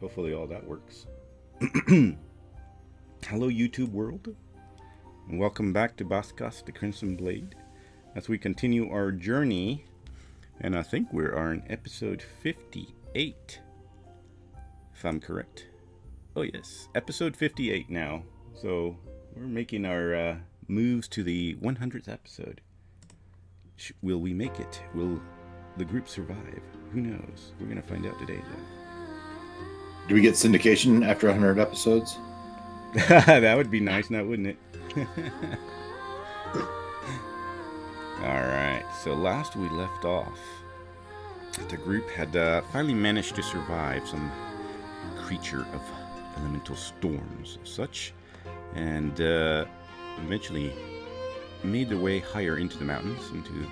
Hopefully all that works. Hello, YouTube world. And welcome back to Bazgoth, the Crimson Blade. As we continue our journey, and I think we're on episode 58, if I'm correct. Oh yes, episode 58 now. So we're making our moves to the 100th episode. Will we make it? Will the group survive? Who knows? We're going to find out today, though. Do we get syndication after 100 episodes? That would be nice now, wouldn't it? Alright, so last we left off, the group had finally managed to survive some creature of elemental storms and such, and eventually made their way higher into the mountains, into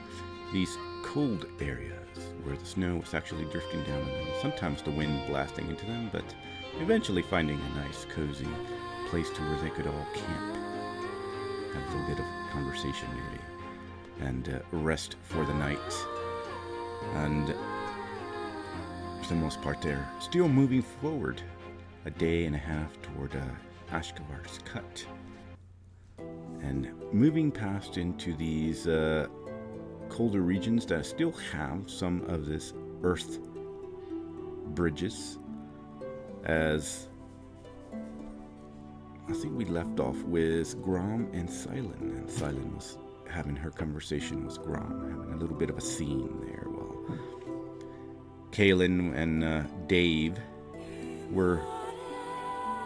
these cold areas where the snow was actually drifting down on them, sometimes the wind blasting into them, but eventually finding a nice, cozy place to where they could all camp, have a little bit of conversation maybe, and rest for the night. And for the most part, they're still moving forward a day and a half toward Ashkavar's Cut, and moving past into these colder regions that still have some of this earth bridges, as I think we left off with Grom and Silen was having her conversation with Grom, having a little bit of a scene there while Kaelin and Dave were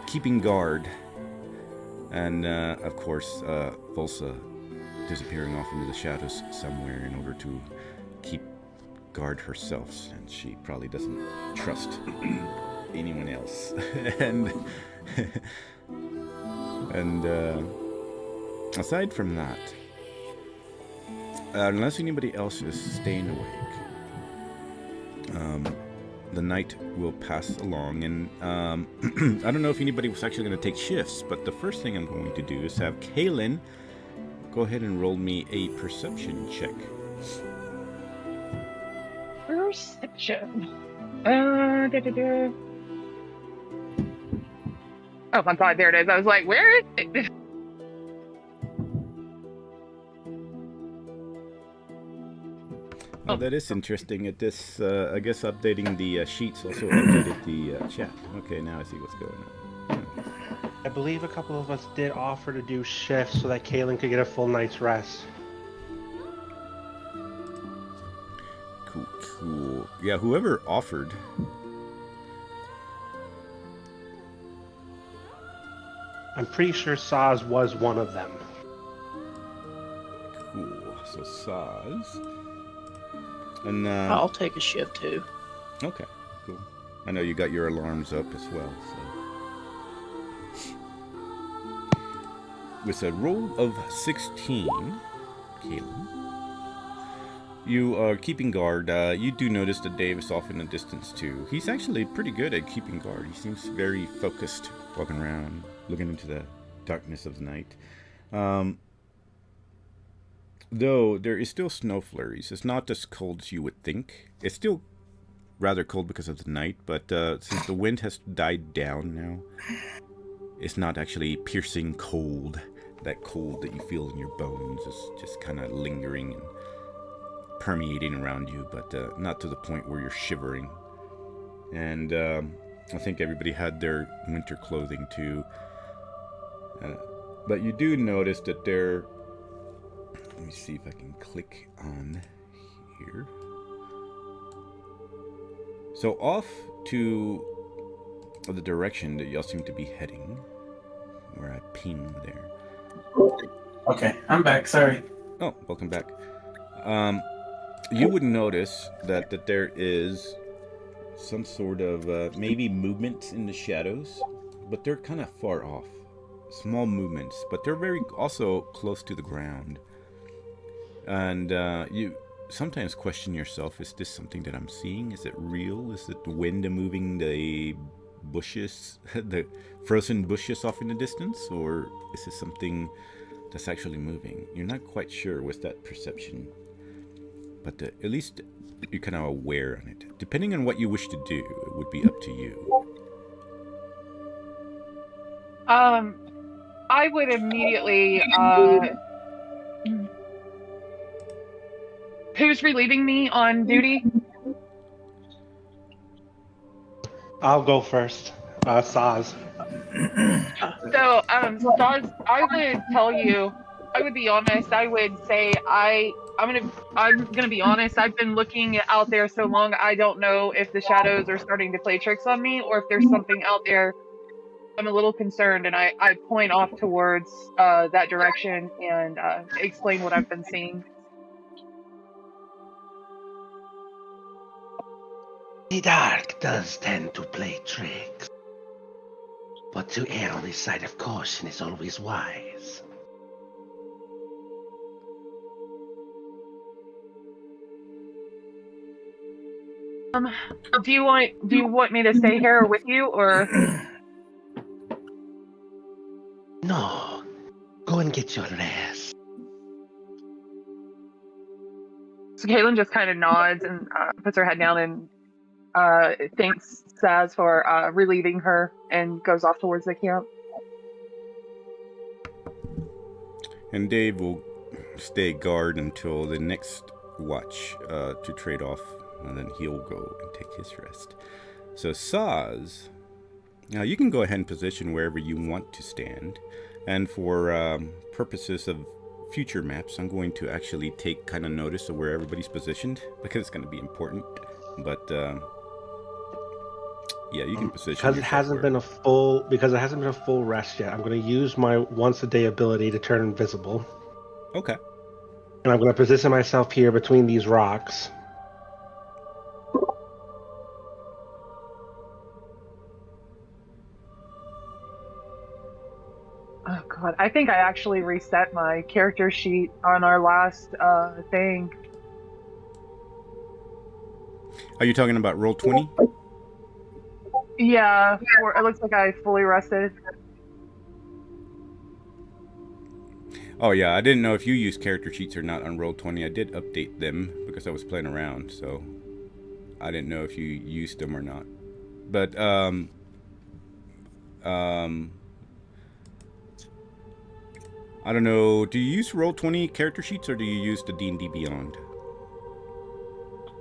keeping guard, and of course Volsa disappearing off into the shadows somewhere in order to keep guard herself, since she probably doesn't trust anyone else. and aside from that, unless anybody else is staying awake, the night will pass along, and I don't know if anybody was actually going to take shifts, but the first thing I'm going to do is have Kaelin go ahead and roll me a perception check. Perception. Oh, I'm sorry, there it is. I was like, where is it? Oh, that is interesting. At this, I guess updating the sheets also updated the chat. Okay, now I see what's going on. I believe a couple of us did offer to do shifts so that Kaelin could get a full night's rest. Cool. Yeah, whoever offered. I'm pretty sure Saz was one of them. Cool. So Saz. And I'll take a shift too. Okay, cool. I know you got your alarms up as well, so. With a roll of 16, Kaelin, you are keeping guard. You do notice that Dave is off in the distance too. He's actually pretty good at keeping guard. He seems very focused, walking around, looking into the darkness of the night. Though there is still snow flurries. It's not as cold as you would think. It's still rather cold because of the night, but since the wind has died down now, it's not actually piercing cold. That cold that you feel in your bones is just kind of lingering and permeating around you, but not to the point where you're shivering. And I think everybody had their winter clothing too. But you do notice that they're... Let me see if I can click on here. So off to the direction that y'all seem to be heading, where I pinged there. Okay, I'm back. Sorry. Oh, welcome back. You would notice that there is some sort of maybe movement in the shadows, but they're kind of far off. Small movements, but they're very also close to the ground. And you sometimes question yourself, is this something that I'm seeing? Is it real? Is it the wind moving the bushes, the frozen bushes off in the distance? Or is it something that's actually moving? You're not quite sure with that perception. But at least you're kind of aware on it. Depending on what you wish to do, it would be up to you. I would immediately. Who's relieving me on duty? I'll go first. Saz. So, Stars, I would tell you, I would be honest. I would say I'm gonna be honest. I've been looking out there so long. I don't know if the shadows are starting to play tricks on me, or if there's something out there. I'm a little concerned, and I point off towards that direction and explain what I've been seeing. The dark does tend to play tricks, but to err on the side of caution is always wise. Do you want me to stay here with you, or? No, go and get your rest. So Caitlin just kind of nods and puts her head down and thanks Saz for relieving her and goes off towards the camp. And Dave will stay guard until the next watch to trade off, and then he'll go and take his rest. So Saz, now you can go ahead and position wherever you want to stand, and for purposes of future maps, I'm going to actually take kind of notice of where everybody's positioned, because it's going to be important. But yeah, you can position because it hasn't been a full rest yet. I'm going to use my once a day ability to turn invisible. Okay. And I'm going to position myself here between these rocks. Oh god, I think I actually reset my character sheet on our last thing. Are you talking about Roll20? Yeah, it looks like I fully rested. Oh yeah, I didn't know if you used character sheets or not on Roll20. I did update them because I was playing around, so I didn't know if you used them or not. But I don't know. Do you use Roll20 character sheets, or do you use the D&D Beyond?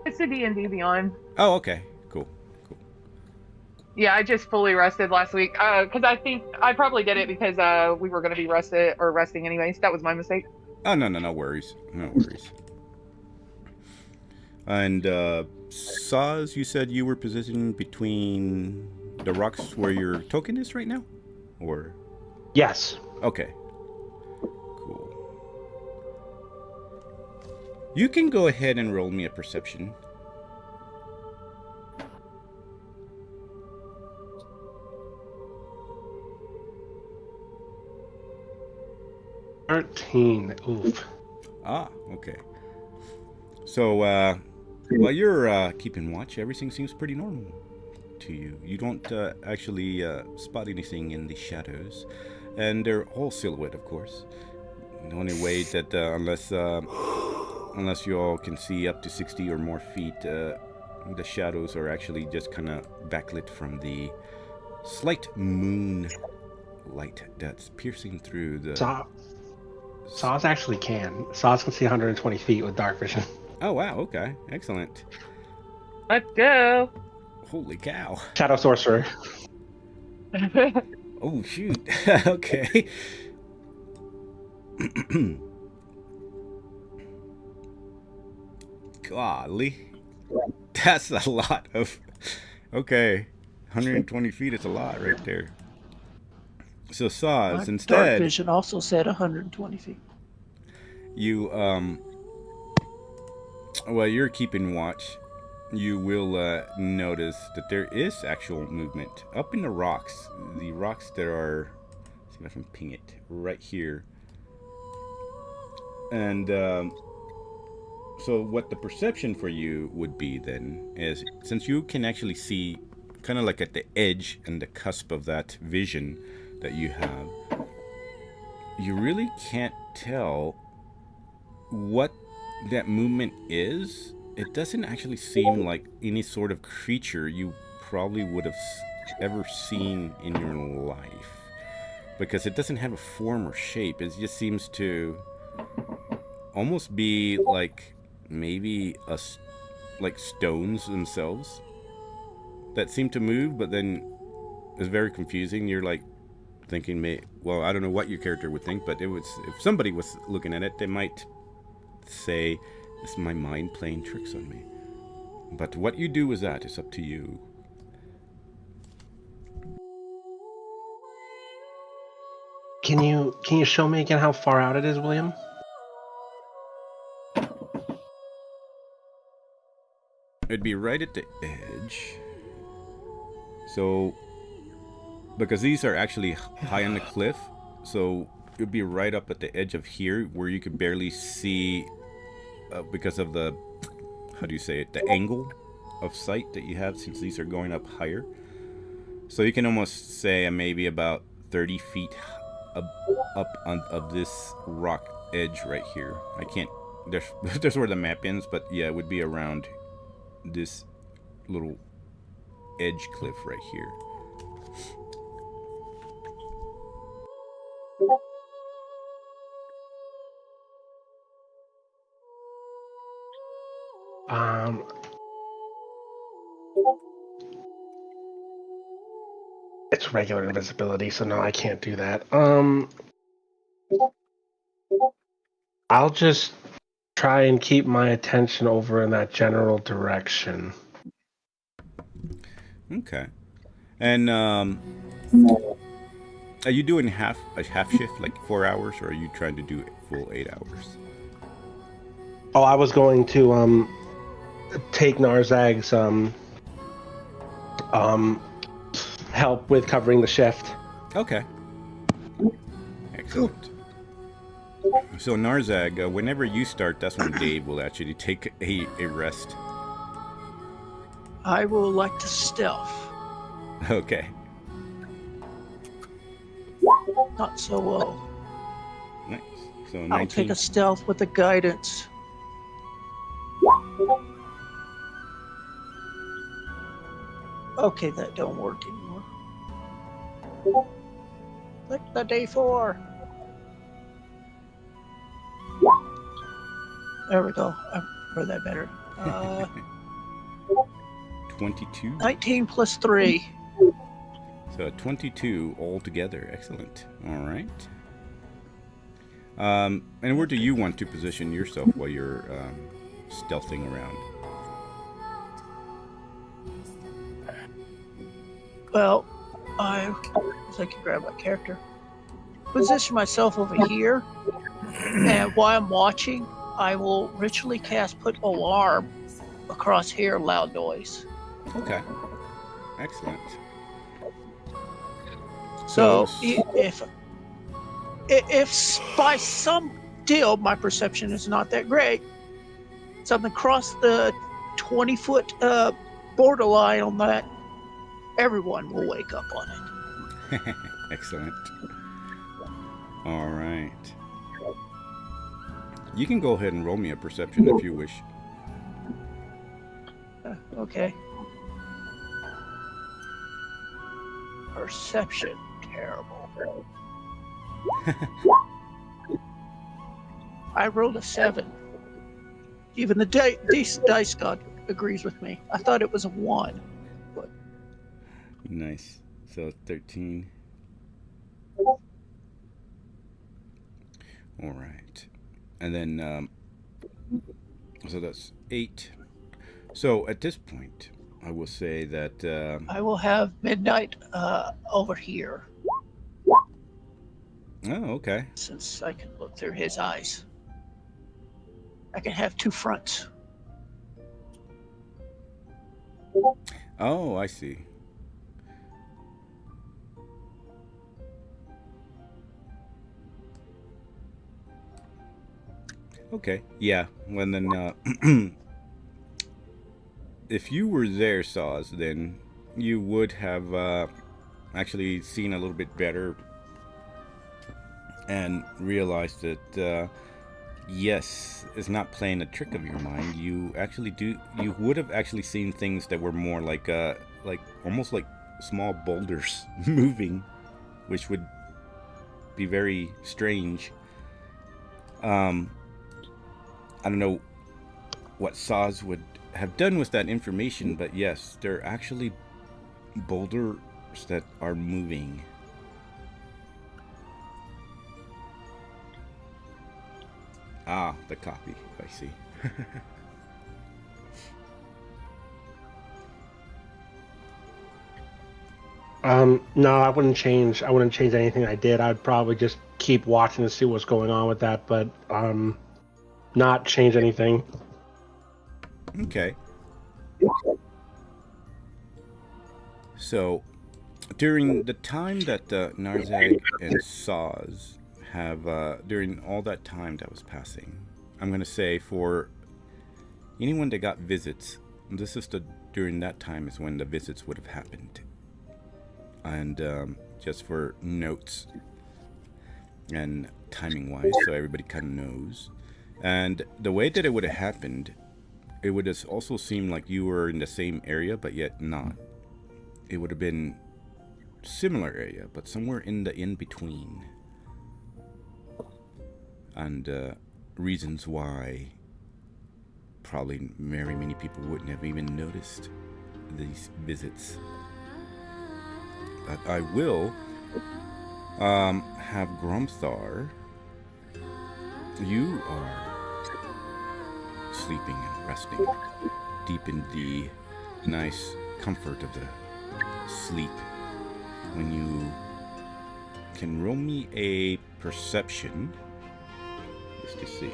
It's a D&D Beyond. Oh, okay. Cool. Yeah, I just fully rested last week. Because I think I probably did it because we were going to be resting anyways. That was my mistake. Oh, no worries. No worries. And Saz, you said you were positioned between the rocks where your token is right now? Or? Yes. Okay. Cool. You can go ahead and roll me a perception. Oof. Ah, okay. So, while you're keeping watch, everything seems pretty normal to you. You don't actually spot anything in the shadows, and they're all silhouette, of course. The only way that, unless you all can see up to 60 or more feet, the shadows are actually just kind of backlit from the slight moon light that's piercing through the... Saz actually can. Saz can see 120 feet with dark vision. Oh, wow, okay. Excellent. Let's go. Holy cow. Shadow Sorcerer. Oh, shoot. Okay. Golly. That's a lot of... Okay. 120 feet is a lot right there. So Saz, My instead... dark vision also said 120 feet. You, while you're keeping watch, you will notice that there is actual movement up in the rocks. The rocks that are... Let's see if I can ping it. Right here. And, so what the perception for you would be then is, since you can actually see kind of like at the edge and the cusp of that vision that you have, you really can't tell what that movement is. It doesn't actually seem like any sort of creature you probably would have ever seen in your life. because it doesn't have a form or shape. It just seems to almost be like maybe like stones themselves that seem to move, but then it's very confusing. You're like thinking, well, I don't know what your character would think, but if somebody was looking at it, they might say, "It's my mind playing tricks on me." But what you do with that is up to you. Can you show me again how far out it is, William? It'd be right at the edge. So, because these are actually high on the cliff, so it'd be right up at the edge of here where you could barely see because of the, how do you say it, the angle of sight that you have since these are going up higher. So you can almost say maybe about 30 feet up of this rock edge right here. I can't, there's where the map ends, but yeah, it would be around this little edge cliff right here. It's regular invisibility, so no, I can't do that. I'll just try and keep my attention over in that general direction. Okay. And are you doing a half shift, like 4 hours, or are you trying to do it full 8 hours? Oh, I was going to take Narzag's help with covering the shift. Okay. Excellent. So Narzag, whenever you start, that's when Dave will actually take a rest. I will like to stealth. Okay. Not so well. Nice. So 19. I'll take a stealth with the guidance. Okay, that don't work anymore. Click the D4. There we go. I've heard that better. 22. 19 plus 3. So 22 altogether. Excellent. All right. And where do you want to position yourself while you're stealthing around? Well, I can grab my character. Position myself over here, and while I'm watching, I will ritually cast Put Alarm across here, loud noise. Okay. Excellent. So if by some deal my perception is not that great, something crossed the 20-foot borderline on that, everyone will wake up on it. Excellent. All right. You can go ahead and roll me a perception if you wish. Okay. Perception. Terrible. I rolled a 7. Even the dice god agrees with me. I thought it was a 1. But... Nice. So 13. All right. And then, so that's 8. So at this point, I will say that... I will have Midnight over here. Oh, okay. Since I can look through his eyes. I can have 2 fronts. Oh, I see. Okay, yeah. Well, then, if you were there, Saz, then you would have actually seen a little bit better and realized that, yes, it's not playing a trick of your mind. You would have actually seen things that were more like almost like small boulders moving, which would be very strange. I don't know what Saz would have done with that information, but yes, there are actually boulders that are moving. Ah, the copy. I see. No, I wouldn't change. I wouldn't change anything I did. I'd probably just keep watching to see what's going on with that, but not change anything. Okay. So, during the time that Narzag and Saz have, during all that time that was passing, I'm going to say for anyone that got visits, this is during that time is when the visits would have happened. And just for notes and timing-wise, so everybody kind of knows. And the way that it would have happened, it would have also seemed like you were in the same area, but yet not. It would have been similar area, but somewhere in the in-between. And reasons why probably very many people wouldn't have even noticed these visits. But I will have Grumthar. You are sleeping and resting deep in the nice comfort of the sleep. When you can roll me a perception, just to see.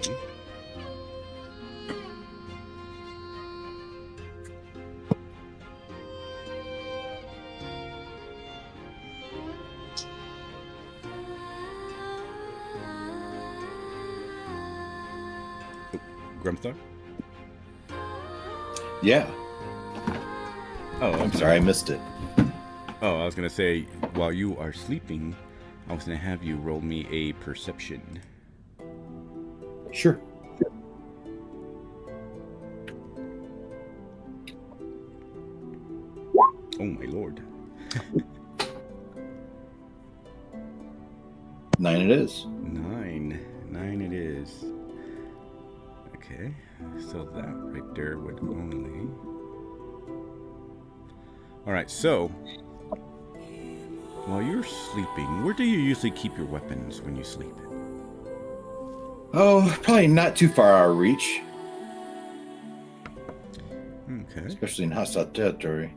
Grumthar? Yeah. Oh, I'm sorry, I missed it. Oh, I was gonna say, while you are sleeping, I was gonna have you roll me a perception. Sure. Oh my lord. 9 it is. 9 it is. Okay, so that right there would only... Alright, so while you're sleeping, where do you usually keep your weapons when you sleep? Oh, probably not too far out of reach, Okay. especially in hostile territory.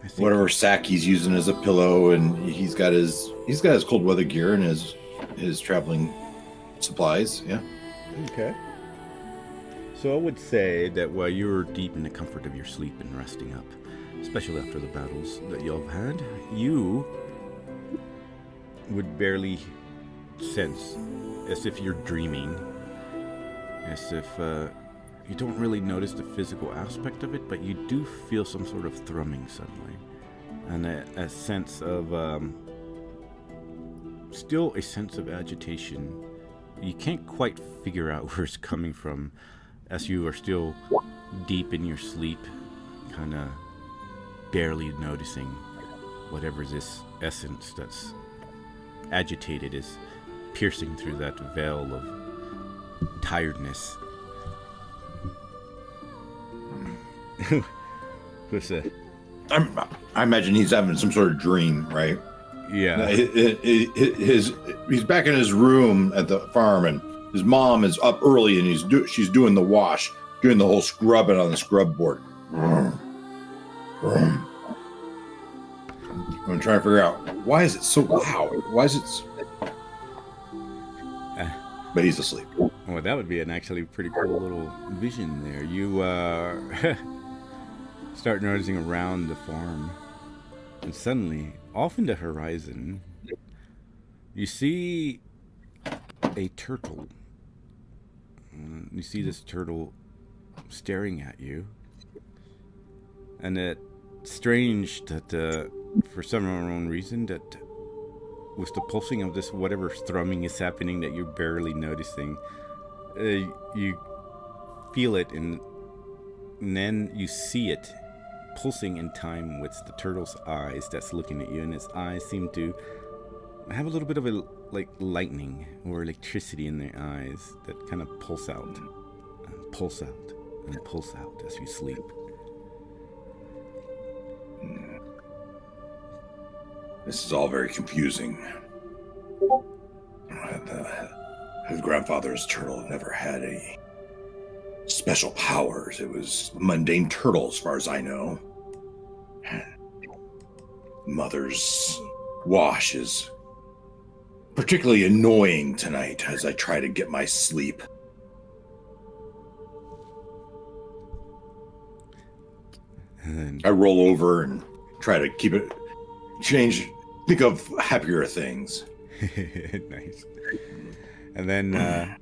I think, Whatever sack he's using as a pillow, and he's got his cold weather gear and his traveling supplies. Yeah. Okay. So I would say that while you're deep in the comfort of your sleep and resting up, especially after the battles that y'all have had, you would barely sense, as if you're dreaming, as if you don't really notice the physical aspect of it, but you do feel some sort of thrumming suddenly, and a sense of still a sense of agitation. You can't quite figure out where it's coming from, as you are still deep in your sleep, kind of barely noticing whatever this essence that's agitated is piercing through that veil of tiredness. What's that? I imagine he's having some sort of dream, right? Yeah. He's back in his room at the farm, and his mom is up early, and she's doing the wash, doing the whole scrubbing on the scrub board. I'm trying to figure out, why is it so loud? Why is it? But he's asleep. Well, that would be an actually pretty cool little vision there. You start noticing around the farm, and suddenly, off in the horizon, you see a turtle. You see this turtle staring at you, and it's strange that for some unknown reason, that with the pulsing of this whatever thrumming is happening that you're barely noticing, you feel it, and then you see it pulsing in time with the turtle's eyes that's looking at you, and its eyes seem to have a little bit of a like lightning or electricity in their eyes that kind of pulse out and pulse out and pulse out as you sleep. This is all very confusing. His grandfather's turtle never had any special powers. It was a mundane turtle, as far as I know. Mother's wash is particularly annoying tonight as I try to get my sleep. I roll over and try to keep it, think of happier things. Nice. And then,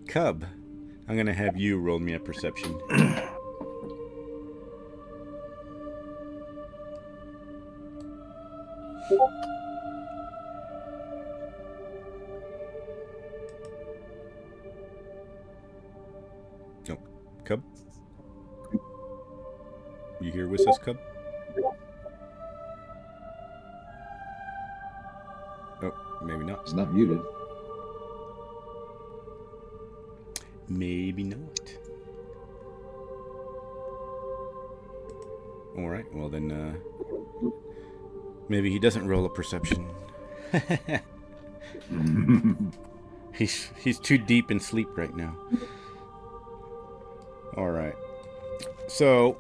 Cub, I'm going to have you roll me a perception. Oh, Cub? You here with us, Cub? Oh, maybe not. It's not muted. Maybe not. All right. Well, then, maybe he doesn't roll a perception. He's too deep in sleep right now. All right. So,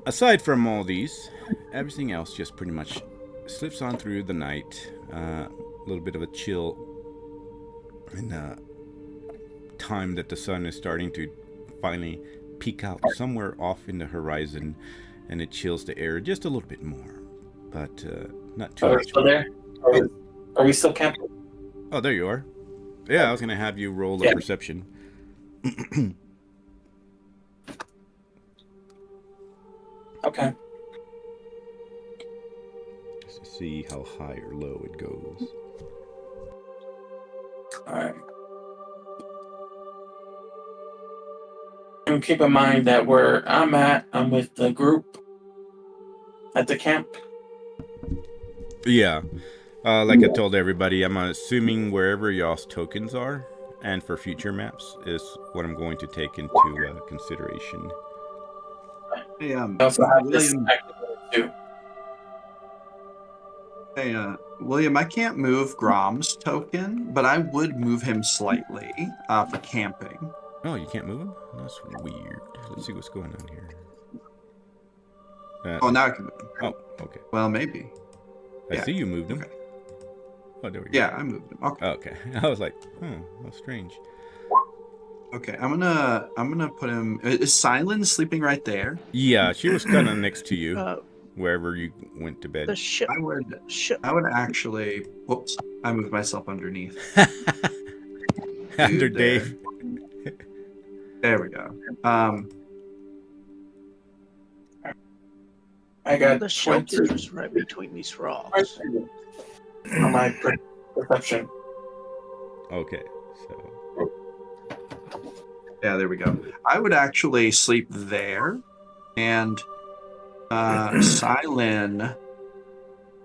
aside from all these, everything else just pretty much slips on through the night. A little bit of a chill and time that the sun is starting to finally peek out somewhere off in the horizon, and it chills the air just a little bit more, but not too much. Are we still there? Are we still camping? Oh, there you are. Yeah, I was gonna have you roll a perception. Okay. Just to see how high or low it goes. All right. And keep in mind that where I'm with the group at the camp. Yeah. Like I told everybody, I'm assuming wherever y'all's tokens are, and for future maps, is what I'm going to take into consideration. Hey, I also have this William. activated too. Hey, William, I can't move Grom's token, but I would move him slightly for camping. Oh, you can't move him? That's weird. Let's see what's going on here. Oh, now I can move him. Oh, okay. Well, maybe. I see you moved him. Okay. Oh, there we go. Yeah, I moved him. Okay. Okay. I was like, how strange. Okay, I'm gonna put him. Is Silent sleeping right there? Yeah, she was kind of next to you, Uh, wherever you went to bed. the ship. I would actually. Whoops! I moved myself underneath. Under Dude, Dave. There we go. I got The shelter 20 is right between these rocks. on my perception. Okay, so Yeah, there we go. I would actually sleep there, and Silent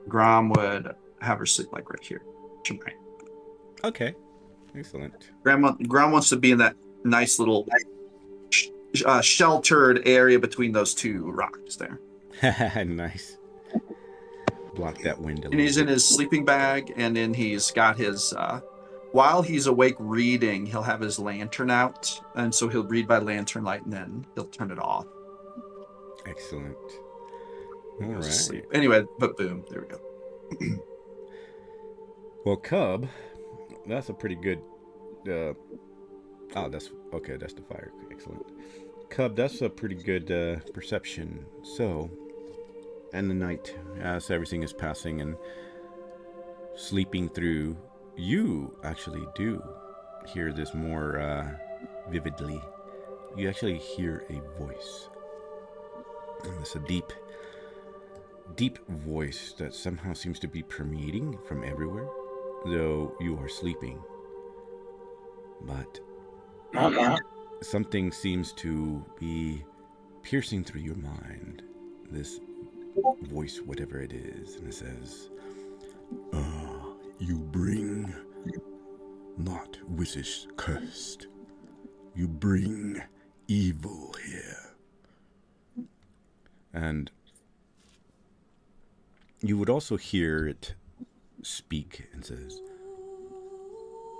Grom would have her sleep like right here. Tonight. okay, excellent. Grom wants to be in that nice little sheltered area between those two rocks there. Nice. Block that window. And he's in his sleeping bag, and then he's got his. While he's awake reading, he'll have his lantern out, and so he'll read by lantern light, and then he'll turn it off. Excellent. All Goes to right. sleep. Anyway, but boom, there we go. Well, Cub, that's a pretty good. That's okay. That's the fire. Excellent. Cub, that's a pretty good perception. So, and the night, as everything is passing and sleeping through, you actually do hear this more vividly. You actually hear a voice. And it's a deep voice that somehow seems to be permeating from everywhere, though you are sleeping. But Not. something seems to be piercing through your mind, this voice, whatever it is, and it says, you bring not wishes cursed. You bring evil here. And you would also hear it speak and says,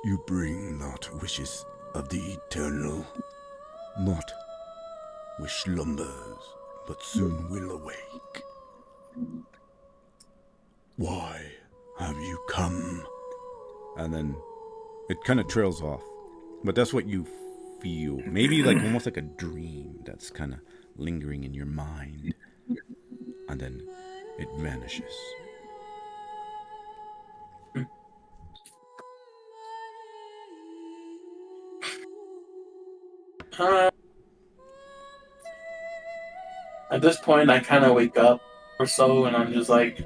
you bring not wishes of the eternal, not which slumbers, but soon will awake. Why have you come? And then it kind of trails off. But that's what you feel. Maybe like almost like a dream that's kind of lingering in your mind. And then it vanishes. At this point, I kind of wake up or so, and I'm just like,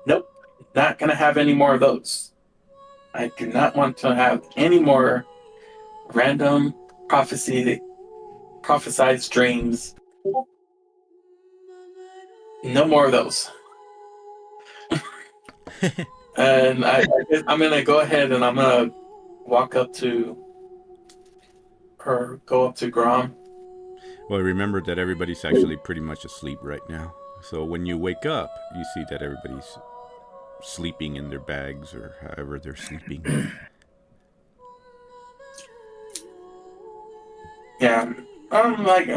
nope, not gonna have any more of those. I do not want to have any more random prophesied dreams. No more of those. And I'm gonna go ahead and I'm gonna walk up to her, go up to Grom. Well, remember that everybody's actually pretty much asleep right now. So when you wake up, you see that everybody's sleeping in their bags or however they're sleeping. Yeah, I'm like,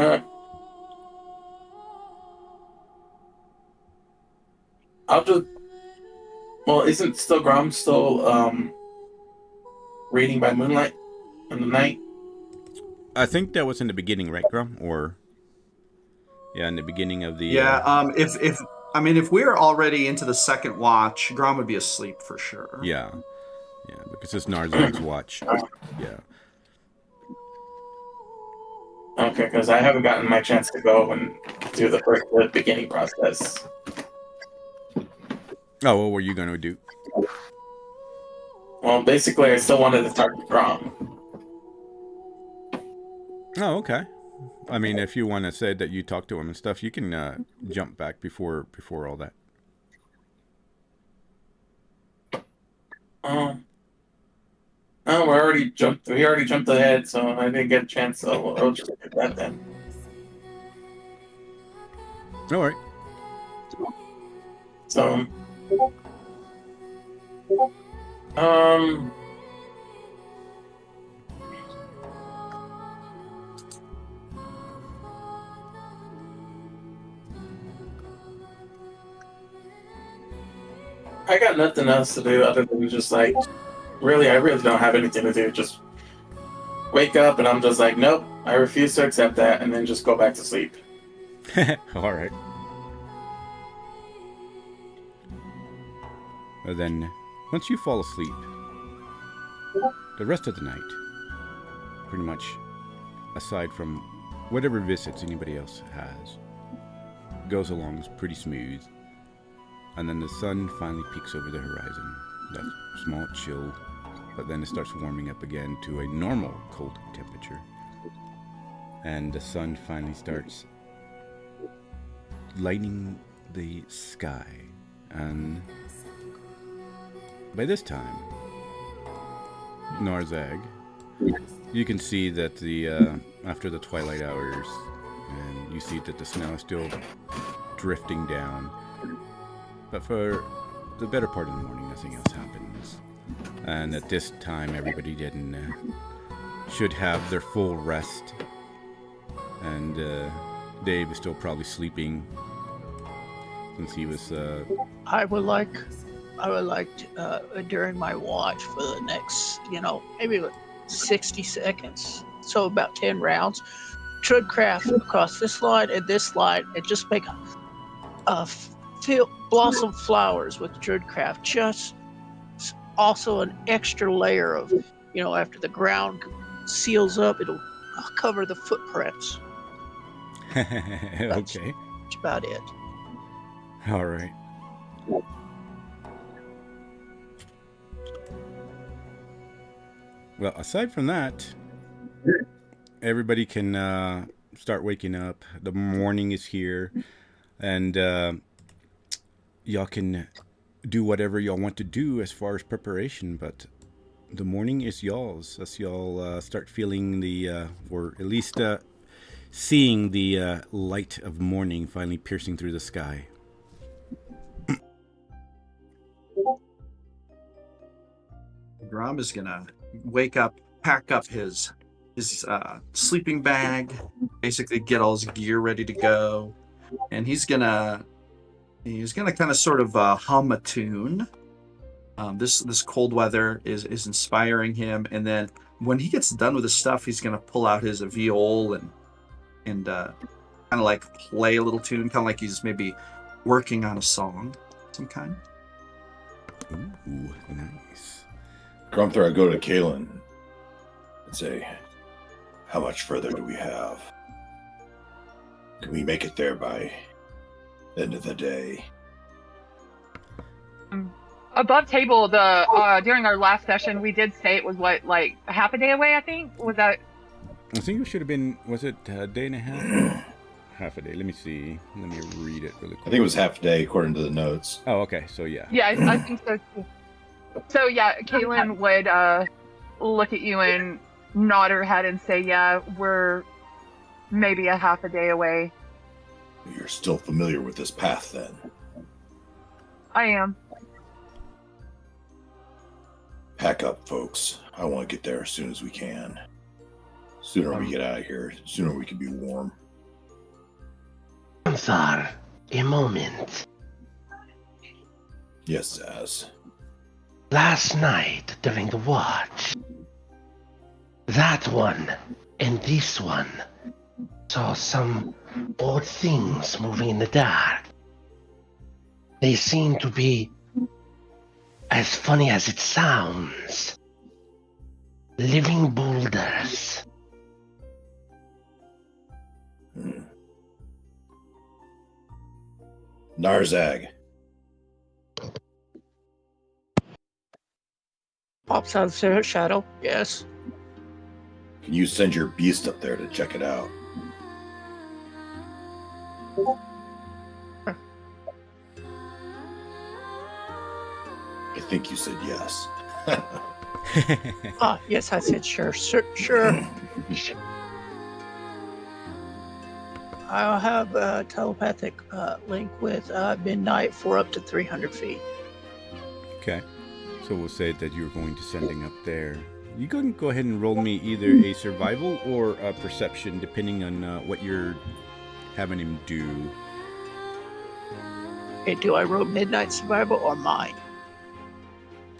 I'll just. Well, isn't still Grom still reading by moonlight in the night? I think that was in the beginning, right, Grum? Or yeah, in the beginning of the If we're already into the second watch, Grom would be asleep for sure. Yeah, because it's Narzan's watch. Yeah. Okay, because I haven't gotten my chance to go and do the beginning process. Oh, what were you going to do? Well, basically, I still wanted to talk to Grom. Oh, okay. I mean, if you want to say that you talked to him and stuff, you can jump back before all that. No, we already jumped ahead, so I didn't get a chance. So I'll just get that then. All right. So, I got nothing else to do other than just like, I really don't have anything to do. Just wake up and I'm just like, nope, I refuse to accept that, and then just go back to sleep. All right. Well, then, once you fall asleep, the rest of the night, pretty much, aside from whatever visits anybody else has, goes along pretty smooth. And then the sun finally peeks over the horizon. That small chill, but then it starts warming up again to a normal cold temperature. And the sun finally starts lighting the sky. And by this time, Narzag, you can see that after the twilight hours, and you see that the snow is still drifting down. But for the better part of the morning, nothing else happens. And at this time, everybody should have their full rest. And Dave is still probably sleeping since he was. I would like during my watch for the next, maybe like 60 seconds, so about 10 rounds, Trudcraft across this line and this line, and just make blossom flowers with Trudcraft. Just also an extra layer of, after the ground seals up, it'll cover the footprints. Okay. That's about it. All right. Well, aside from that, everybody can start waking up. The morning is here, and y'all can do whatever y'all want to do as far as preparation, but the morning is y'all's as y'all start feeling or at least seeing the light of morning finally piercing through the sky. Grom is gonna wake up, pack up his sleeping bag, basically get all his gear ready to go, and he's gonna kind of sort of hum a tune. This cold weather is inspiring him, and then when he gets done with his stuff, he's gonna pull out his viol and kind of like play a little tune, kind of like he's maybe working on a song of some kind. Ooh, nice. Grumthor, I go to Kalen and say, how much further do we have? Can we make it there by the end of the day? Above table, during our last session, we did say it was like half a day away. I think was that. I think it should have been. Was it a day and a half? Half a day. Let me see. Let me read it really quick. I think it was half a day according to the notes. Oh, okay. So yeah. Yeah, I think so too. So yeah, Kaylin would look at you and nod her head and say, "Yeah, we're maybe a half a day away." You're still familiar with this path, then? I am. Pack up, folks. I want to get there as soon as we can. Sooner we get out of here, sooner we can be warm. Grumthor, a moment. Yes, Zaz. Last night during the watch, that one and this one saw some odd things moving in the dark. They seem to be as funny as it sounds. Living boulders. Narzag. Pops out of the shadow. Yes. Can you send your beast up there to check it out? I think you said yes. Yes, I said sure. Sure. I'll have a telepathic link with Midnight for up to 300 feet. Okay. So we'll say that you're going to sending up there. You can go ahead and roll me either a survival or a perception, depending on what you're having him do. Okay, do I roll Midnight Survival or mine?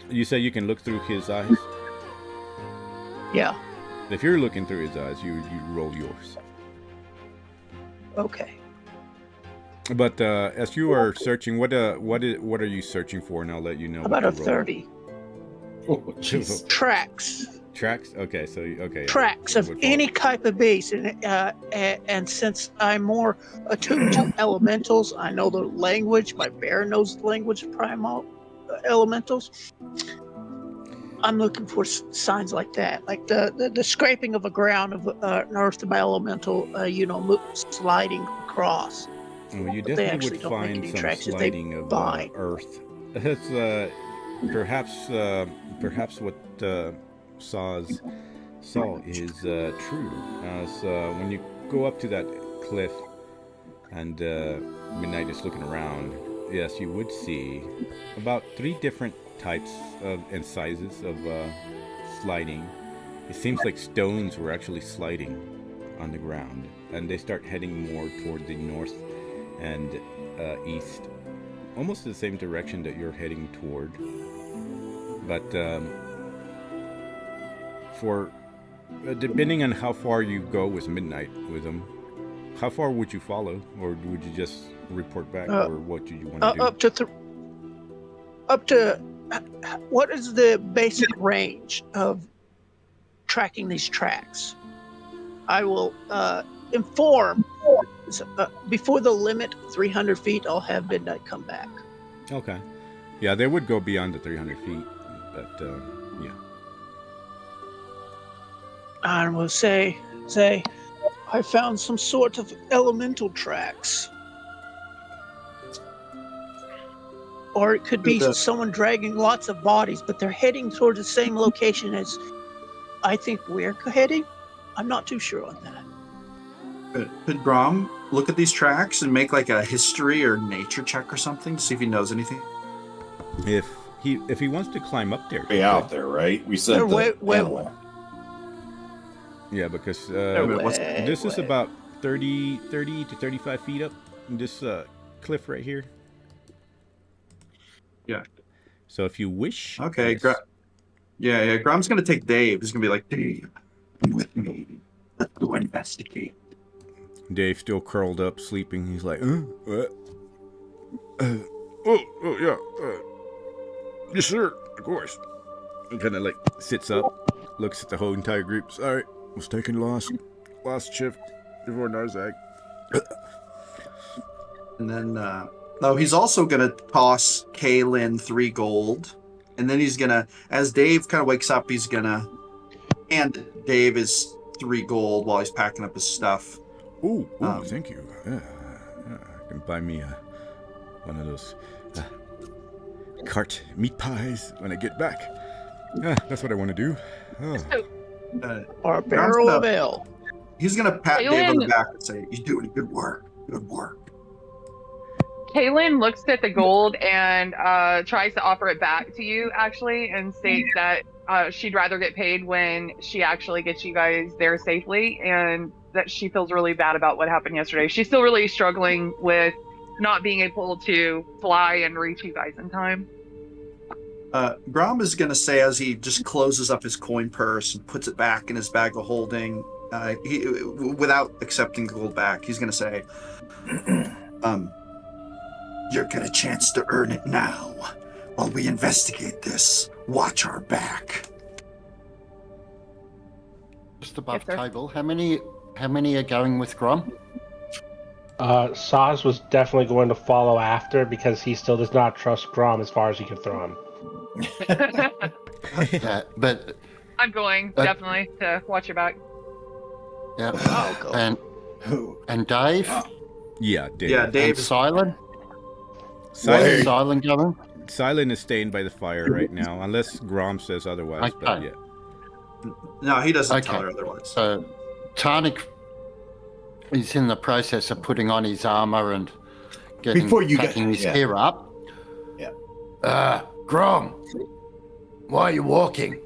You say you can look through his eyes? Yeah. If you're looking through his eyes, you roll yours. Okay. But as you are searching, what are you searching for? And I'll let you know. About a what to roll. 30. Oh, jeez. Tracks. Tracks? Okay, so okay. Tracks of any type of beast, and since I'm more attuned to elementals, I know the language. My bear knows the language of primal elementals. I'm looking for signs like that, like the scraping of a ground of an earth by elemental, sliding across. Well, you But they definitely actually would don't make find any some tracks if they sliding of bind. earth. It's perhaps what Saw's saw is true. So when you go up to that cliff and Midnight is looking around, yes, you would see about 3 different types of and sizes of sliding. It seems like stones were actually sliding on the ground, and they start heading more toward the north and east, almost the same direction that you're heading toward. But for depending on how far you go with Midnight with them, how far would you follow, or would you just report back, or what do you want to do? Up to what is the basic range of tracking these tracks? I will inform before the limit 300 feet. I'll have Midnight come back. Okay. Yeah, they would go beyond the 300 feet, but yeah. And we'll say, I found some sort of elemental tracks. Or it could be someone dragging lots of bodies, but they're heading toward the same location as I think we're heading. I'm not too sure on that. Could Grom look at these tracks and make like a history or nature check or something to see if he knows anything? If he wants to climb up there, Way out there, right? We said They're the way animal. Yeah, because what's- this is about 30 to 35 feet up this cliff right here. Yeah. So if you wish. Okay. yes. Yeah. Grom's gonna take Dave. He's gonna be like, Dave, come with me. Let's go investigate. Dave still curled up, sleeping. He's like, what? Oh, yeah. Yes, sir. Of course. He kind of like sits up, looks at the whole entire group. Sorry, was taking last shift before Narzag. And then, he's also gonna toss Kaylin 3 gold, and then he's gonna, as Dave kind of wakes up, he's gonna hand Dave his 3 gold while he's packing up his stuff. Ooh, thank you. I can buy me one of those cart meat pies when I get back. That's what I want to do. Oh. Or a barrel of gonna- ale. He's gonna pat Dave on the Kaylin- back and say, "You're doing good work. Good work." Kaylin looks at the gold and tries to offer it back to you, actually, and states that she'd rather get paid when she actually gets you guys there safely, and that she feels really bad about what happened yesterday. She's still really struggling with not being able to fly and reach you guys in time. Grom is gonna say, as he just closes up his coin purse and puts it back in his bag of holding, without accepting the gold back, he's gonna say, "You'll get a chance to earn it now. While we investigate this, watch our back." Just above Yes, sir. table. How many are going with Grom? Saz was definitely going to follow after because he still does not trust Grom as far as he can throw him. Yeah, but I'm going, definitely, to watch your back. yeah, I'll go. and Dave Yeah, Dave. Yeah, and Dave. Silent. Silent, Silent going. Silent is staying by the fire right now, unless Grom says otherwise. But Okay. yeah. No, he doesn't Okay. tell her otherwise. So Tarnik is in the process of putting on his armor and Before you packing get- his yeah. gear up. Yeah. Grom, why are you walking?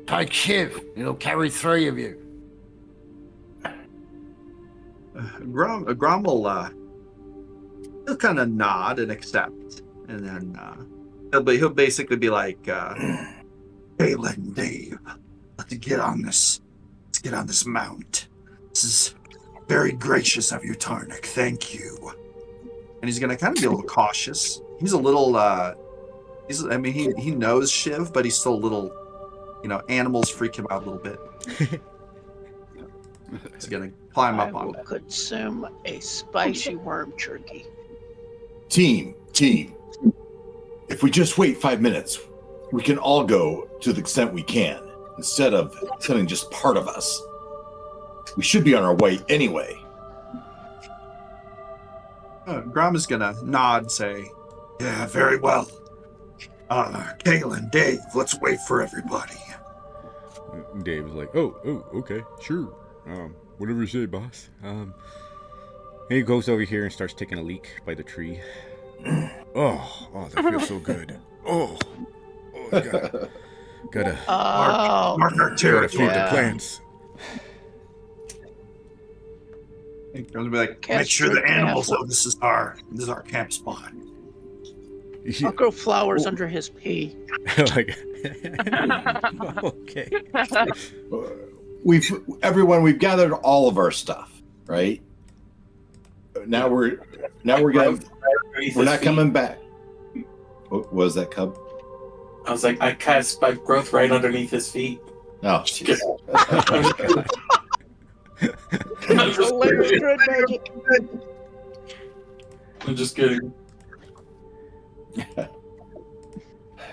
Take Shiv. It'll carry 3 of you. Grom will he'll kind of nod and accept, and then he'll basically be like, "Kaylin, Dave, let's get on this. Let's get on this mount. This is very gracious of you, Tarnik. Thank you." And he's gonna kind of be a little cautious. He's a little he knows Shiv, but he's still a little, animals freak him out a little bit. He's gonna climb I up on will it. consume a spicy worm jerky. Team. If we just wait 5 minutes, we can all go to the extent we can, instead of sending just part of us. We should be on our way anyway. Grom is gonna nod and say, "Yeah, very well. Kaylin, Dave, let's wait for everybody." Dave's like, oh, okay, sure. Whatever you say, boss. He goes over here and starts taking a leak by the tree. Oh, that feels so good. Oh, gotta Oh, Mark our feed territory. the plants. Gom's gonna be like, "Make Cast sure the your animals camp. know this is our camp spot." I'll grow flowers under his pee. Like, okay. We've gathered all of our stuff, right? Now we're not coming back. What was that, Cub? I was like, I cast spike growth right underneath his feet. Oh, jeez. Hilarious red magic. I'm just kidding.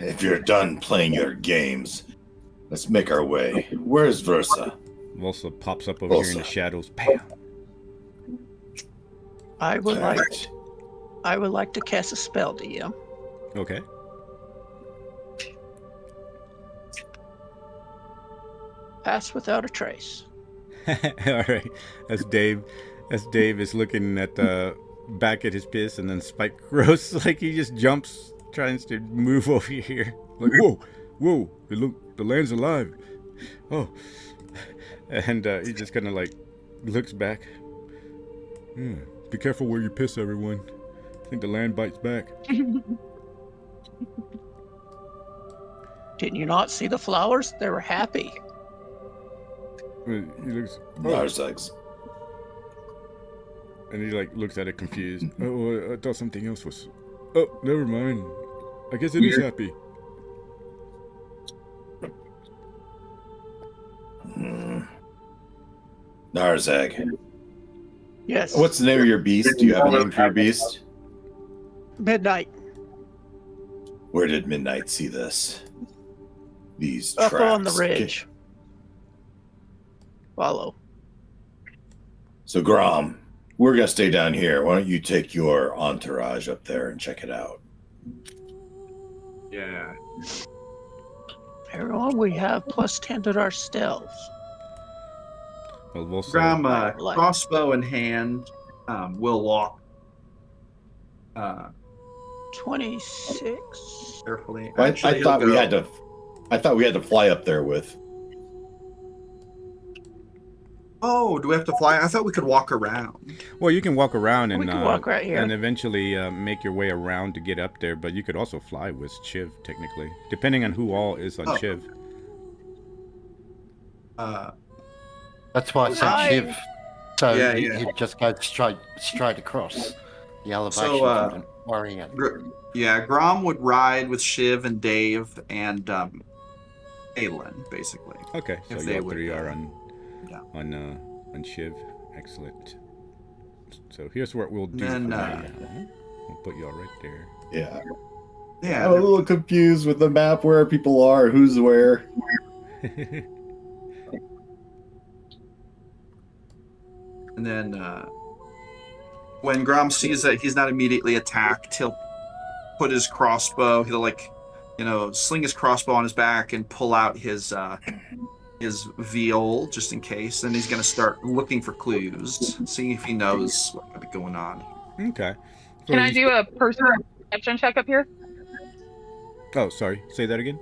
If you're done playing your games, let's make our way. Where's Versa? Volsa pops up over here in the shadows. Bam. I would like to cast a spell, DM. Okay. Pass without a trace. All right. As Dave is looking at back at his piss, and then Spike grows like he just jumps, trying to move over here. Like, whoa! The land's alive. Oh, and he just kind of like looks back. Be careful where you piss, everyone. I think the land bites back. Did you not see the flowers? They were happy. He looks. Narzag's. And he like looks at it confused. Oh, I thought something else was. Oh, never mind. I guess it is happy. Narzag. Yes. What's the name of your beast? Do you have a name for your beast? Midnight. Where did Midnight see this? These Up tracks. on the ridge. Follow. So Grom, we're gonna stay down here. Why don't you take your entourage up there and check it out? Yeah. Everyone, we have +10 to our stealth. Well, we'll see. Grom, crossbow in hand, will walk 26. carefully. I Actually, thought he'll we go- had to. I thought we had to fly up there with. Oh, do we have to fly? I thought we could walk around. Well, you can walk around and We can walk right here. and eventually make your way around to get up there. But you could also fly with Chiv, technically, depending on who all is on Oh. Chiv. That's why I said I- Shiv. So Yeah, you yeah. he'd just go straight across the elevation. So, Wouldn't worry it. Yeah, Grom would ride with Shiv and Dave and Aelin, basically. Okay, so If you they all would, three are yeah. on Shiv. Excellent. So here's what we'll do. Then, for right now. We'll put you all right there. Yeah. Yeah. I'm a little confused with the map where people are, who's where. And then when Grom sees that he's not immediately attacked, he'll put his crossbow. He'll sling his crossbow on his back and pull out his viol just in case. Then he's gonna start looking for clues, seeing if he knows what might be going on. Okay. Can I do a perception check up here? Oh, sorry. Say that again.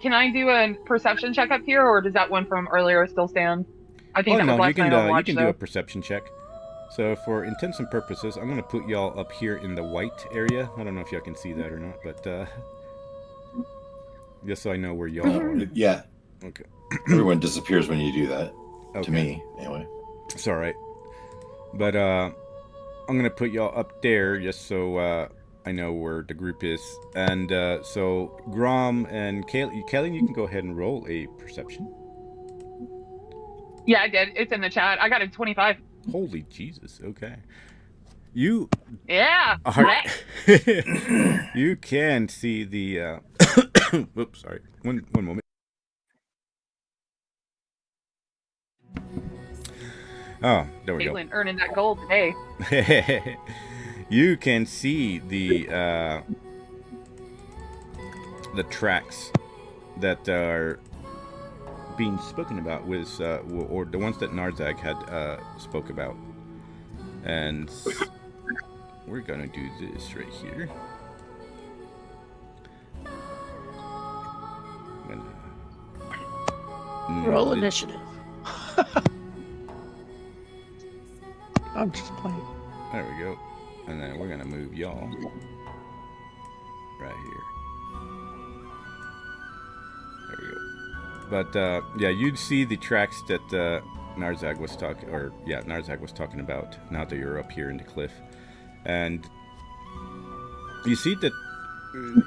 Can I do a perception check up here, or does that one from earlier still stand? I think that was you last can night on you watch, can though. do a perception check. So for intents and purposes, I'm gonna put y'all up here in the white area. I don't know if y'all can see that or not, but just so I know where y'all are. Yeah. Okay. Everyone disappears when you do that. Okay. To me, anyway. It's all right. But I'm gonna put y'all up there just so I know where the group is. And so Grom and Kelly, you can go ahead and roll a perception. Yeah, I did. It's in the chat. I got a 25. Holy Jesus! Okay, you Yeah. are. You can see the. Oops, sorry. One moment. Oh, there we go. Caitlin earning that gold today. You can see the tracks that are being spoken about with, or the ones that Narzag had spoke about, and we're gonna do this right here. Roll initiative. I'm just playing. There we go. And then we're gonna move y'all right here. There we go. But yeah, you'd see the tracks that Narzag was talking about now that you're up here in the cliff. And you see that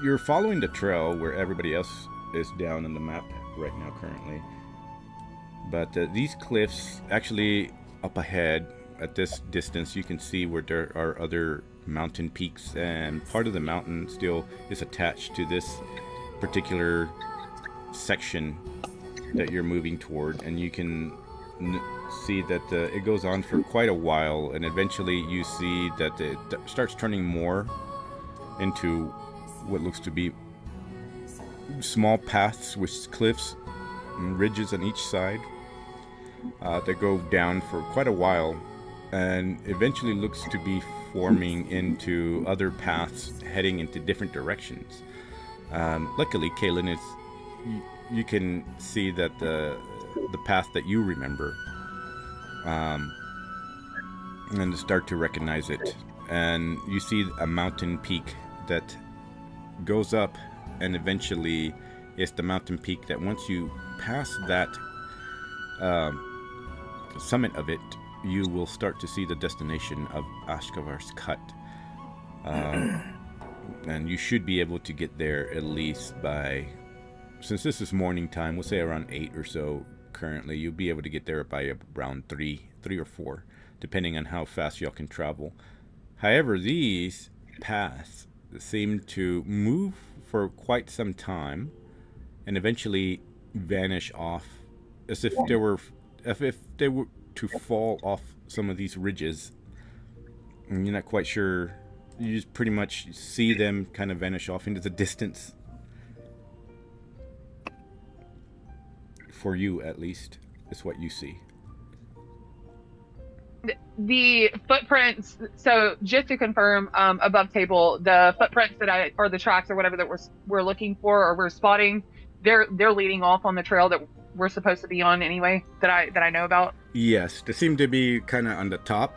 you're following the trail where everybody else is down on the map right now currently. But these cliffs, actually up ahead at this distance, you can see where there are other mountain peaks, and part of the mountain still is attached to this particular section that you're moving toward, and you can see that it goes on for quite a while, and eventually you see that it starts turning more into what looks to be small paths with cliffs and ridges on each side that go down for quite a while, and eventually looks to be forming into other paths heading into different directions. Luckily, Kaylin, you can see that the path that you remember, and start to recognize it, and you see a mountain peak that goes up, and eventually it's the mountain peak that once you pass that summit of it, you will start to see the destination of Ashkavar's Cut. And you should be able to get there at least by, since this is morning time, we'll say around 8 or so currently, you'll be able to get there by around 3 or 4, depending on how fast y'all can travel. However, these paths seem to move for quite some time and eventually vanish off as if they were to fall off some of these ridges, and you're not quite sure. You just pretty much see them kind of vanish off into the distance. For you, at least, is what you see. The footprints, so just to confirm, above table, the footprints or the tracks or whatever that we're looking for or we're spotting, they're leading off on the trail that we're supposed to be on anyway, that I know about. Yes, they seem to be kind of on the top,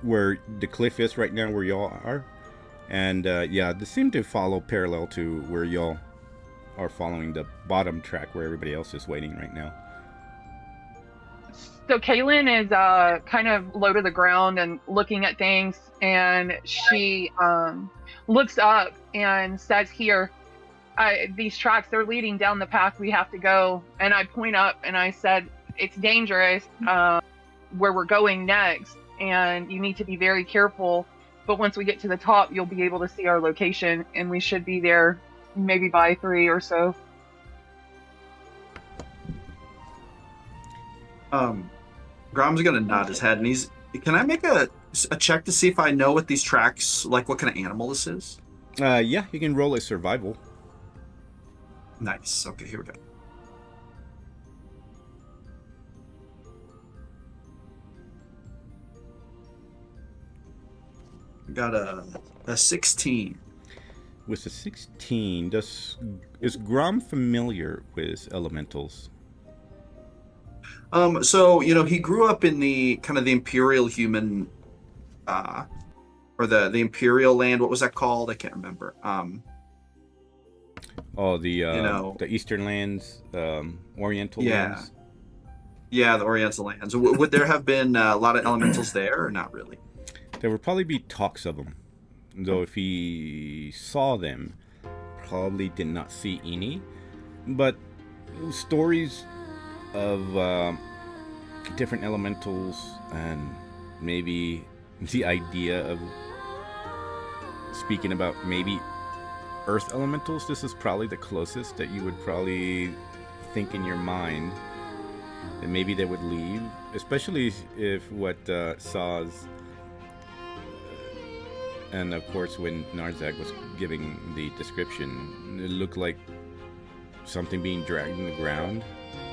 where the cliff is right now, where y'all are, and yeah, they seem to follow parallel to where y'all are following the bottom track, where everybody else is waiting right now. So Kaylin is kind of low to the ground and looking at things, and she looks up and says, "Here, these tracks, they're leading down the path we have to go." And I point up and I said, "It's dangerous where we're going next, and you need to be very careful. But once we get to the top, you'll be able to see our location, and we should be there maybe by 3 or so." Grom's gonna nod his head, and can I make a check to see if I know what these tracks, like what kind of animal this is? Yeah, you can roll a survival. Nice. Okay, here we go. Got a 16. With a 16, is Grom familiar with elementals? So, he grew up in the kind of the Imperial human, or the Imperial land. What was that called? I can't remember. The Eastern lands, Oriental lands. Yeah, the Oriental lands. Would there have been a lot of elementals there, or not really? There would probably be talks of them, though if he saw them, probably did not see any. But stories of different elementals, and maybe the idea of speaking about maybe earth elementals, this is probably the closest that you would probably think in your mind that maybe they would leave, especially if what Saz and of course when Narzag was giving the description, it looked like something being dragged in the ground.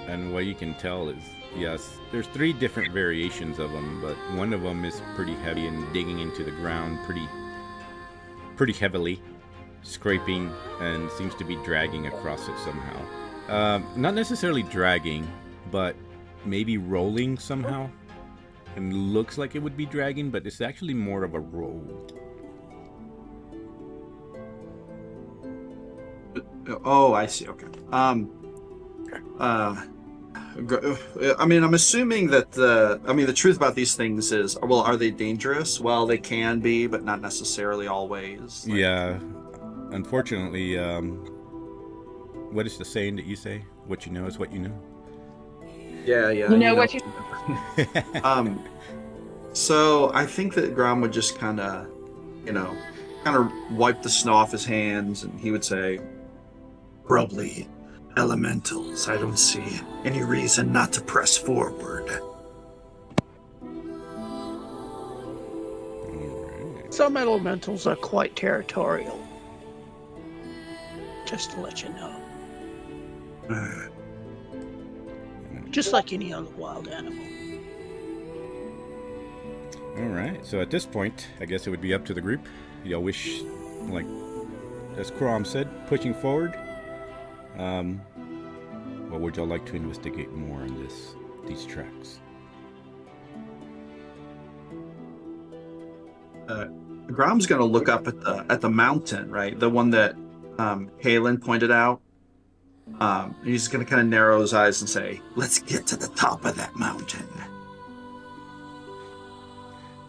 And what you can tell is, yes, there's 3 different variations of them, but one of them is pretty heavy and digging into the ground pretty heavily, scraping, and seems to be dragging across it somehow. Not necessarily dragging, but maybe rolling somehow. And looks like it would be dragging, but it's actually more of a roll. Oh, I see. Okay. I mean, I'm assuming that the truth about these things is, well, are they dangerous? Well, they can be, but not necessarily always. Yeah. Unfortunately, what is the saying that you say? What you know is what you know. Yeah. You know what you. So I think that Grom would just kind of wipe the snow off his hands, and he would say, Probably elementals. I don't see any reason not to press forward. Some elementals are quite territorial. Just to let you know. Just like any other wild animal. Alright, so at this point, I guess it would be up to the group. Y'all wish, like, as Crom said, pushing forward? Or would y'all like to investigate more on these tracks? Grom's gonna look up at the mountain, right? The one that Halen pointed out. He's gonna kind of narrow his eyes and say, "Let's get to the top of that mountain."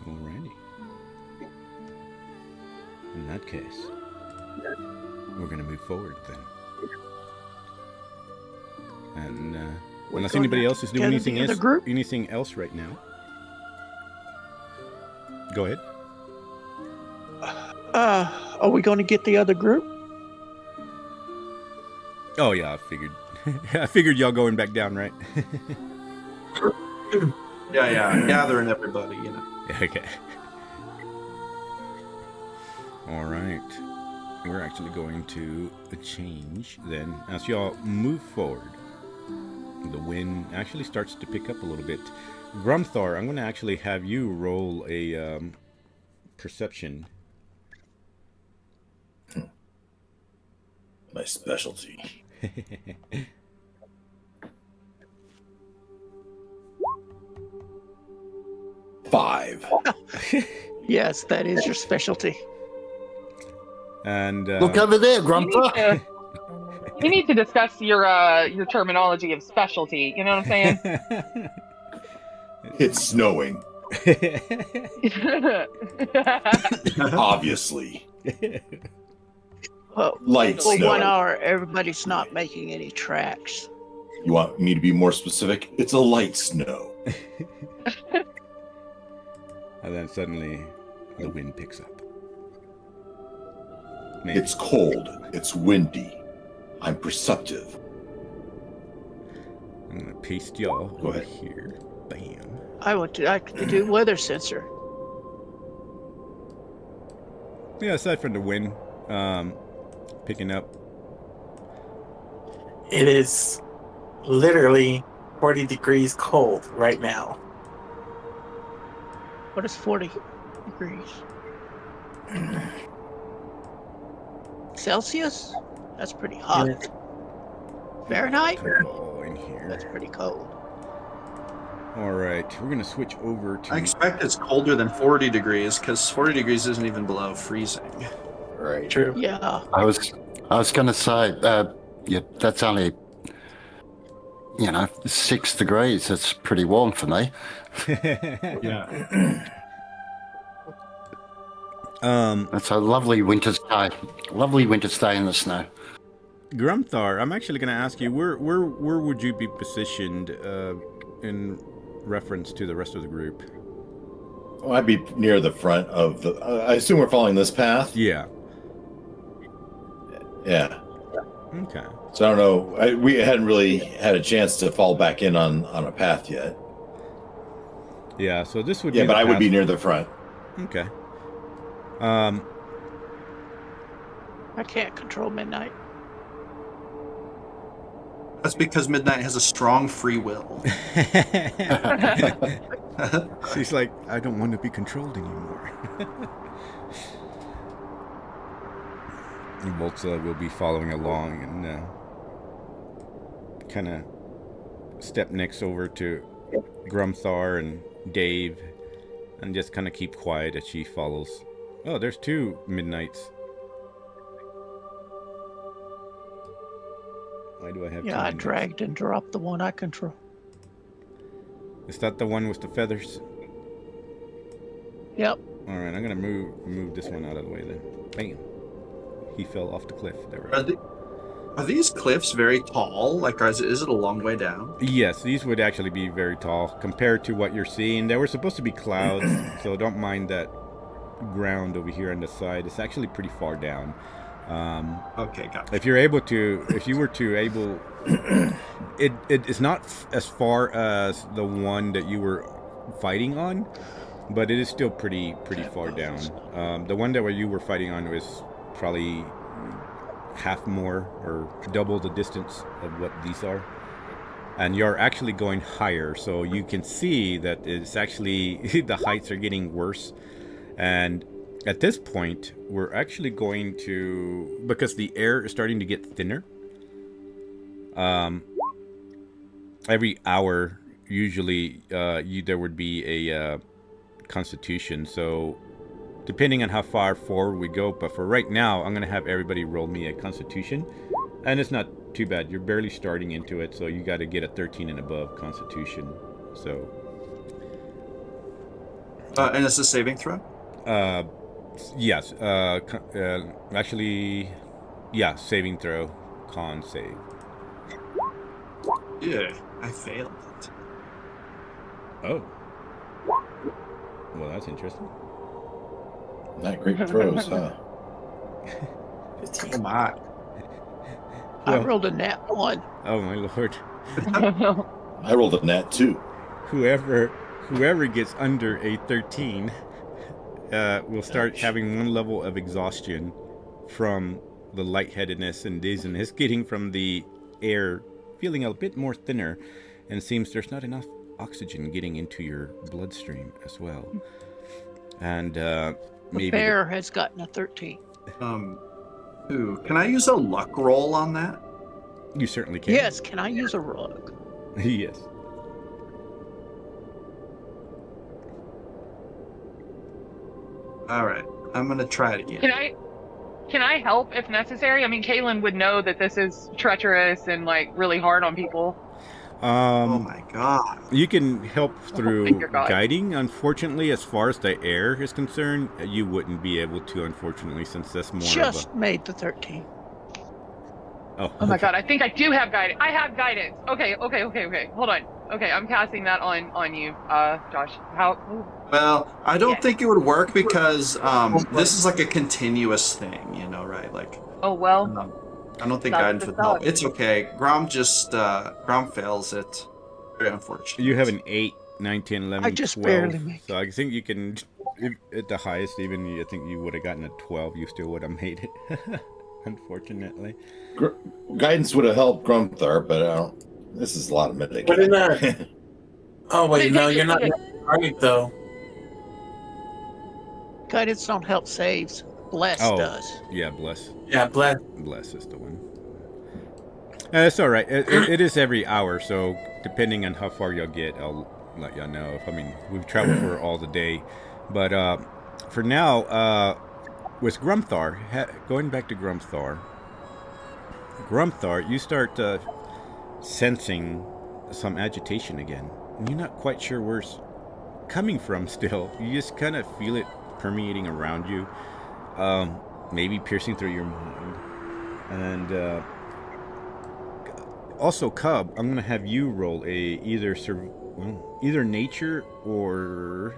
Alrighty. In that case, we're gonna move forward then. And unless anybody else is doing anything else right now. Go ahead. Are we going to get the other group? Oh yeah, I figured. I figured y'all going back down, right? Yeah, gathering everybody, you know. Okay. All right. We're actually going to change then as y'all move forward. The wind actually starts to pick up a little bit. Grumthar, I'm going to actually have you roll a perception. My specialty. 5. Yes, that is your specialty. And Look over there, Grumpa. You need to discuss your terminology of specialty. You know what I'm saying? It's snowing. Obviously. Well, Light for snow. 1 hour, everybody's not making any tracks. You want me to be more specific? It's a light snow. And then suddenly the wind picks up. Man. It's cold. It's windy. I'm perceptive. I'm going to paste y'all Go over ahead. here. Bam. I could do weather sensor. Yeah, aside from the wind picking up. It is literally 40 degrees cold right now. What is 40 degrees? Celsius? That's pretty hot. Fahrenheit? Put it all in here. That's pretty cold. All right, we're going to switch over to... I expect it's colder than 40 degrees because 40 degrees isn't even below freezing. Right. True. Yeah. I was going to say, yeah, that's only, 6 degrees. That's pretty warm for me. Yeah. That's a lovely winter's day. Lovely winter's day in the snow. Grumthar, I'm actually going to ask you, where would you be positioned in reference to the rest of the group? Oh, I'd be near the front of the... I assume we're following this path? Yeah. Yeah. Okay. So I don't know. We hadn't really had a chance to fall back in on a path yet. Yeah, so this would be Yeah, but the I would path- be near the front. Okay. I can't control midnight. That's because Midnight has a strong free will. She's like, I don't want to be controlled anymore. And Volta will be following along and kind of step next over to Grumthar and Dave and just kind of keep quiet as she follows. Oh, there's 2 Midnights. Why do I have 2 Yeah, I Midnights? dragged and dropped the one I control. Is that the one with the feathers? Yep. All right, I'm gonna move this one out of the way then. Bam. He fell off the cliff. There. Are these cliffs very tall? Like, is it a long way down? Yes, these would actually be very tall compared to what you're seeing. There were supposed to be clouds, so don't mind that ground over here on the side. It's actually pretty far down. Okay, got it. If you were to able, it is not as far as the one that you were fighting on, but it is still pretty far down. The one that you were fighting on was probably half more or double the distance of what these are, and you're actually going higher, so you can see that it's actually the heights are getting worse. And at this point, we're actually going to, because the air is starting to get thinner. Every hour, usually, there would be a constitution. So, depending on how far forward we go, but for right now, I'm going to have everybody roll me a constitution. And it's not too bad. You're barely starting into it, so you got to get a 13 and above constitution. So. And it's a saving throw? Yes. Actually, yeah, saving throw, con save. Yeah, I failed it. Oh. Well, that's interesting. Not great throws, huh? Come on. I rolled a nat 1. Oh my lord. I rolled a nat 2. Whoever gets under a 13 will start having one level of exhaustion from the lightheadedness and dizziness getting from the air, feeling a bit more thinner, and seems there's not enough oxygen getting into your bloodstream as well. And maybe the bear has gotten a 13. Ooh, can I use a luck roll on that? You certainly can. Yes, can I use a rug? Yes. All right, I'm gonna try it again. Can I help if necessary? I mean, Kaylin would know that this is treacherous and like really hard on people. Oh my god. You can help through Thank your God. guiding. Unfortunately, as far as the air is concerned, you wouldn't be able to, unfortunately, since that's more Just of made the 13. a... Oh my God, I think I do have guidance. I have guidance. Okay. Hold on. Okay, I'm casting that on you, Josh. How? Ooh. Well, I don't think it would work because this is like a continuous thing, you know, right? Like. Oh well. I don't think That's guidance the would help. thought. It's okay. Grom fails it. Very unfortunate. You have an 8, 9, 10, 11, I just 12. barely make So I think you can, at the highest, even I think you would have gotten a 12. You still would have made it, unfortunately. Guidance would have helped Grumthar, but I don't. This is a lot of mitigating. But in that. Oh wait, no, you're not right though. Guidance don't help saves. Bless does. Yeah, bless. Yeah, bless. Bless is the one. It's all right. It is every hour, so depending on how far y'all get, I'll let y'all know. I mean, we've traveled for all the day, but for now, with Grumthar, going back to Grumthar, you start sensing some agitation again, and you're not quite sure where it's coming from. Still, you just kind of feel it permeating around you. Maybe piercing through your mind. And also, Cub, I'm going to have you roll either nature or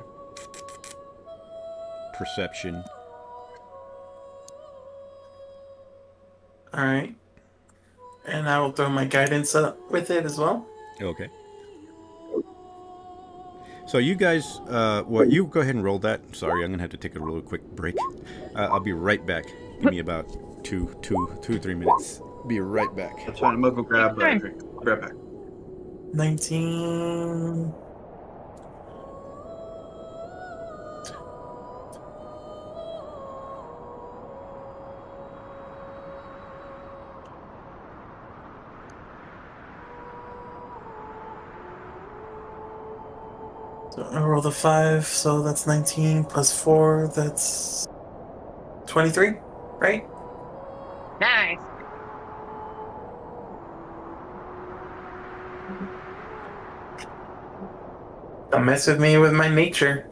perception. All right. And I will throw my guidance up with it as well. Okay. So you guys, you go ahead and roll that. Sorry, I'm going to have to take a real quick break. I'll be right back. Give me about 3 minutes. Be right back. That's fine. I'm going to go grab a drink. I'll be right back. 19. So I rolled a 5, so that's 19 plus 4, that's 23, right? Nice. Don't mess with me with my nature.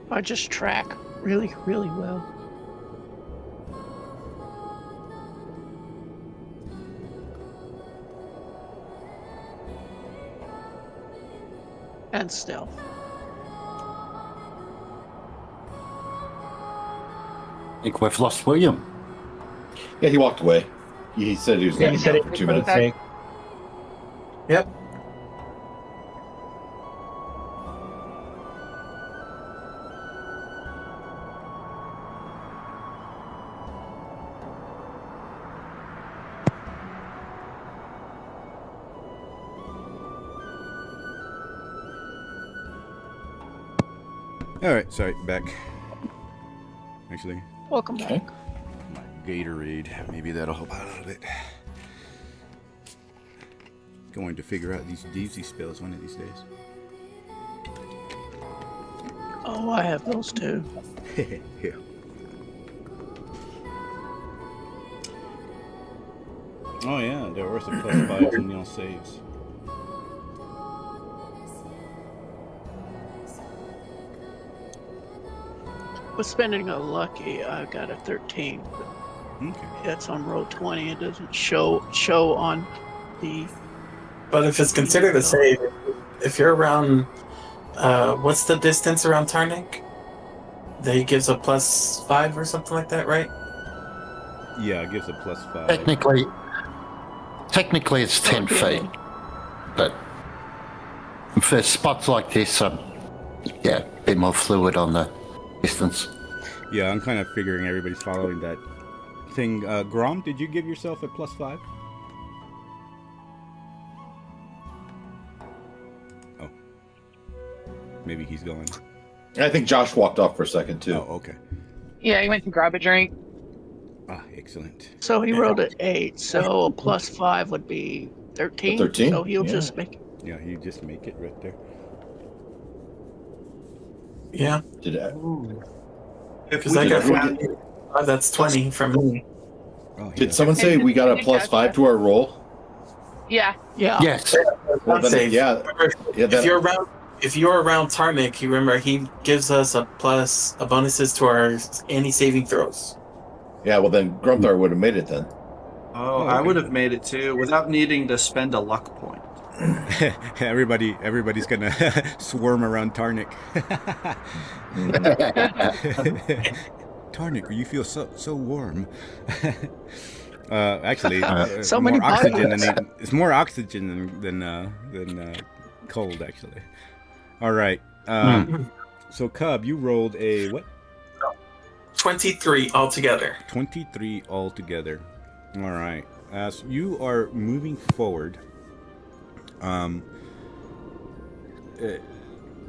I just track really, really well. And stealth. I think we've lost William. Yeah, he walked away. He said he was Yeah, going he to said be it for 2 minutes. Okay. Yep. All right, sorry, back. Actually, Welcome Okay. back. my Gatorade. Maybe that'll help out a little bit. Going to figure out these DZ spells one of these days. Oh, I have those too. Yeah. Oh yeah, they're worth a +5 in your saves. With spending a lucky, I got a 13. Okay. It's on roll 20. It doesn't show on the. But if it's considered a save, if you're around, what's the distance around Tarnik? That he gives a +5 or something like that, right? Yeah, it gives a +5. Technically it's 10 feet, but for spots like this, yeah, a bit more fluid on the distance. Yeah, I'm kind of figuring everybody's following that thing. Grom, did you give yourself a +5? Oh. Maybe he's going. I think Josh walked off for a second, too. Oh, okay. Yeah, he went to grab a drink. Ah, excellent. So he rolled an 8. So a +5 would be 13. 13, So he'll yeah. just make it. Yeah, you just make it right there. Yeah. Did I, Because I got 5, that's 20 from me. Oh, did someone say we got a +5 to our roll? Yeah. Yeah. Yes. Well, then, Save. yeah. Yeah, that, If you're around Tarnik, you remember he gives us a bonuses to our any saving throws. yeah, well, then Grumthar would have made it then. Oh, okay. I would have made it too without needing to spend a luck point. Everybody's gonna swarm around Tarnik. Tarnik, you feel so warm. Actually, So more many oxygen buttons. than it's more oxygen than cold, actually. All right. So Cub, you rolled a what? 23 altogether. 23 altogether. All right. As you are moving forward,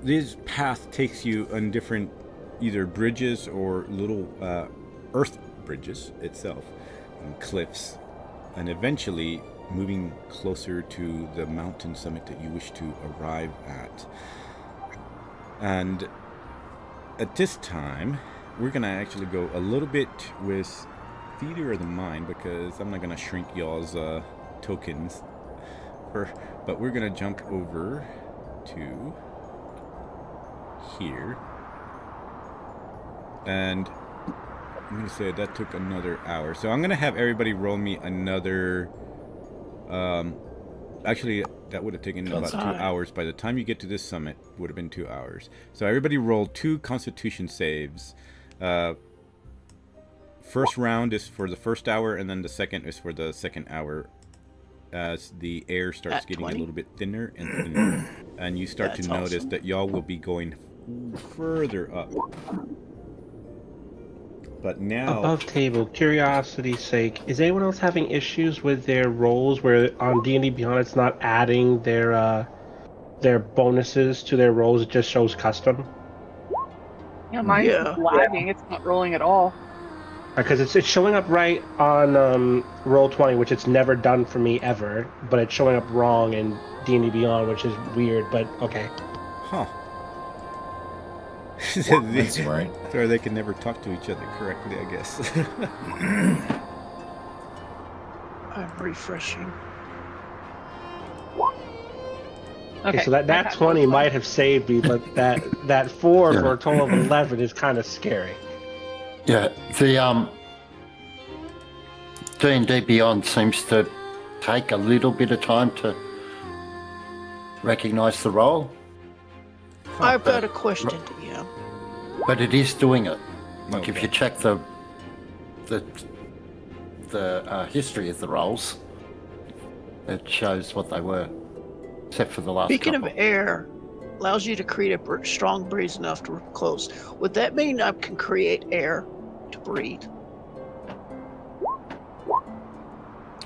this path takes you on different either bridges or little earth bridges itself, and cliffs, and eventually moving closer to the mountain summit that you wish to arrive at. And at this time, we're gonna actually go a little bit with theater of the mind, because I'm not gonna shrink y'all's tokens, but we're gonna jump over to here, and I'm gonna say that took another hour. So I'm gonna have everybody roll me another. Actually, that would have taken about 2 hours. By the time you get to this summit, it would have been 2 hours. So everybody rolled 2 Constitution saves. First round is for the first hour, and then the second is for the second hour. As the air starts At getting 20? a little bit thinner and thinner, and you start to That's notice awesome. that y'all will be going further up. But now, Above table, curiosity's sake, is anyone else having issues with their rolls where on D&D Beyond it's not adding their bonuses to their rolls, it just shows custom? Yeah, mine's Yeah. lagging. It's not rolling at all. Because it's showing up right on roll 20, which it's never done for me ever, but it's showing up wrong in D&D Beyond, which is weird, but okay. huh? That's right. So they can never talk to each other correctly, I guess. I'm refreshing. Okay, so that 20 might have saved me, but that 4 for a total of 11 is kind of scary. Yeah, the D&D Beyond seems to take a little bit of time to recognize the role. I've got a question to you. But it is doing it. Like Okay. if you check the history of the roles, it shows what they were, except for the last Speaking couple. of air, allows you to create a strong breeze enough to close. Would that mean I can create air to breathe?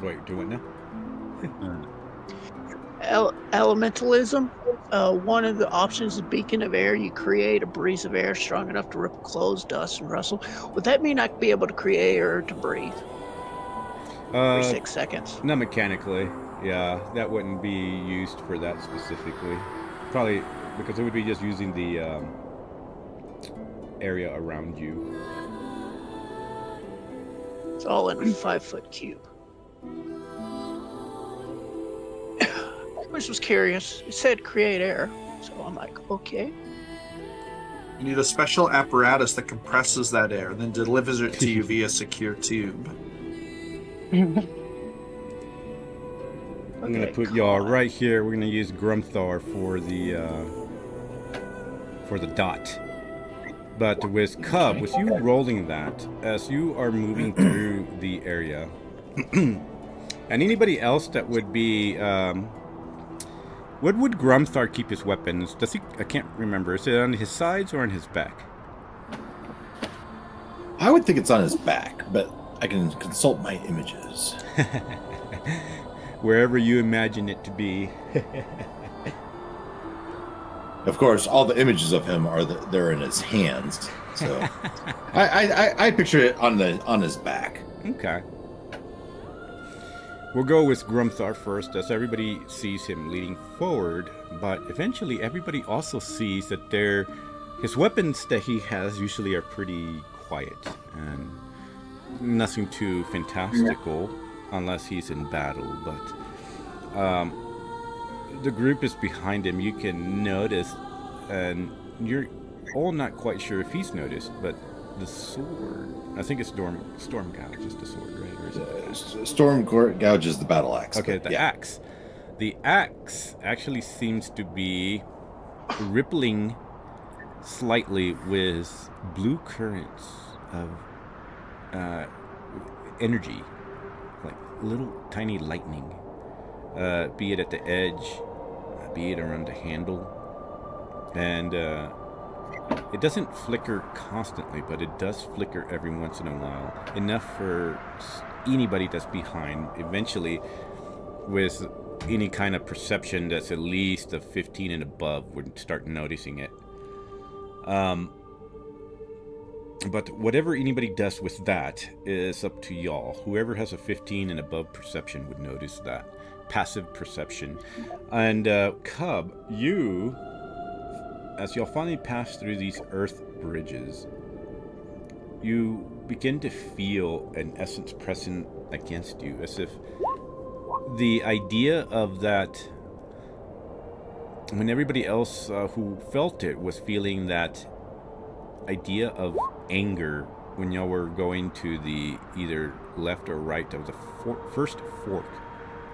Wait, do it now? Elementalism. One of the options is beacon of air. You create a breeze of air strong enough to rip clothes, dust, and rustle. Would that mean I'd be able to create air to breathe for 6 seconds? Not mechanically. Yeah, that wouldn't be used for that specifically. Probably because it would be just using the area around you. It's all in a 5-foot cube. I just was curious. It said create air, so I'm like, okay. You need a special apparatus that compresses that air, then delivers it to you via secure tube. I'm gonna put y'all right here. We're gonna use Grumthar for the dot. But with Cub, with you rolling that, as you are moving through the area, and anybody else that would be, what would Grumthar keep his weapons? Does he? I can't remember. Is it on his sides or on his back? I would think it's on his back, but I can consult my images. Wherever you imagine it to be. Of course, all the images of him are they're in his hands. So I picture it on his back. Okay. We'll go with Grumthar first, as everybody sees him leading forward, but eventually everybody also sees that his weapons that he has usually are pretty quiet and nothing too fantastical unless he's in battle, but the group is behind him. You can notice, and you're all not quite sure if he's noticed, but the sword, I think it's Storm Gouge is the sword, right? Or is it Storm Gouge is the battle axe. Okay, the axe. The axe actually seems to be rippling slightly with blue currents of energy, like little tiny lightning, be it at the edge, be it around the handle, and it doesn't flicker constantly, but it does flicker every once in a while, enough for anybody that's behind, eventually, with any kind of perception that's at least a 15 and above, would start noticing it. But whatever anybody does with that is up to y'all. Whoever has a 15 and above perception would notice that. Passive perception. And Cub, you, as y'all finally pass through these earth bridges, you begin to feel an essence pressing against you, as if the idea of that, when everybody else who felt it was feeling that idea of anger when y'all were going to the either left or right of the first fork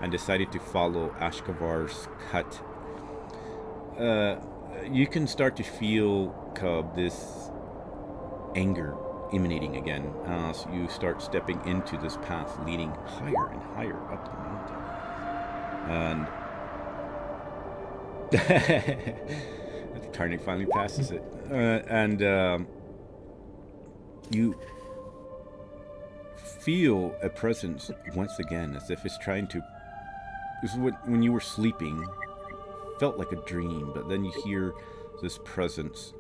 and decided to follow Ashkavar's cut, you can start to feel, Cub, this anger emanating again as you start stepping into this path leading higher and higher up the mountain. And Tarnik finally passes it. You feel a presence once again, as if it's trying to... This is what, when you were sleeping, felt like a dream, but then you hear this presence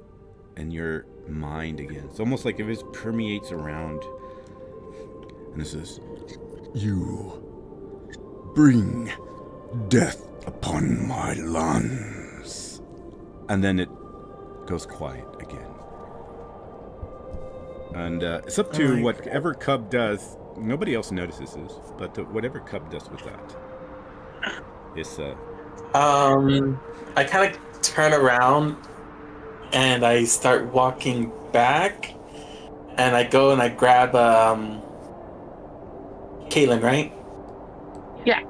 in your mind again. It's almost like if it permeates around, and it says, "You bring death upon my lands." And then it goes quiet again. And it's up to whatever Cub does. Nobody else notices this, but whatever Cub does with that, it's I kind of turn around and I start walking back, and I go and I grab Caitlin, right? Yeah.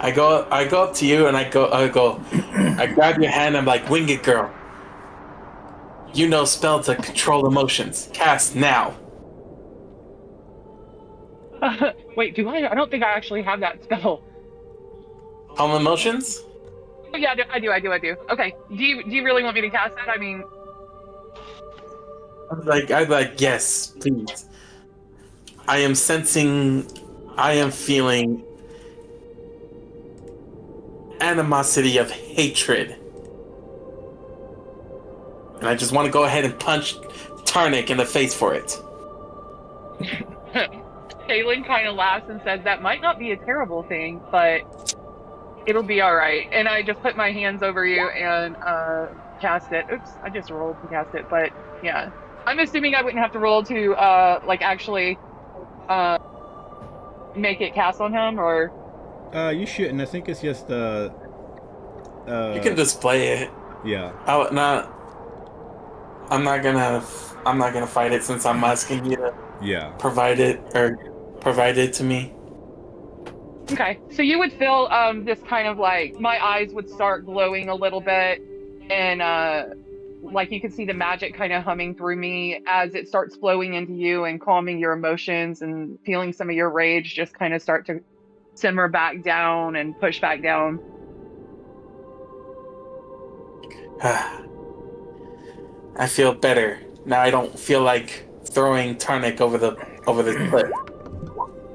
I go up to you and I grab your hand. I'm like, "Wing it, girl. You know spell to control emotions. Cast now." Wait, do I? I don't think I actually have that spell. Calm emotions? Oh, yeah, I do. Okay. Do you really want me to cast that? I mean, I'd like, yes, please. I am feeling animosity of hatred. And I just want to go ahead and punch Tarnik in the face for it. Kaylin kind of laughs and says, "That might not be a terrible thing, but it'll be all right." And I just put my hands over you and cast it. Oops, I just rolled to cast it, but yeah. I'm assuming I wouldn't have to roll to actually make it cast on him, or You shouldn't. I think it's just you can display it. Yeah. I'm not gonna fight it since I'm asking you to provide it to me. Okay, so you would feel this kind of like my eyes would start glowing a little bit, and like you could see the magic kind of humming through me as it starts flowing into you and calming your emotions, and feeling some of your rage just kind of start to simmer back down and push back down. I feel better now. I don't feel like throwing Tarnik over the cliff.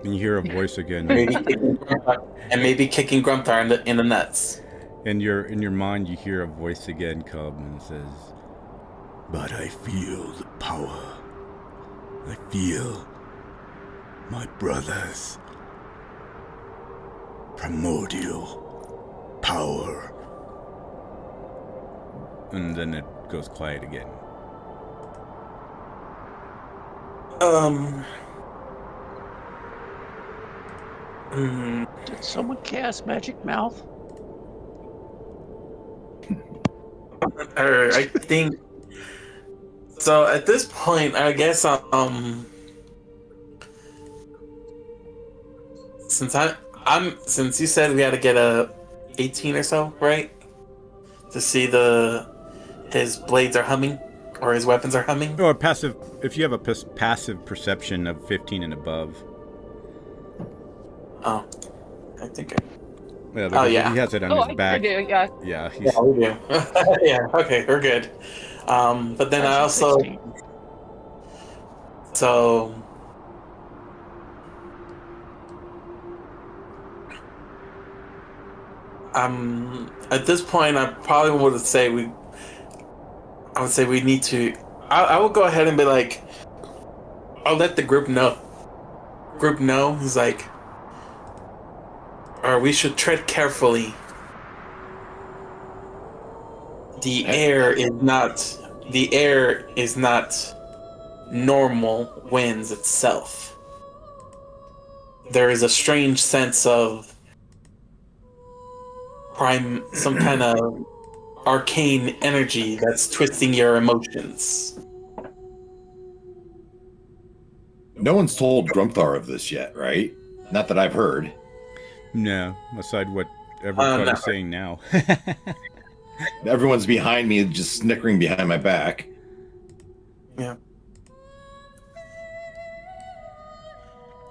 And you hear a voice again. Maybe kicking Grumthar in the nuts. In your mind, you hear a voice again come and says, "But I feel the power. I feel my brother's primordial power." And then it goes quiet again. Did someone cast Magic Mouth? I think so. At this point, I guess since you said we had to get a 18 or so, right? To see his blades are humming, or his weapons are humming. Or passive, if you have a passive perception of 15 and above. Oh, I think he has it on his back. I do, yeah. Yeah, we do. Yeah, okay, we're good. But then I also 16. so at this point I probably would say we need to I will go ahead and be like, I'll let the group know. He's like, or we should tread carefully. The air is not normal winds itself. There is a strange sense of some kind of arcane energy that's twisting your emotions. No one's told Grumthar of this yet, right? Not that I've heard. No, aside what everybody's saying now. Everyone's behind me, just snickering behind my back. Yeah.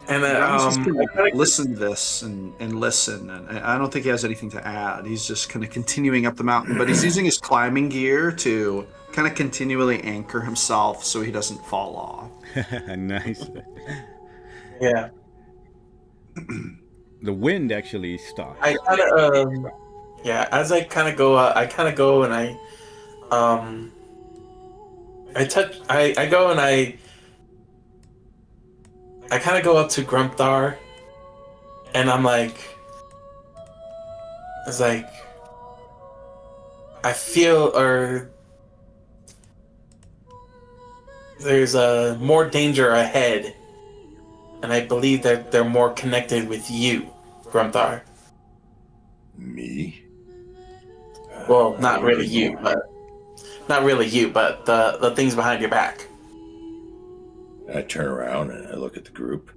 And He's gonna listen to this and listen, and I don't think he has anything to add. He's just kind of continuing up the mountain, but he's using his climbing gear to kind of continually anchor himself so he doesn't fall off. Nice. Yeah. The wind actually stops. I kind of as I kind of go and I go and I kind of go up to Grumthar, and I'm like, it's like, I feel, or there's more danger ahead, and I believe that they're more connected with you, Grumthar. Me? Well, not really you, but the things behind your back. I turn around and I look at the group.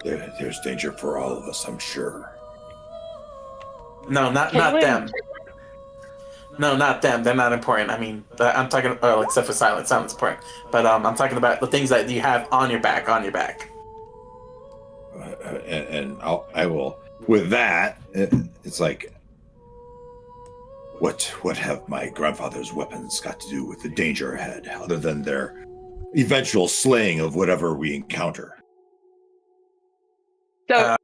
There's danger for all of us, I'm sure. No, not them. No, not them. They're not important. I mean, I'm talking, except for silence. Silence is important. But I'm talking about the things that you have on your back. And I will. With that, it's like, what have my grandfather's weapons got to do with the danger ahead, other than their eventual slaying of whatever we encounter? So,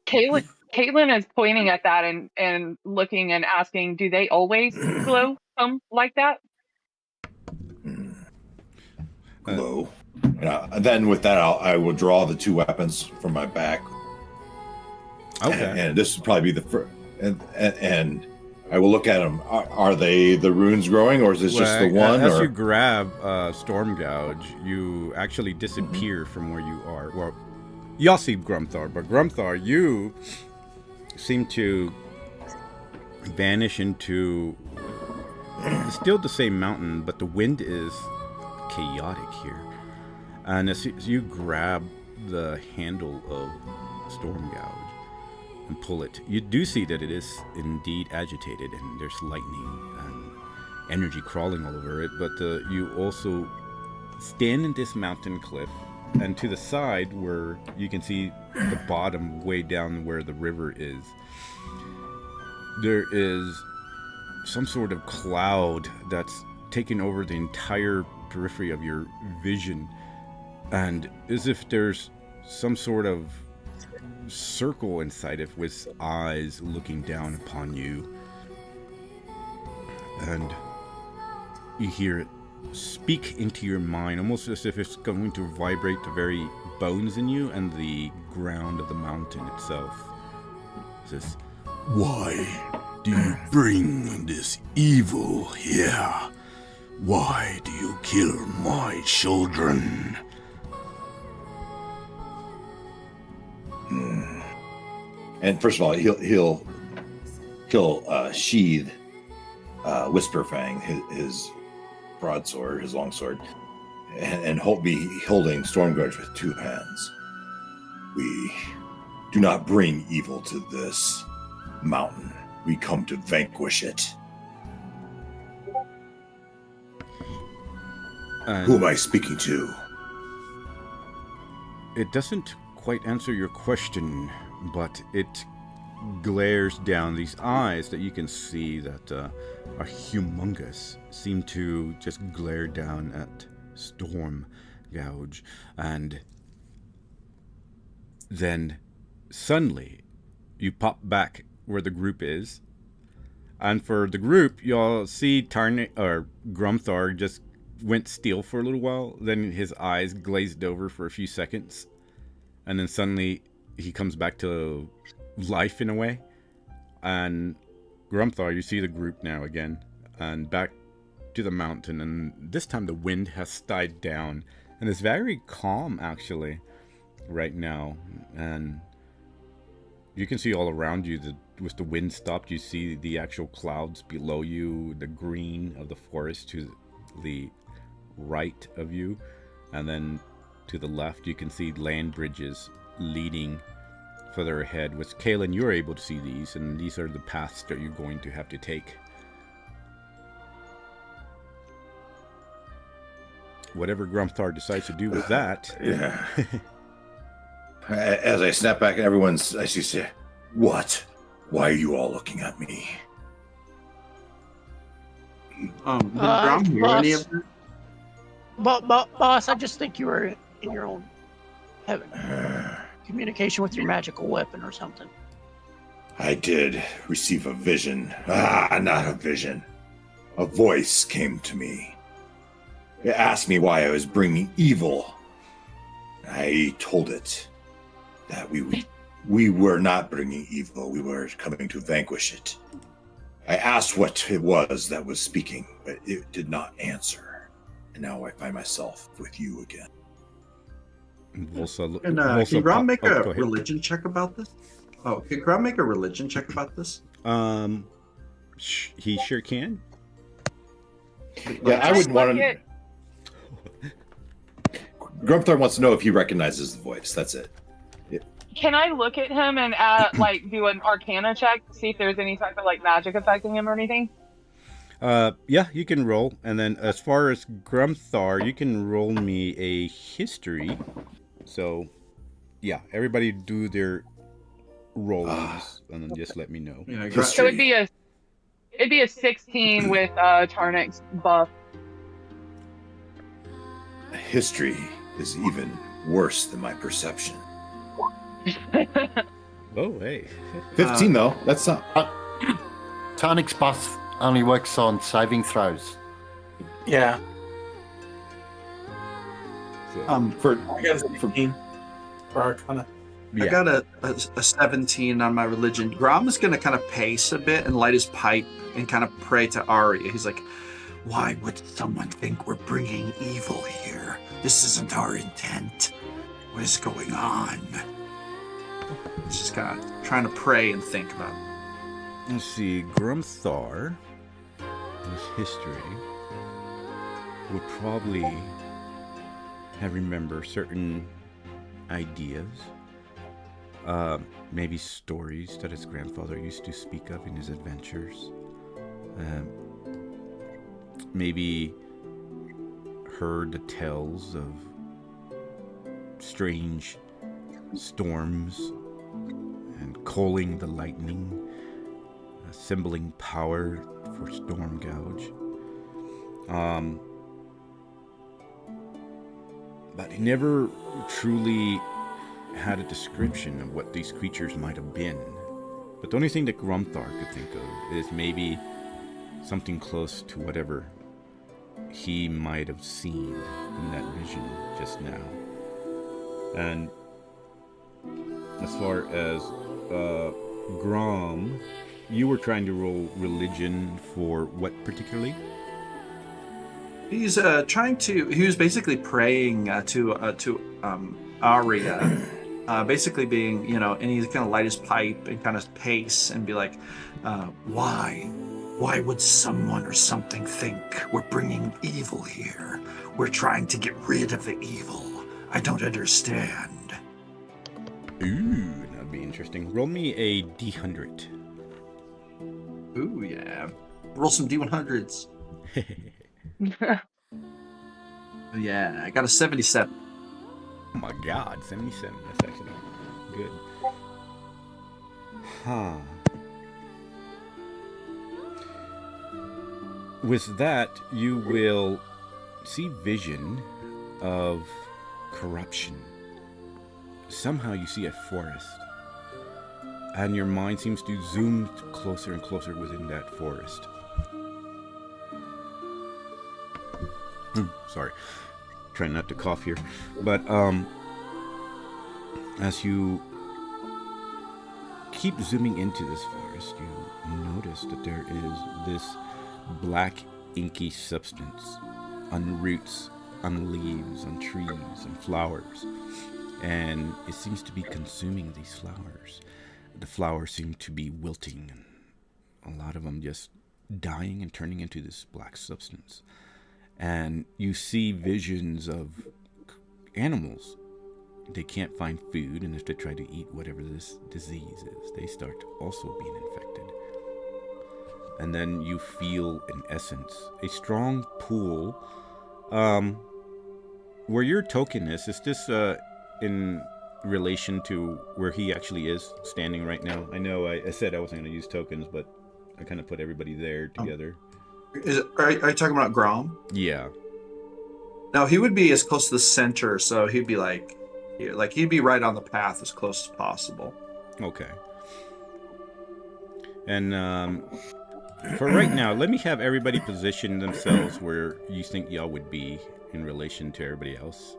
Caitlin is pointing at that and looking and asking, do they always glow like that? Glow. And then with that, I will draw the two weapons from my back. Okay. And this would probably be the first. And I will look at them. Are they the runes growing, or is this just the one? As you grab Storm Gouge, you actually disappear from where you are. Well, y'all see Grumthar, but Grumthar, you seem to vanish into still the same mountain, but the wind is chaotic here. And as you grab the handle of Storm Gouge and pull it, you do see that it is indeed agitated, and there's lightning and energy crawling all over it. But you also stand in this mountain cliff, and to the side where you can see the bottom way down where the river is, there is some sort of cloud that's taken over the entire periphery of your vision, and as if there's some sort of circle inside it with eyes looking down upon you, and you hear it speak into your mind, almost as if it's going to vibrate the very bones in you and the ground of the mountain itself. It says, "Why do you bring this evil here? Why do you kill my children?" And first of all, he'll sheathe Whisperfang, his broadsword, his longsword, and be holding Stormgouge with two hands. We do not bring evil to this mountain. We come to vanquish it. Who am I speaking to? It doesn't quite answer your question, but it glares down. These eyes that you can see that are humongous seem to just glare down at Storm Gouge, and then suddenly you pop back where the group is, and for the group you'll see Grumthar just went still for a little while, then his eyes glazed over for a few seconds, and then suddenly he comes back to life in a way. And Grumthar, you see the group now again, and back to the mountain, and this time the wind has died down, and it's very calm actually right now, and you can see all around you that with the wind stopped, you see the actual clouds below you, the green of the forest to the right of you, and then to the left you can see land bridges leading further ahead. With Kaelin, you're able to see these, and these are the paths that you're going to have to take. Whatever Grumthar decides to do with that. Yeah. As I snap back, I say, "What? Why are you all looking at me?" Did Grom hear any of that? Boss, I just think you were in your own heaven. Communication with your magical weapon or something. I did receive a vision. Not a vision. A voice came to me. It asked me why I was bringing evil. I told it that we were not bringing evil. We were coming to vanquish it. I asked what it was that was speaking, but it did not answer. And now I find myself with you again. Can Grom make a religion check about this? Oh, could Grum make a religion check about this? He sure can. Yeah, I wouldn't want to. Grumthar wants to know if he recognizes the voice. That's it. Can I look at him and do an Arcana check to see if there's any type of like magic affecting him or anything? Yeah, you can roll, and then as far as Grumthar, you can roll me a history. So, yeah, everybody do their rolls, and then just let me know. Yeah, so it'd be a 16 with Tarnik's buff. History is even worse than my perception. Oh, hey. 15 though. That's not. Tarnik's buff only works on saving throws. Yeah. For I got a 15 for Arcana. I got a 17 on my religion. Grom is going to kind of pace a bit and light his pipe and kind of pray to Arya. He's like, Why would someone think we're bringing evil here? This isn't our intent. What is going on? he's just kind of trying to pray and think about it. Let's see, Grumthar, his history, would probably have remember certain ideas, maybe stories that his grandfather used to speak of in his adventures. Maybe heard the tales of strange storms and calling the lightning, assembling power for storm gouge. But he never truly had a description of what these creatures might have been. But the only thing that Grumthar could think of is maybe something close to whatever he might have seen in that vision just now. And as far as Grom, you were trying to roll religion for what particularly? He's he was basically praying to Arya, basically being, and he's kind of light his pipe and kind of pace and be like, Why would someone or something think we're bringing evil here? We're trying to get rid of the evil. I don't understand. Ooh, that'd be interesting. Roll me a D100. ooh, yeah. Roll some D100s. Yeah, I got a 77. Oh my god, 77. That's actually good. Huh. With that, you will see vision of corruption. Somehow you see a forest, and your mind seems to zoom closer and closer within that forest. Sorry, trying not to cough here. But as you keep zooming into this forest, you notice that there is this black inky substance on roots, on leaves, on trees, and flowers. And it seems to be consuming these flowers. The flowers seem to be wilting, and a lot of them just dying and turning into this black substance. And you see visions of animals. They can't find food, and if they try to eat whatever this disease is, they start also being infected. And then you feel, in essence, a strong pull. Where your token is this in relation to where he actually is standing right now? I know I said I wasn't going to use tokens, but I kind of put everybody there together. Are you talking about Grom? Yeah. No, he would be as close to the center, so he'd be he'd be right on the path as close as possible. Okay. And for right now, let me have everybody position themselves where you think y'all would be in relation to everybody else.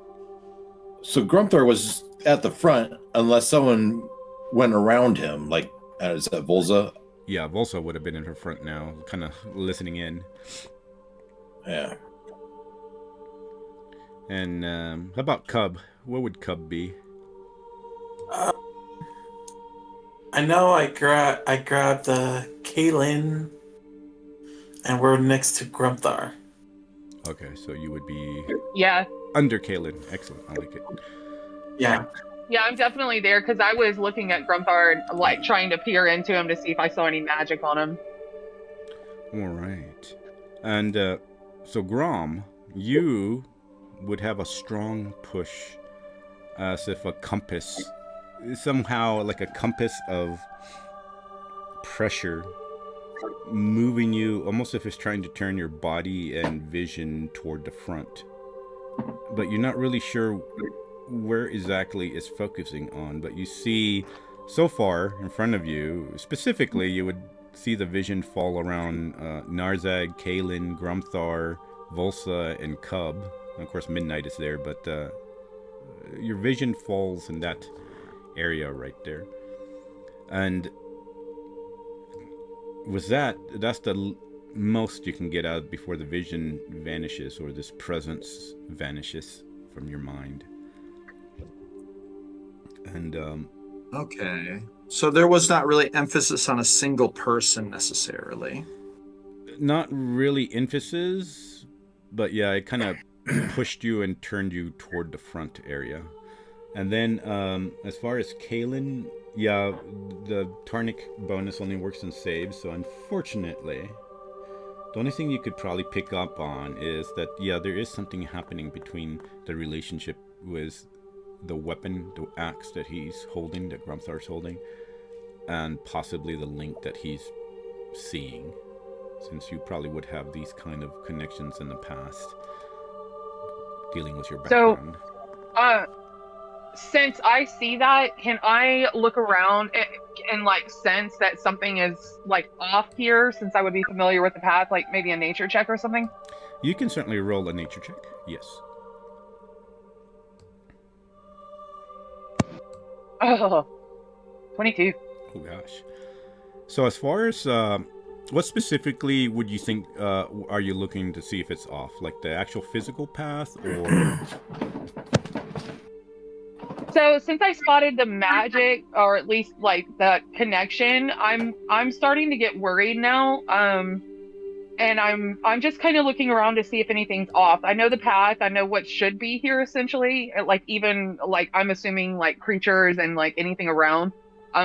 So Grumthar was at the front, unless someone went around him. Like, is that Volza? Yeah, Volsa would have been in her front now, kind of listening in. Yeah. And how about Cub? What would Cub be? I know I grabbed the Kaylin, and we're next to Grumthar. Okay, so you would be Yeah. under Kaylin. Excellent. I like it. Yeah. Yeah, I'm definitely there because I was looking at Grumthar and like trying to peer into him to see if I saw any magic on him. All right. And so Grom, you would have a strong push as if a compass, somehow like a compass of pressure moving you, almost if it's trying to turn your body and vision toward the front. But you're not really sure where exactly it's focusing on, but you see so far in front of you, specifically you would see the vision fall around Narzag, Kaylin, Grumthar, Volsa, and Cub. And of course Midnight is there, but your vision falls in that area right there. And with that, that's the most you can get out before the vision vanishes, or this presence vanishes from your mind. And Okay. So there was not really emphasis on a single person necessarily. not really emphasis, but yeah, it kind of pushed you and turned you toward the front area. And then as far as Kaylin, yeah, the Tarnic bonus only works in saves, so unfortunately, the only thing you could probably pick up on is that, yeah, there is something happening between the relationship with the weapon, the axe that he's holding, that Grumthar's holding, and possibly the link that he's seeing, since you probably would have these kind of connections in the past, dealing with your background. So, since I see that, can I look around and like sense that something is like off here, since I would be familiar with the path, like maybe a nature check or something? You can certainly roll a nature check, yes. Oh, 22. Oh gosh. So as far as what specifically would you think are you looking to see if it's off, like the actual physical path, or? So since I spotted the magic, or at least like the connection, I'm starting to get worried now. And I'm just kind of looking around to see if anything's off. I know the path. I know what should be here, essentially. Like even like I'm assuming like creatures and like anything around.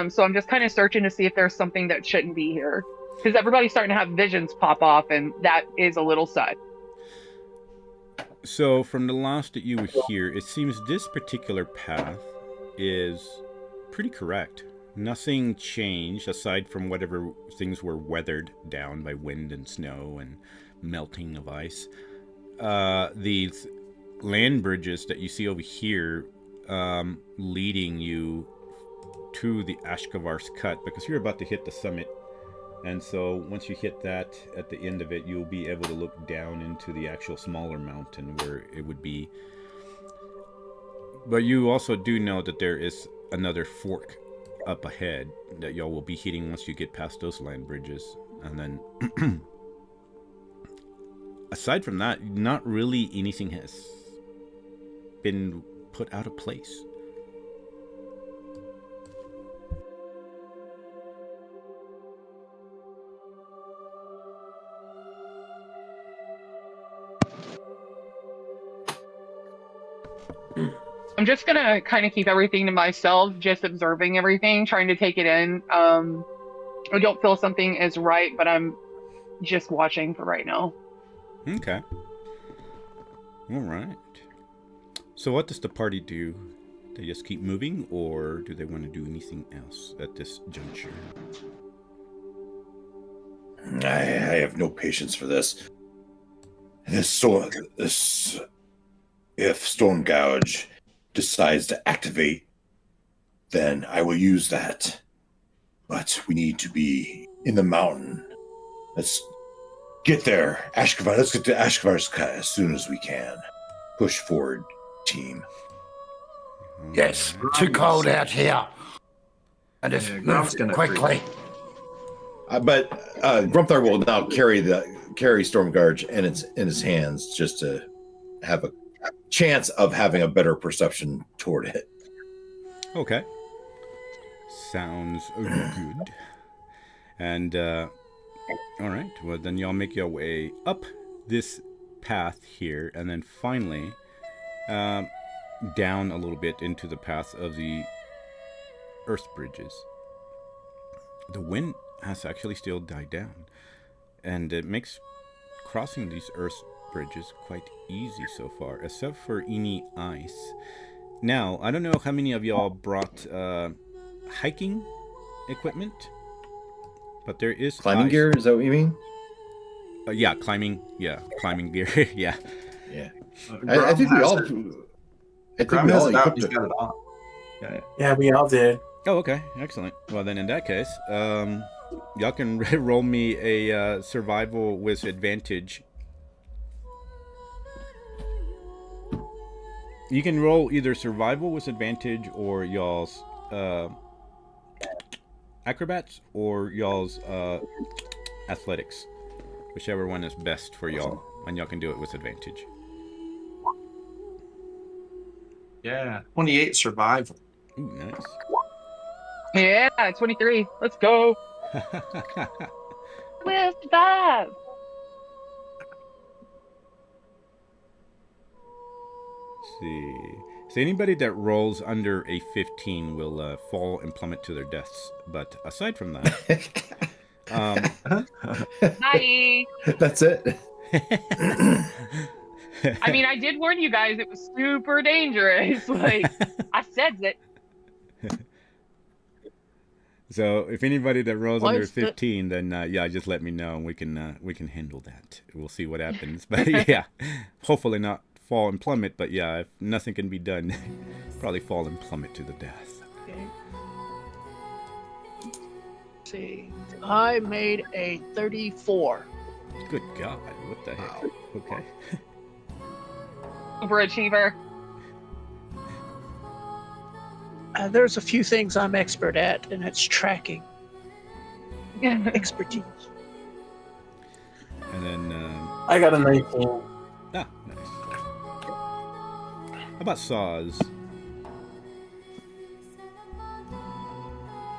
So I'm just kind of searching to see if there's something that shouldn't be here, because everybody's starting to have visions pop off, and that is a little sus. So from the last that you hear, it seems this particular path is pretty correct. Nothing changed aside from whatever things were weathered down by wind and snow and melting of ice. These land bridges that you see over here leading you to the Ashkavar's Cut, because you're about to hit the summit. And so once you hit that, at the end of it, you'll be able to look down into the actual smaller mountain where it would be. But you also do know that there is another fork up ahead that y'all will be hitting once you get past those land bridges. And then aside from that, not really anything has been put out of place. I'm just gonna kind of keep everything to myself, just observing everything, trying to take it in. I don't feel something is right, but I'm just watching for right now. Okay. All right. So what does the party do? They just keep moving, or do they want to do anything else at this juncture? I have no patience for this. If Storm Gouge decides to activate, then I will use that. But we need to be in the mountain. Let's get there. Ashkavar, let's get to Ashkavar's Cut as soon as we can. Push forward, team. Yes, too cold out here. And just move quickly. But Grumthar will now carry Stormgouge in his hands, just to have a chance of having a better perception toward it. Okay. Sounds good. And, alright, well then y'all make your way up this path here, and then finally, down a little bit into the path of the earth bridges. The wind has actually still died down, and it makes crossing these earth bridges quite easy so far, except for any ice. Now, I don't know how many of y'all brought hiking equipment, but there is climbing ice. gear. Is that what you mean? Yeah, climbing gear. yeah. I think we all. I think we all equipped it. got it on. Yeah, we all did. Oh, okay, excellent. Well, then in that case, y'all can roll me a survival with advantage. You can roll either survival with advantage or y'all's acrobats or y'all's athletics, whichever one is best for y'all, and y'all can do it with advantage. Yeah, 28 survival. Ooh, nice. Yeah, 23. Let's go. We'll survive. See. So anybody that rolls under a 15 will fall and plummet to their deaths. But aside from that, Bye. That's it. I mean, I did warn you guys it was super dangerous. Like, I said that. So if anybody that rolls Why under is that- 15, then yeah, just let me know and we can handle that. We'll see what happens. But yeah, hopefully not fall and plummet. But yeah, if nothing can be done, probably fall and plummet to the death. Okay. Let's see, I made a 34. Good God, what the heck? Okay. Overachiever. There's a few things I'm expert at, and it's tracking expertise. And then I got a 19. nice. How about Saws?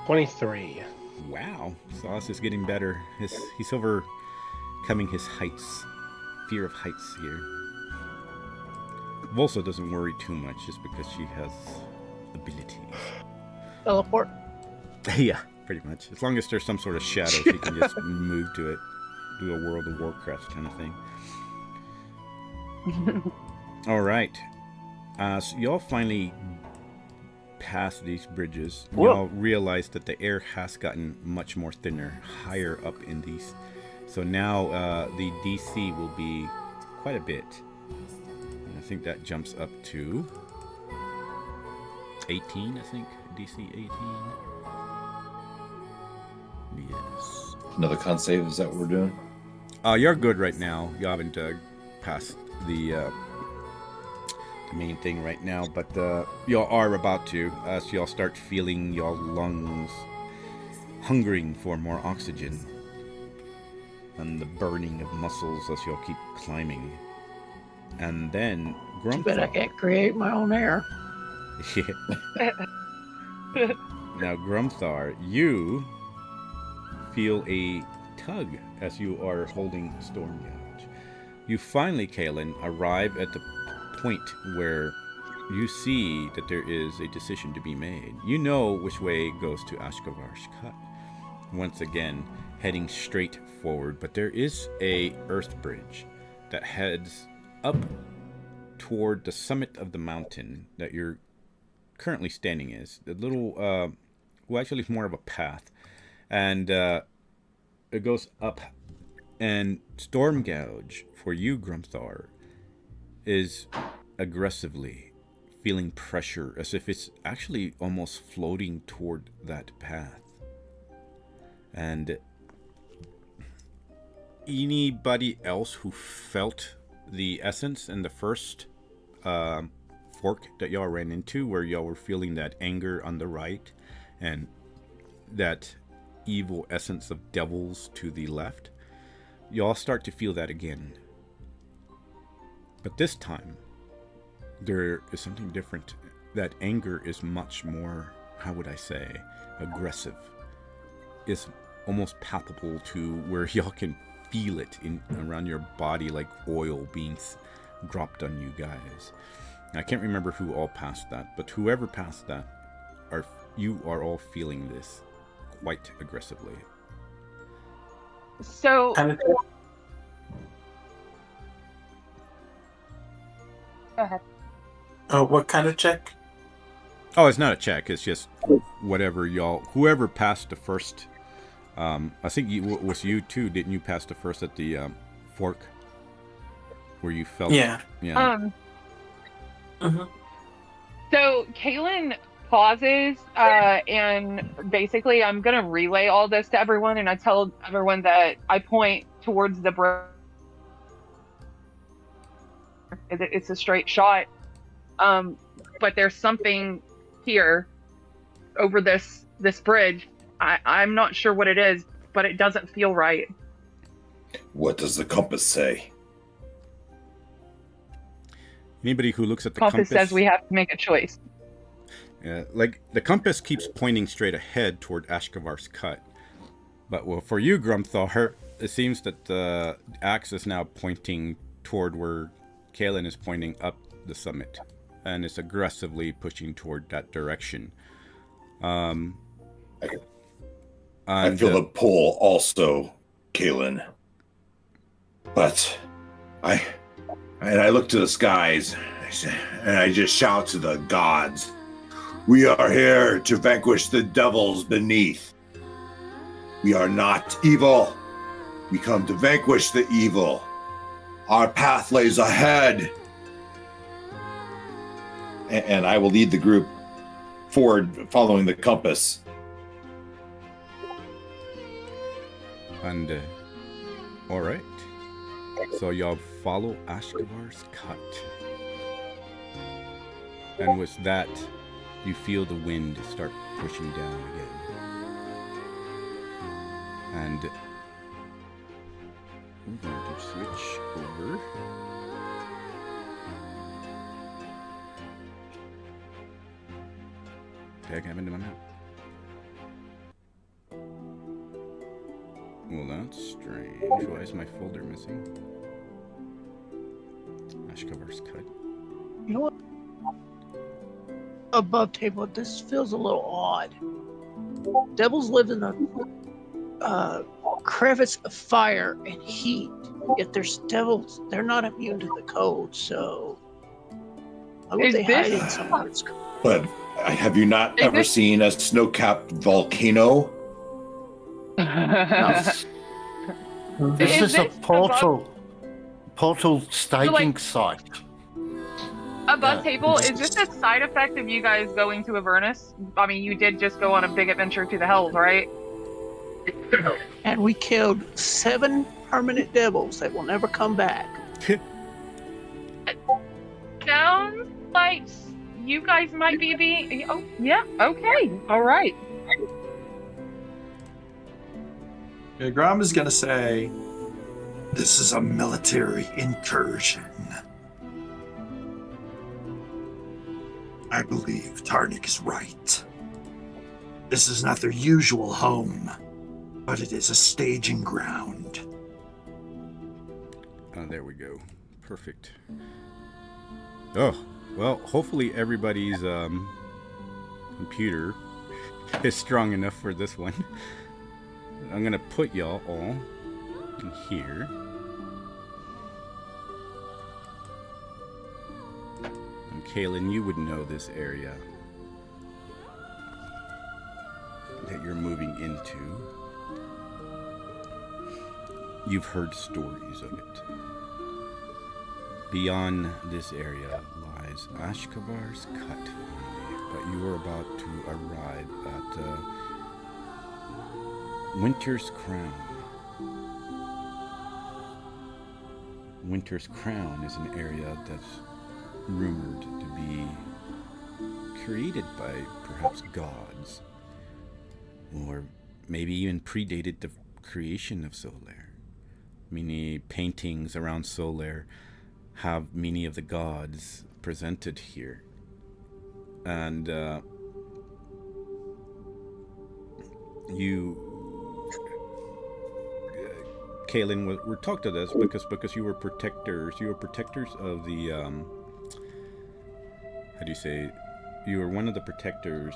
23. Wow, Sauce is getting better. He's overcoming his heights, fear of heights here. Volsa doesn't worry too much just because she has abilities. Teleport. Yeah, pretty much. As long as there's some sort of shadow, she can just move to it, do a World of Warcraft kind of thing. All right. So y'all finally pass these bridges. Y'all realize that the air has gotten much more thinner, higher up in these. So now the DC will be quite a bit. And I think that jumps up to 18, I think. DC 18. Yes. Another con save, is that what we're doing? You're good right now. You haven't passed the main thing right now, but y'all are about to, as y'all start feeling your lungs hungering for more oxygen and the burning of muscles as y'all keep climbing. And then Too bad I Grumthar. can't create my own air. Yeah. Now, Grumthar, you feel a tug as you are holding Storm Gouge. You finally, Kaelin, arrive at the point where you see that there is a decision to be made. You know which way goes to Ashkavar's Cut. Once again, heading straight forward, but there is a earth bridge that heads up toward the summit of the mountain that you're currently standing is. The little, well, actually it's more of a path. And it goes up. And Storm Gouge, for you, Grumthar, is aggressively feeling pressure as if it's actually almost floating toward that path. And anybody else who felt the essence in the first fork that y'all ran into, where y'all were feeling that anger on the right and that evil essence of devils to the left, y'all start to feel that again. But this time, there is something different. That anger is much more how would I say, aggressive. It's almost palpable to where y'all can feel it in around your body, like oil being dropped on you guys. I can't remember who all passed that, but whoever passed that, you are all feeling this quite aggressively. So, go ahead. Oh, what kind of check? Oh, it's not a check. It's just whoever passed the first. I think it was you too. Didn't you pass the first at the fork? Where you felt. Yeah. Yeah. So Kaylin pauses, and basically I'm going to relay all this to everyone, and I tell everyone that I point towards the bridge. It's a straight shot. But there's something here over this bridge. I'm not sure what it is, but it doesn't feel right. What does the compass say? Anybody who looks at the compass says we have to make a choice. Like the compass keeps pointing straight ahead toward Ashkavar's cut, but well, for you, Grumthar, it seems that the axe is now pointing toward where Kaelin is pointing up the summit, and it's aggressively pushing toward that direction. I feel the pull also, Kaelin. But I look to the skies, and I just shout to the gods, "We are here to vanquish the devils beneath. We are not evil. We come to vanquish the evil. Our path lays ahead." And I will lead the group forward, following the compass. And, all right. So y'all follow Ashkavar's cut. And with that, you feel the wind start pushing down again. And I'm going to switch over. Tag him into my map. Well, that's strange. Why is my folder missing? Ashkavar's cut. You know what? Above table, this feels a little odd. Devils live in a crevice of fire and heat, yet there's devils. They're not immune to the cold, so why would they hide in somewhere it's cold? But have you not ever seen a snow-capped volcano? This is a portal staging site. Above table, is this a side effect of you guys going to Avernus? I mean, you did just go on a big adventure to the Hells, right? And we killed 7 permanent devils that will never come back. Sounds like you guys might be being... Oh, yeah, okay, all right. Yeah, Grom is going to say, "This is a military incursion. I believe Tarnik is right. This is not their usual home, but it is a staging ground." Oh, there we go. Perfect. Oh, well, hopefully everybody's computer is strong enough for this one. I'm gonna put y'all all in here. And Kaylin, you would know this area that you're moving into. You've heard stories of it. Beyond this area lies Ashkavar's cut, but you are about to arrive at Winter's Crown. Winter's Crown is an area that's rumored to be created by perhaps gods, or maybe even predated the creation of Solaire. Many paintings around Solaire have many of the gods presented here. And you, Kaylin, we're talked to this because you were protectors. You were protectors of the how do you say? You were one of the protectors,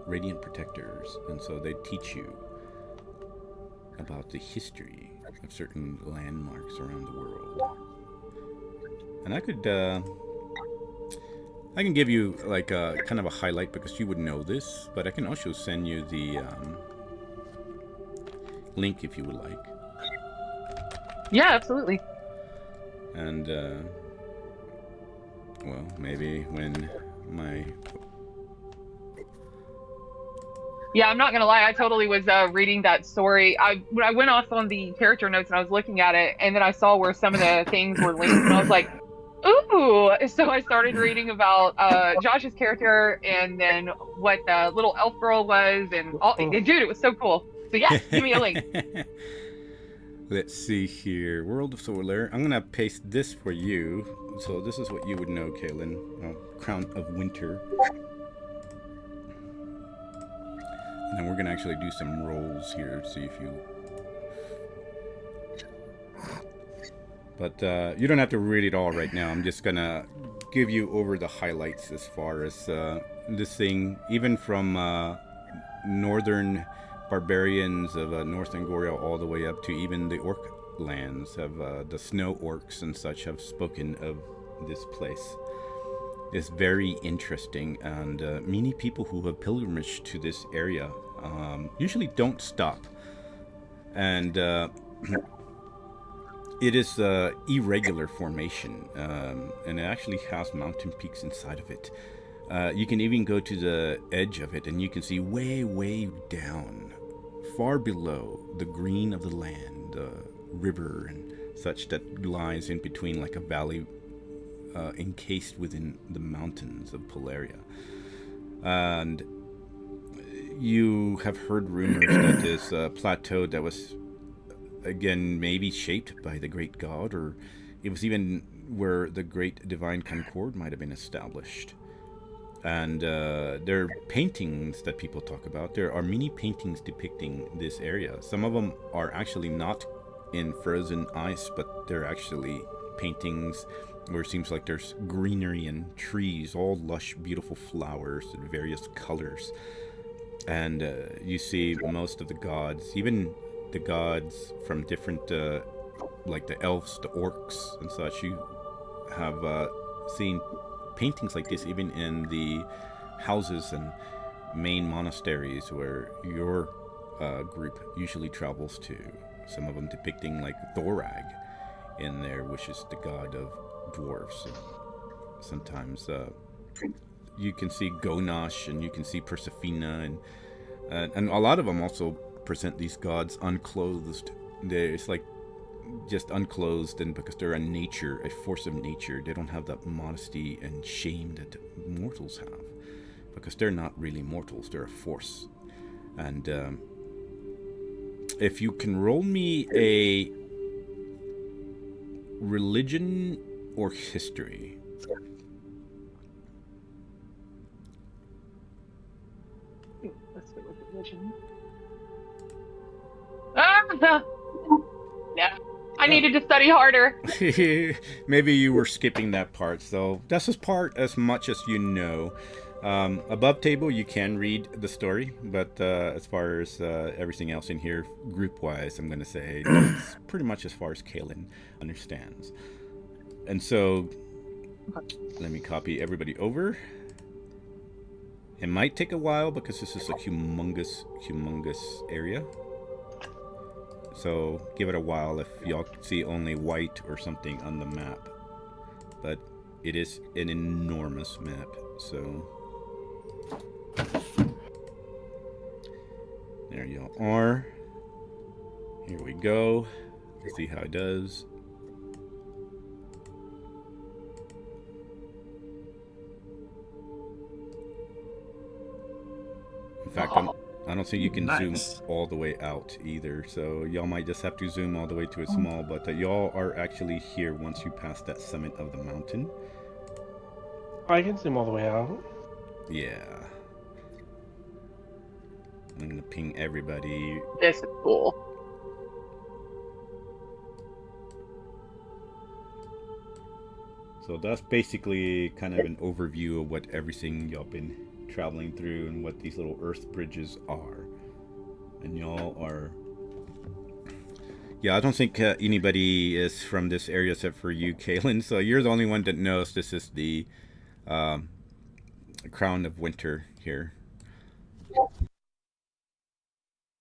radiant protectors, and so they teach you about the history of certain landmarks around the world. And I can give you like a kind of a highlight because you would know this, but I can also send you the link if you would like. Yeah, absolutely. And well, maybe when my I'm not gonna lie. I totally was reading that story. When I went off on the character notes and I was looking at it, and then I saw where some of the things were linked, and I was like, "Ooh!" So I started reading about Josh's character, and then what the little elf girl was, and all. Dude, it was so cool. So yeah, give me a link. Let's see here. World of Solar. I'm gonna paste this for you. So this is what you would know, Kaylin. Crown of Winter. And then we're gonna actually do some rolls here, see if you. But you don't have to read it all right now. I'm just gonna give you over the highlights as far as this thing, even from northern barbarians of North Angoria all the way up to even the orc lands have the snow orcs and such have spoken of this place. It's very interesting, and many people who have pilgrimaged to this area usually don't stop. And it is irregular formation, and it actually has mountain peaks inside of it. You can even go to the edge of it, and you can see way down, far below the green of the land, the river and such that lies in between like a valley encased within the mountains of Polaria. And you have heard rumors that this plateau that was, again, maybe shaped by the great god, or it was even where the great divine Concord might have been established. And there are paintings that people talk about. There are many paintings depicting this area. Some of them are actually not in frozen ice, but they're actually paintings where it seems like there's greenery and trees, all lush, beautiful flowers in various colors. And you see most of the gods, even the gods from different, like the elves, the orcs and such. You have seen paintings like this even in the houses and main monasteries where your group usually travels to. Some of them depicting like Thorag in there, which is the god of dwarves. And sometimes you can see Gonash, and you can see Persephina, and a lot of them also present these gods unclothed. It's like just unclothed, and because they're a nature, a force of nature, they don't have that modesty and shame that mortals have, because they're not really mortals, they're a force. And if you can roll me a religion or history. Let's go with religion. Yeah. I needed to study harder. Maybe you were skipping that part, so that's as much as you know. Above table, you can read the story, but as far as everything else in here, group-wise, I'm going to say it's pretty much as far as Kaylin understands. And so, let me copy everybody over. It might take a while because this is a humongous area. So give it a while if y'all see only white or something on the map. But it is an enormous map, so there y'all are. Here we go. Let's see how it does. In fact, I don't think you can zoom all the way out either, so y'all might just have to zoom all the way to a small, but y'all are actually here once you pass that summit of the mountain. I can zoom all the way out. Yeah. I'm gonna ping everybody. This is cool. So that's basically kind of an overview of what everything y'all been traveling through and what these little earth bridges are. And y'all are... Yeah, I don't think anybody is from this area except for you, Kaylin. So you're the only one that knows this is the Crown of Winter here.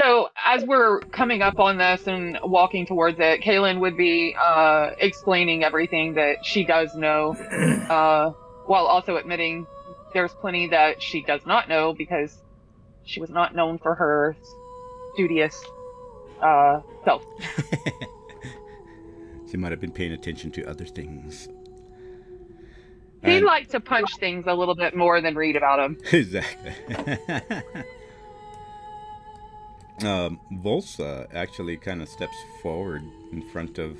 So as we're coming up on this and walking towards it, Kaylin would be explaining everything that she does know, while also admitting there's plenty that she does not know because she was not known for her studious self. She might have been paying attention to other things. He likes to punch things a little bit more than read about them. Exactly. Volsa actually kind of steps forward in front of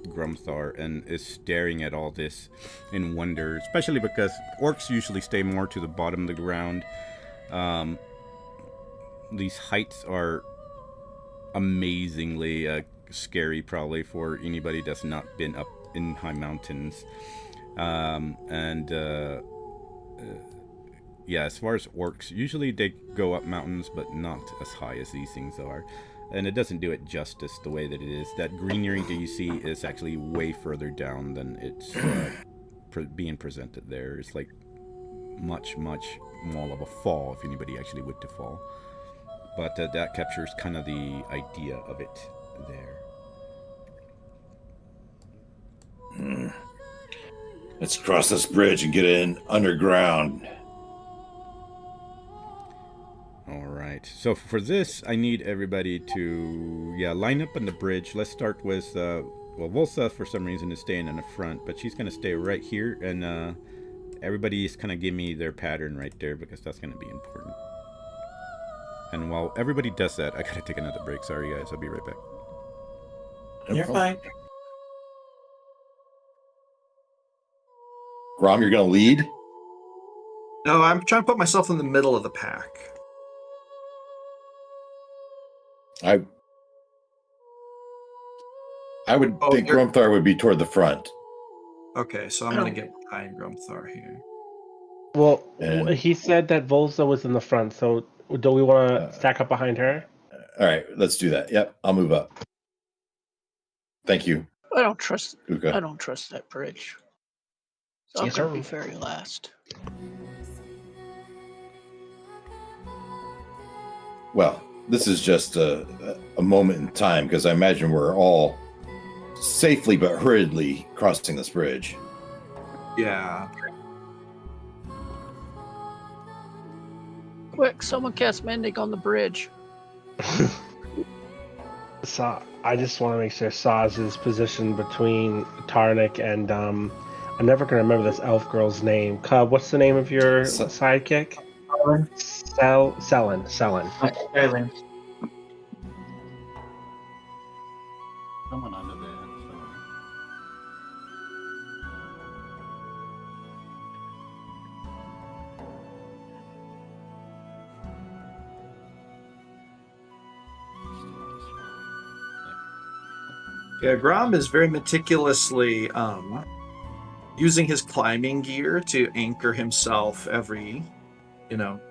Grumthar and is staring at all this in wonder, especially because orcs usually stay more to the bottom of the ground. These heights are amazingly scary, probably for anybody that's not been up in high mountains. Yeah, as far as orcs, usually they go up mountains, but not as high as these things are. And it doesn't do it justice the way that it is. That greenery that you see is actually way further down than it's being presented there. It's like much, much more of a fall if anybody actually would to fall. But that captures kind of the idea of it there. Let's cross this bridge and get in underground. Alright, so for this, I need everybody to, line up on the bridge. Let's start with, Volsa for some reason is staying in the front, but she's going to stay right here, and everybody is kind of give me their pattern right there, because that's going to be important. And while everybody does that, I got to take another break. Sorry, guys, I'll be right back. You're fine. Grom, you're going to lead? No, I'm trying to put myself in the middle of the pack. I would think Grumthar would be toward the front. Okay, so I'm going to get behind Grumthar here. Well, he said that Volsa was in the front, so do we want to stack up behind her? All right, let's do that. Yep, I'll move up. Thank you. I don't trust. Uka. I don't trust that bridge. So I'm going to be very last. Well, this is just a moment in time, because I imagine we're all safely but hurriedly crossing this bridge. Yeah. Quick, someone cast Mending on the bridge. I just want to make sure Saz is positioned between Tarnik and I'm never gonna remember this elf girl's name. Cub, what's the name of your sidekick? Selin. Someone under there. Yeah, Grom is very meticulously using his climbing gear to anchor himself every,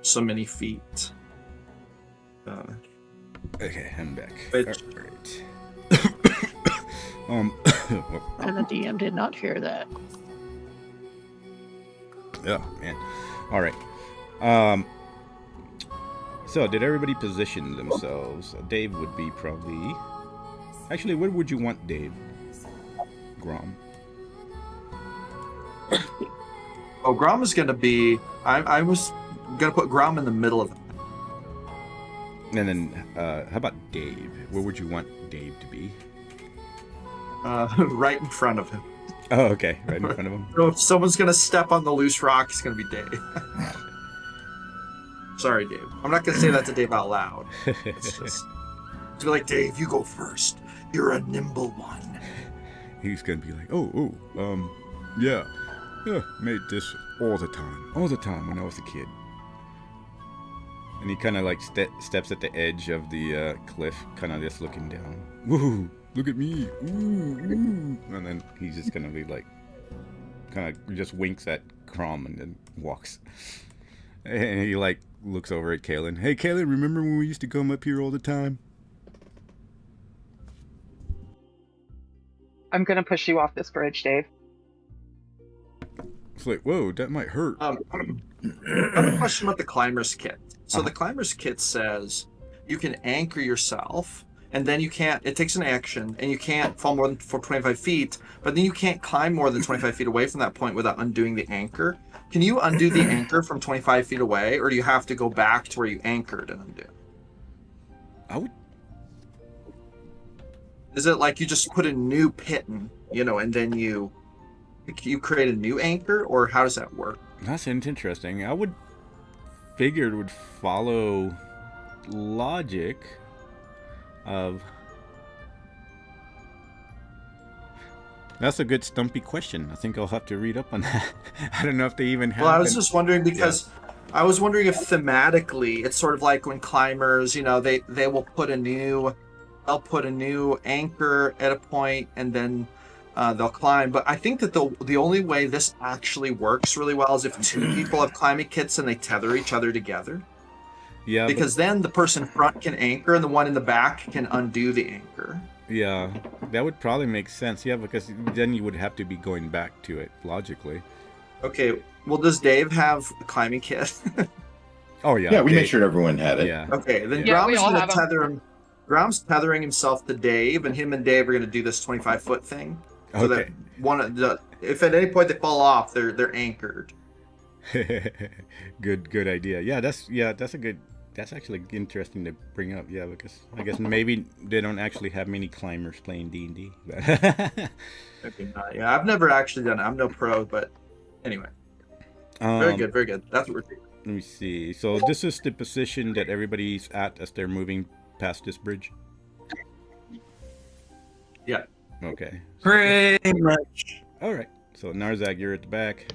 so many feet. Okay, I'm back. Which, And the DM did not hear that. Oh, man. All right. So, did everybody position themselves? Dave would be probably... Actually, where would you want Dave? Grom. Oh, Grom is going to be... I was going to put Grom in the middle of it. And then, how about Dave? Where would you want Dave to be? Right in front of him. Oh, okay. Right in front of him. So if someone's going to step on the loose rock, it's going to be Dave. Sorry, Dave. I'm not going to say that to Dave out loud. It's just... It's like, Dave, you go first. You're a nimble one. He's going to be like, yeah, made this all the time when I was a kid. And he kind of like steps at the edge of the cliff, kind of just looking down. Woo! Look at me! Ooh, ooh. And then he's just gonna be like, kind of just winks at Crom and then walks. And he like looks over at Kalen. Hey, Kalen, remember when we used to come up here all the time? I'm gonna push you off this bridge, Dave. It's like, whoa, that might hurt. I have a question about the climber's kit. So the climber's kit says you can anchor yourself, and then you can't. It takes an action, and you can't fall more than 25 feet. But then you can't climb more than 25 feet away from that point without undoing the anchor. Can you undo the anchor from 25 feet away, or do you have to go back to where you anchored and undo? I would. Is it like you just put a new pit in, and then you create a new anchor, or how does that work? That's interesting. I would figure it would follow logic of. That's a good stumpy question. I think I'll have to read up on that. I don't know if they even have. Well, I was just wondering because I was wondering if thematically it's sort of like when climbers, they will put a new anchor at a point and then they'll climb. But I think that the only way this actually works really well is if two people have climbing kits and they tether each other together. Yeah. Because then the person in front can anchor and the one in the back can undo the anchor. Yeah, that would probably make sense. Yeah, because then you would have to be going back to it logically. Okay. Well, does Dave have a climbing kit? Oh yeah. Yeah, we made sure everyone had it. Yeah. Okay, then Yeah, Grom we is all going have to 'em. tether him. Grom's tethering himself to Dave, and him and Dave are going to do this 25-foot thing. So Okay. that if at any point they fall off, they're anchored. Good idea. Yeah, that's a good. That's actually interesting to bring up. Yeah, because I guess maybe they don't actually have many climbers playing D&D. Yeah, I've never actually done it. I'm no pro, but anyway. Very good, very good. That's what we're doing. Let me see. So this is the position that everybody's at as they're moving past this bridge? Yeah. Okay. Pretty much. All right. So Narzag, you're at the back.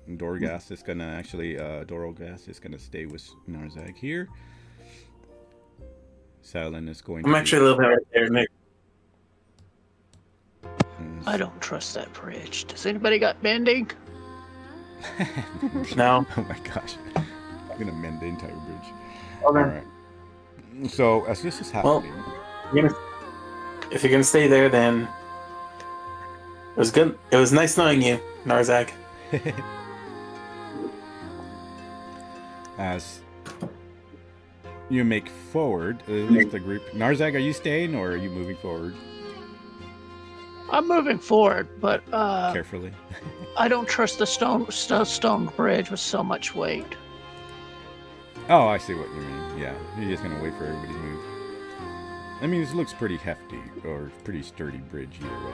Dorgas is gonna actually, Dorogas is gonna stay with Narzag here. Salin is going I'm actually a little bit right there, Nick. I don't trust that bridge. Does anybody got bending? No. Oh my gosh. I'm gonna mend the entire bridge. Okay. All right. So as this is happening, If you're gonna stay there, then it was good. It was nice knowing you, Narzag. as you make forward, the group. Narzag, are you staying or are you moving forward? I'm moving forward, but Carefully. I don't trust the stone bridge with so much weight. Oh, I see what you mean. Yeah, you're just gonna wait for everybody to move. I mean, this looks pretty hefty or pretty sturdy bridge either way.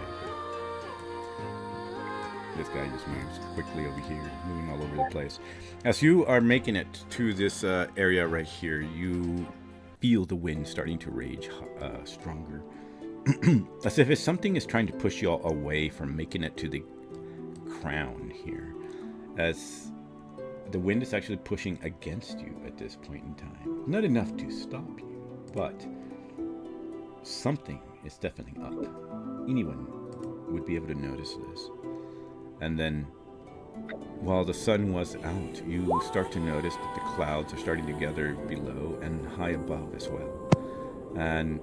But this guy just moves quickly over here, moving all over the place. As you are making it to this area right here, you feel the wind starting to rage stronger. As if something is trying to push you all away from making it to the crown here. As the wind is actually pushing against you at this point in time. Not enough to stop you, but something is definitely up. Anyone would be able to notice this. And then, while the sun was out, you start to notice that the clouds are starting to gather below and high above as well. And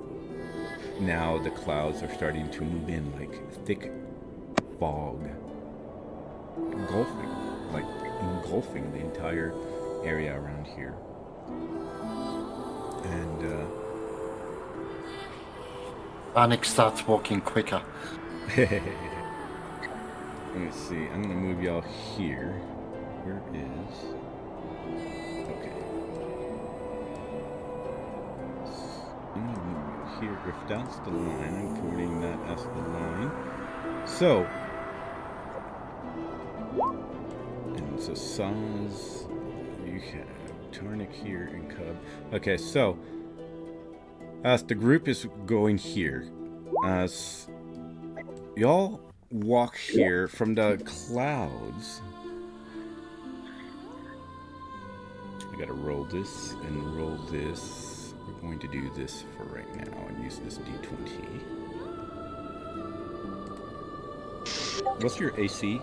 now the clouds are starting to move in like thick fog, engulfing the entire area around here. And Panic starts walking quicker. let me see. I'm gonna move y'all here. Where is? Okay. I'm gonna move you here. If that's the line, I'm putting that as the line. So. And so Saz, you have Tarnik here and Cub. Okay, so as the group is going here, as y'all walk here from the clouds, I gotta roll this and roll this. We're going to do this for right now and use this D20. What's your AC,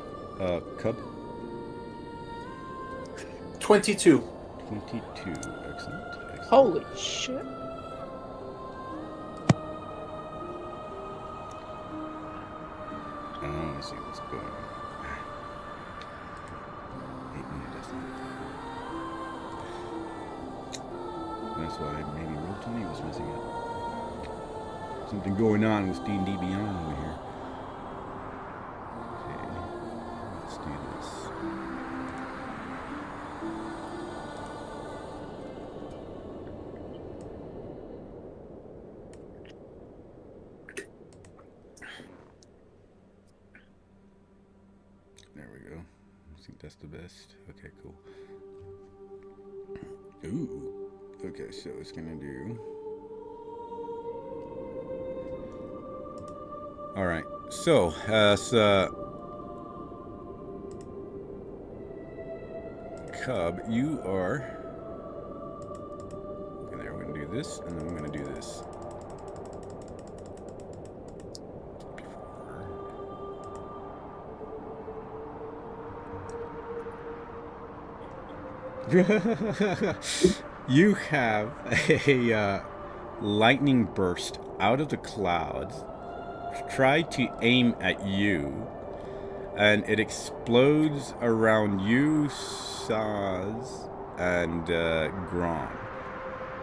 Cub? 22. 22. Excellent. Holy shit. Let's see what's going on. 8 minutes, that's not. That's why maybe Roll20 was missing it. Something going on with D&D Beyond over here. Okay, let's do this. There we go. I think that's the best. Okay, cool. Ooh. Okay, so it's gonna do. All right. So as Cub, you are. Okay, there. We're gonna do this, and then we're gonna do this. You have a lightning burst out of the clouds, try to aim at you, and it explodes around you, Saz, and Grom.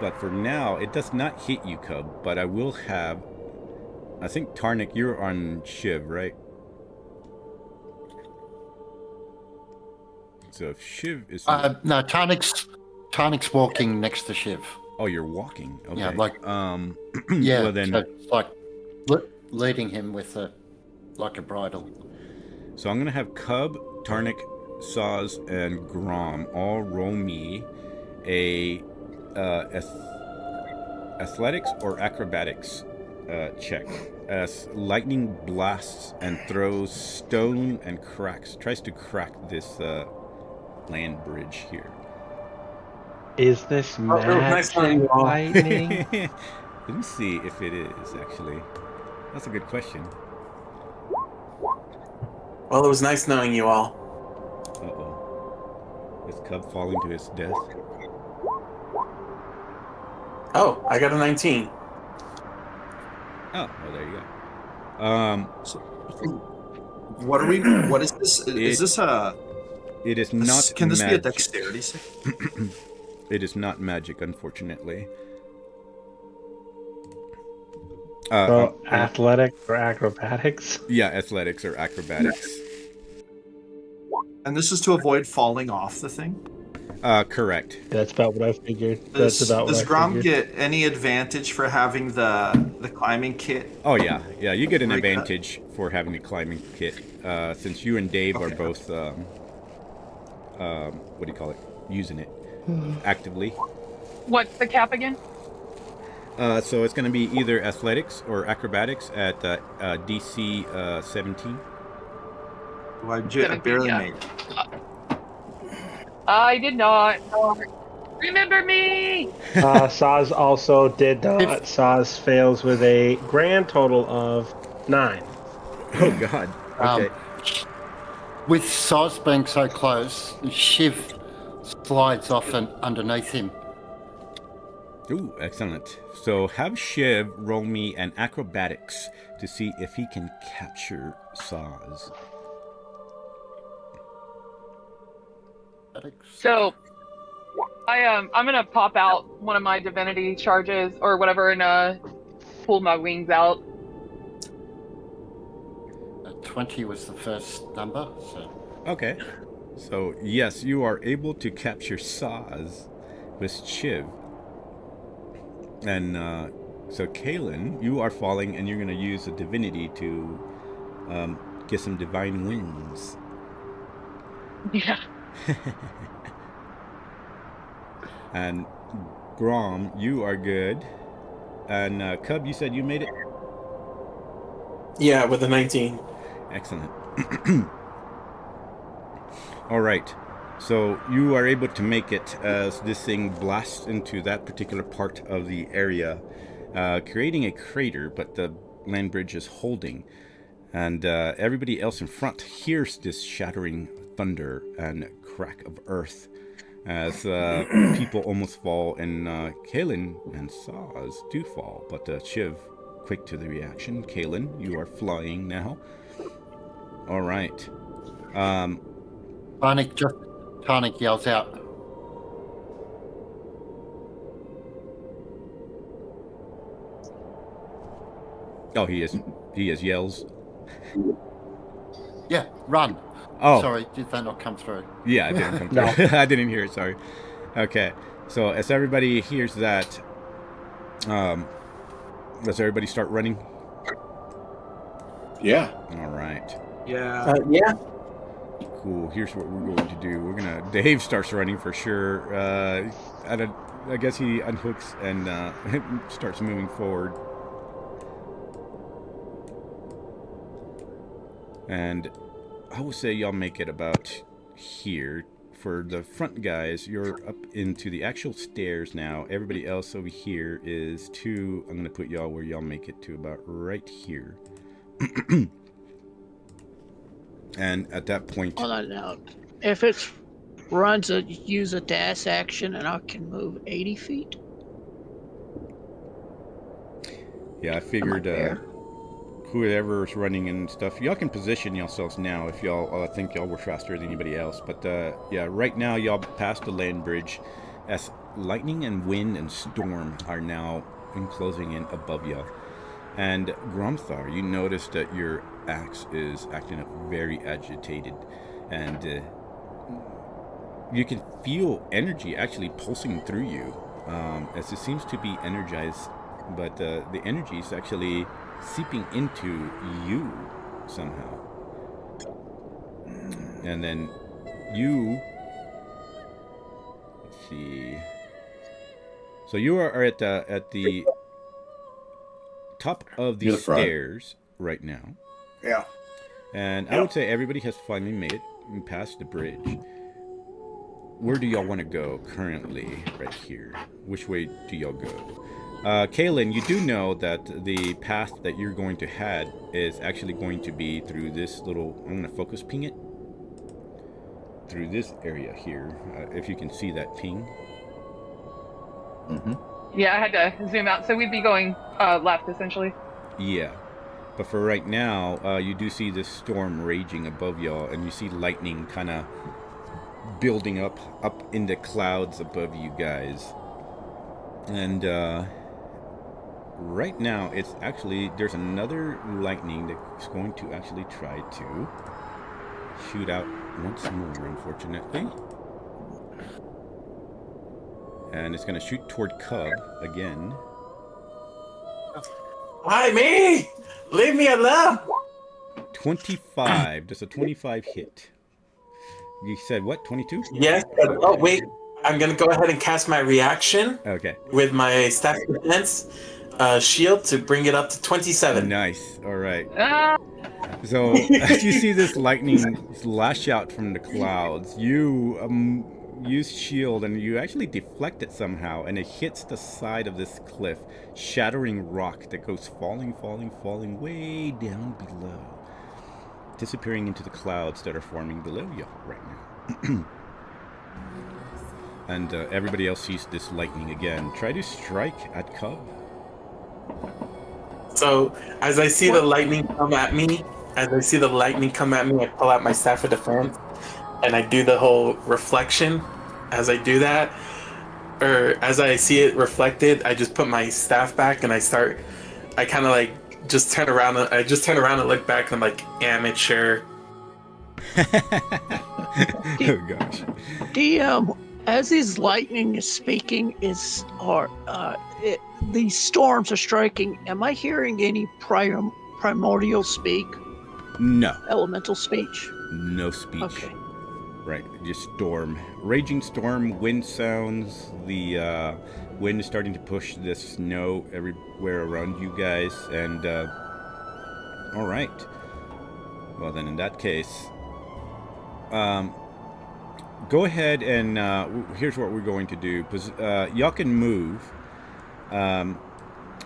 But for now, it does not hit you, Cub, but I will have... I think, Tarnik, you're on Shiv, right? So if Shiv is... No, Tarnik's walking next to Shiv. Oh, you're walking. Okay. Yeah, like yeah. Well then, so like leading him with like a bridle. So I'm gonna have Cub, Tarnik, Saz, and Grom all roll me a athletics or acrobatics check as lightning blasts and throws stone and tries to crack this land bridge here. Is this magic lightning? Let me see if it is, actually. That's a good question. Well, it was nice knowing you all. Uh-oh. Is Cub falling to his death? Oh, I got a 19. Oh, well, there you go. So, what are we? What is this? Is this a? It is not. Can this magic. be a dexterity save? It is not magic, unfortunately. Athletics or acrobatics? Yeah, athletics or acrobatics. And this is to avoid falling off the thing? Correct. That's about what I figured. Does Grom get any advantage for having the climbing kit? Oh yeah, you get an advantage for having the climbing kit, since you and Dave are both what do you call it? Using it actively. What's the cap again? So it's going to be either athletics or acrobatics at DC 17. Well, I barely made it. I did not. Remember me! Saz also did not. Saz fails with a grand total of 9. Oh, God. Okay. With Saz being so close, Shiv slides off and underneath him. Ooh, excellent. So have Shiv roll me an acrobatics to see if he can capture Saz. So, I'm gonna pop out one of my divinity charges or whatever and pull my wings out. 20 was the first number, so. Okay. So yes, you are able to capture Saz with Shiv. And so Kalen, you are falling, and you're gonna use a divinity to get some divine wings. Yeah. And Grom, you are good. And Cub, you said you made it? Yeah, with a 19. Excellent. All right. So you are able to make it as this thing blasts into that particular part of the area, creating a crater, but the land bridge is holding. And everybody else in front hears this shattering thunder and crack of earth as people almost fall, and Kalen and Saz do fall. But Shiv, quick to the reaction. Kalen, you are flying now. All right. Tarnik yells out. Oh, he is yells. Yeah, run. Oh, sorry, did that not come through? Yeah, it didn't come through. I didn't hear it. Sorry. Okay, so as everybody hears that, does everybody start running? Yeah. All right. Yeah. Yeah. Cool. Here's what we're going to do. Dave starts running for sure. I guess he unhooks and starts moving forward. And I would say y'all make it about here. For the front guys, you're up into the actual stairs now. Everybody else over here is to, I'm going to put y'all where y'all make it to about right here. And at that point... Hold on now. If it runs, use a dash action and I can move 80 feet? Yeah, I figured whoever's running and stuff, y'all can position yourselves now if y'all think y'all were faster than anybody else. But yeah, right now y'all passed the land bridge as lightning and wind and storm are now enclosing in above y'all. And Gromthar, you notice that your axe is acting up very agitated, and you can feel energy actually pulsing through you as it seems to be energized, but the energy is actually seeping into you somehow. And then you, let's see, so you are at the top of the stairs right now. Yeah. And I would say everybody has finally made it past the bridge. Where do y'all want to go currently right here? Which way do y'all go? Kaylin, you do know that the path that you're going to head is actually going to be through this little, I'm going to focus ping it, through this area here, if you can see that ping. Mm-hmm. Yeah, I had to zoom out. So we'd be going left, essentially. Yeah. But for right now, you do see this storm raging above y'all, and you see lightning kind of building up in the clouds above you guys. And right now, it's actually, there's another lightning that's going to actually try to shoot out once more, unfortunately. And it's going to shoot toward Cub again. Why me? Leave me alone. 25. Does a 25 hit? You said what? 22? Yes. Oh, wait. I'm going to go ahead and cast my reaction. Okay. With my staff defense shield to bring it up to 27. Nice. All right. So as you see this lightning lash out from the clouds, you use shield and you actually deflect it somehow, and it hits the side of this cliff, shattering rock that goes falling way down below, disappearing into the clouds that are forming below you right now. And everybody else sees this lightning again. Try to strike at Cub. So as I see the lightning come at me, I pull out my staff of defense, and I do the whole reflection. As I do that, or as I see it reflected, I just put my staff back and I kind of like just turn around and look back, and I'm like, amateur. Oh gosh. As these lightning is speaking, these storms are striking. Am I hearing any primordial speak? No. Elemental speech? No speech. Okay. Right, just storm. Raging storm, wind sounds. The wind is starting to push the snow everywhere around you guys. And, all right. Well, then in that case, go ahead and here's what we're going to do. Y'all can move.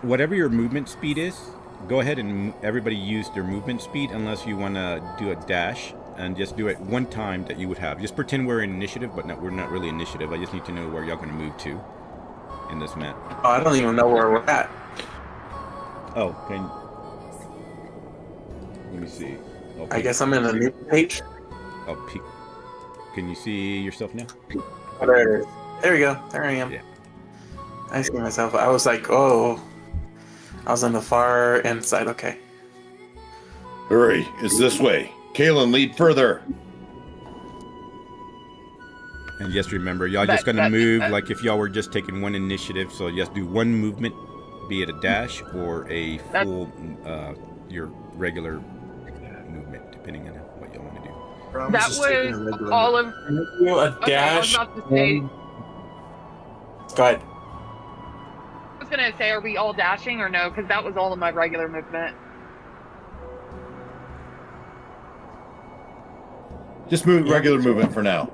Whatever your movement speed is, go ahead and everybody use their movement speed unless you want to do a dash, and just do it one time that you would have. Just pretend we're in initiative, but we're not really initiative. I just need to know where y'all going to move to in this map. Oh, I don't even know where we're at. Oh, let me see. Oh, I guess I'm in a new page. Oh, can you see yourself now? Oh, there it is. There we go. There I am. Yeah. I see myself. I was like, oh. I was on the far end side. Okay. Hurry, it's this way. Kalen, lead further. And just remember, y'all just gonna move like if y'all were just taking one initiative. So just do one movement, be it a dash or a full, your regular movement, depending on what y'all want to do. That was all of. A dash. I was about to say. Go ahead. I was gonna say, are we all dashing or no? Because that was all of my regular movement. Just move regular movement for now.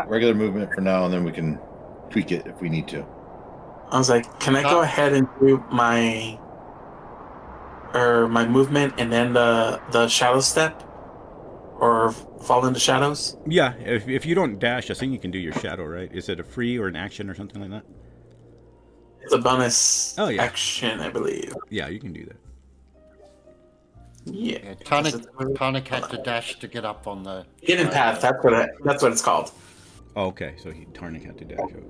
Regular movement for now, and then we can tweak it if we need to. I was like, can I go ahead and do my movement and then the shadow step, or fall into shadows? Yeah, if you don't dash, I think you can do your shadow, right? Is it a free or an action or something like that? It's a bonus action, I believe. Yeah, you can do that. Yeah. Tonic had to dash to get up on the hidden path. That's what it's called. Oh, okay, so Tarnic had to dash. Okay.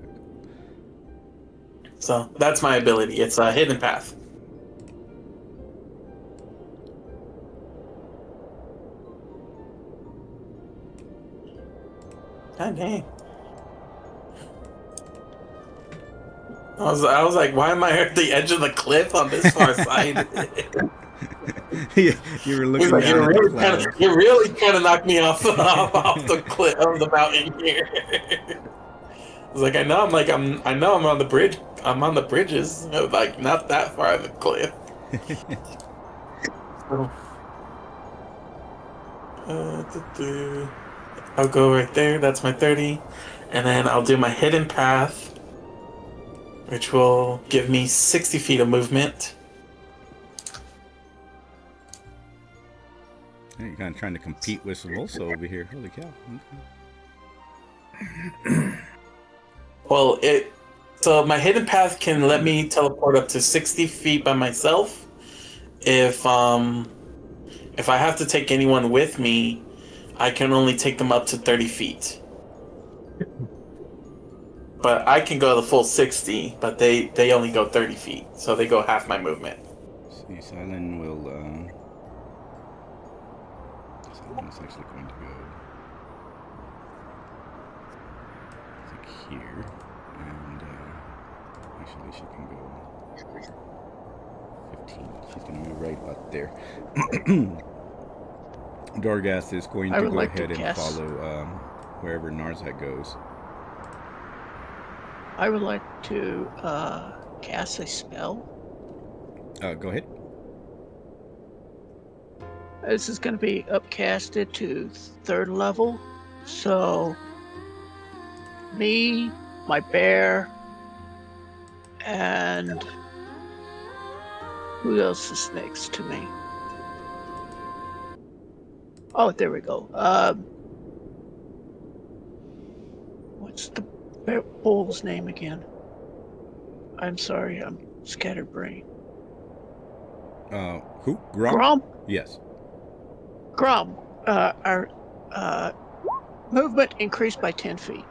So that's my ability. It's a hidden path. God dang. I was like, why am I at the edge of the cliff on this far side? You were looking like, down at the clouds. You really kind of knocked me off the cliff of the mountain here. I was like, I know I'm on the bridge. I'm on the bridges. Like, not that far of the cliff. I'll go right there. That's my 30. And then I'll do my hidden path, which will give me 60 feet of movement. You're kind of trying to compete with some also over here. Holy cow. Okay. Well, so my hidden path can let me teleport up to 60 feet by myself. If I have to take anyone with me, I can only take them up to 30 feet. But I can go the full 60, but they only go 30 feet, so they go half my movement. See, Silent will. Silent's actually going to go. Like here, and actually she can go 15. She's going to move right up there. Dorgath is going to go ahead and follow wherever Narzak goes. I would like to cast a spell. Go ahead. This is going to be upcasted to 3rd level. So, me, my bear, and who else is next to me? Oh, there we go. What's the bull's name again? I'm sorry, I'm scatterbrained. Who? Grom? Grom? Yes. Grom. Our movement increased by 10 feet.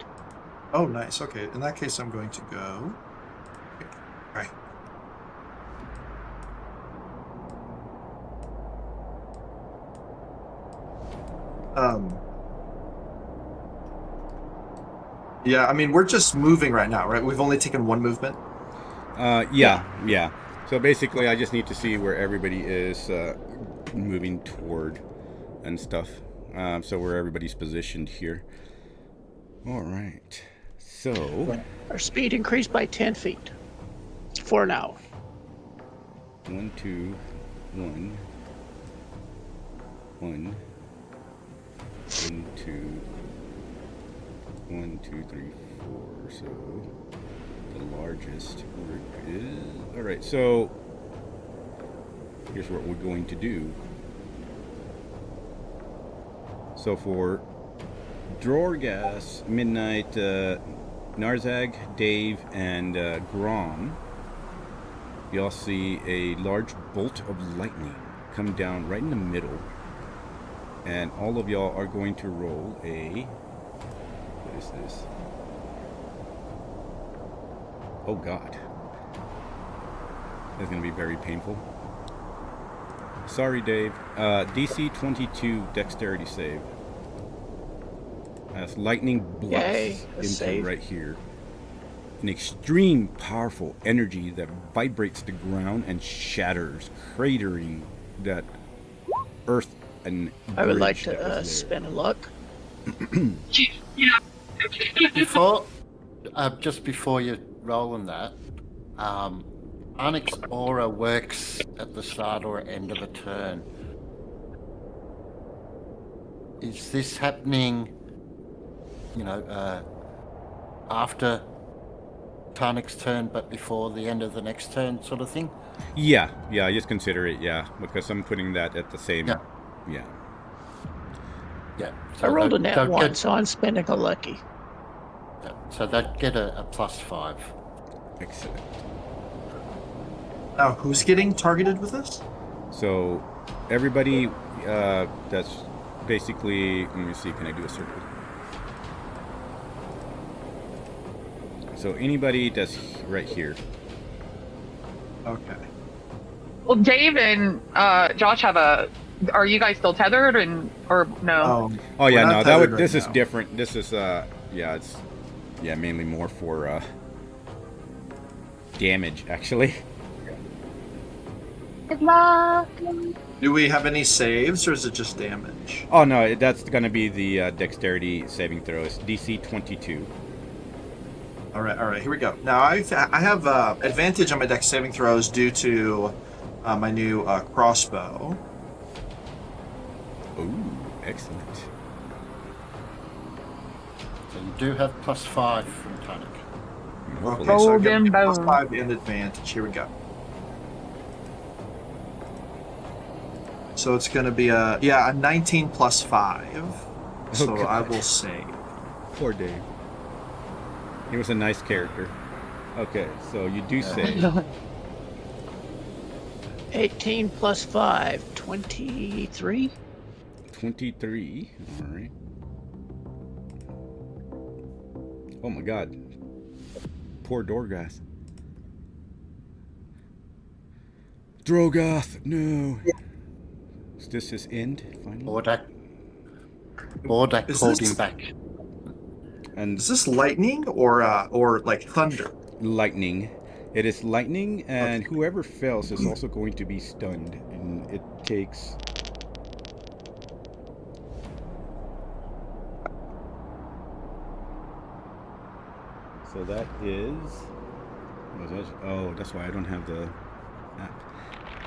Oh, nice. Okay, in that case, I'm going to go. Right. Yeah, I mean, we're just moving right now, right? We've only taken one movement. Yeah. So basically, I just need to see where everybody is moving toward and stuff. So where everybody's positioned here. All right. So our speed increased by 10 feet for an hour. 1, 2, 1, 1, 1, 2, 1, 2, 3, 4. So the largest group is... Alright, so here's what we're going to do. So for Drorgas, Midnight, Narzag, Dave, and Grom, y'all see a large bolt of lightning come down right in the middle. And all of y'all are going to roll a... What is this? Oh god. That's going to be very painful. Sorry, Dave. DC 22 dexterity save. As lightning blasts into right here. An extreme powerful energy that vibrates the ground and shatters, cratering that earth and I would like to spin a luck. Before, just before you roll on that, Onyx Aura works at the start or end of a turn. Is this happening, after Tarnik's turn but before the end of the next turn sort of thing? Yeah, I just consider it, because I'm putting that at the same... Yeah. So I rolled a nat 1, so I'm spending a lucky. Yeah, so they'd get a +5. Excellent. Now, who's getting targeted with this? So, everybody that's basically... Let me see, can I do a circle? So, anybody that's right here. Okay. Well, Dave and Josh have a... Are you guys still tethered or no? Oh yeah, no. That would. This is different. This is it's mainly more for damage actually. Good luck. Do we have any saves or is it just damage? Oh no, that's gonna be the dexterity saving throw. It's DC 22. All right. Here we go. Now I have advantage on my dex saving throws due to my new crossbow. Ooh, excellent. So you do have +5 from Tarnik. Okay, so I get +5 in advantage. Here we go. So it's going to be a 19 + 5. So I will save. Poor Dave. He was a nice character. Okay, so you do save. 18 + 5, 23. 23. All right. Oh my god. Poor Dorgoth. Drogoth, no. Is this his end finally? Bordak called him back. And is this lightning or like thunder? Lightning. It is lightning, and whoever fails is also going to be stunned, and it takes... So that is... Oh, that's why I don't have the app.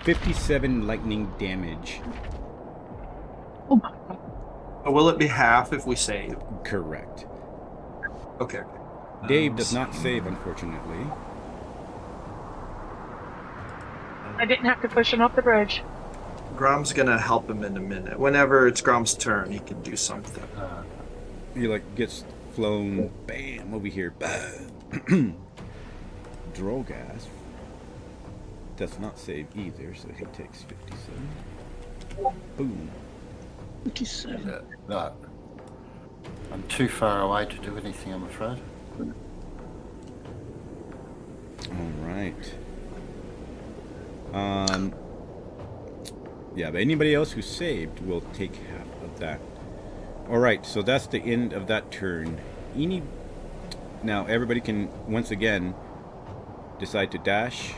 57 lightning damage. Will it be half if we save? Correct. Okay. Dave does not save, unfortunately. I didn't have to push him off the bridge. Grom's gonna help him in a minute. Whenever it's Grom's turn, he can do something. He gets flown, bam, over here, bam. Drogas does not save either, so he takes 57. Boom. 57. No. I'm too far away to do anything, I'm afraid. Alright. Yeah, but anybody else who saved will take half of that. Alright, so that's the end of that turn. Now, everybody can, once again, decide to dash,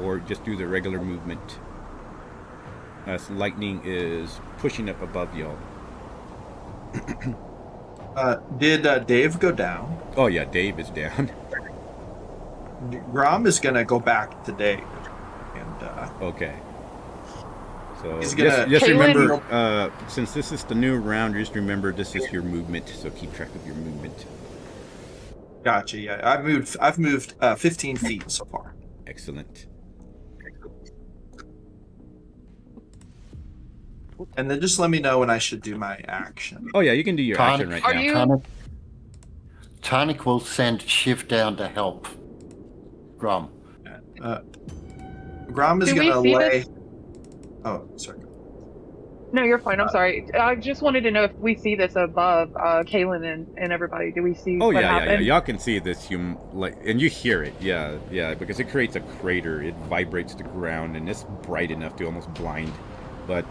or just do the regular movement, as lightning is pushing up above y'all. Did Dave go down? Oh yeah, Dave is down. Grom is gonna go back to Dave. And okay. So He's gonna- just Kaylin- remember, since this is the new round, just remember this is your movement, so keep track of your movement. Gotcha. Yeah, I've moved 15 feet so far. Excellent. And then just let me know when I should do my action. Oh yeah, you can do your action right Are now. you- Tarnik will send Shiv down to help Grom. Grom is Do we gonna see lay. this? Oh, sorry. No, you're fine. I'm sorry. I just wanted to know if we see this above Kaylin and everybody. Do we see Oh what yeah, yeah, happened? yeah. Y'all can see this and you hear it. Yeah, yeah, because it creates a crater. It vibrates the ground, and it's bright enough to almost blind. But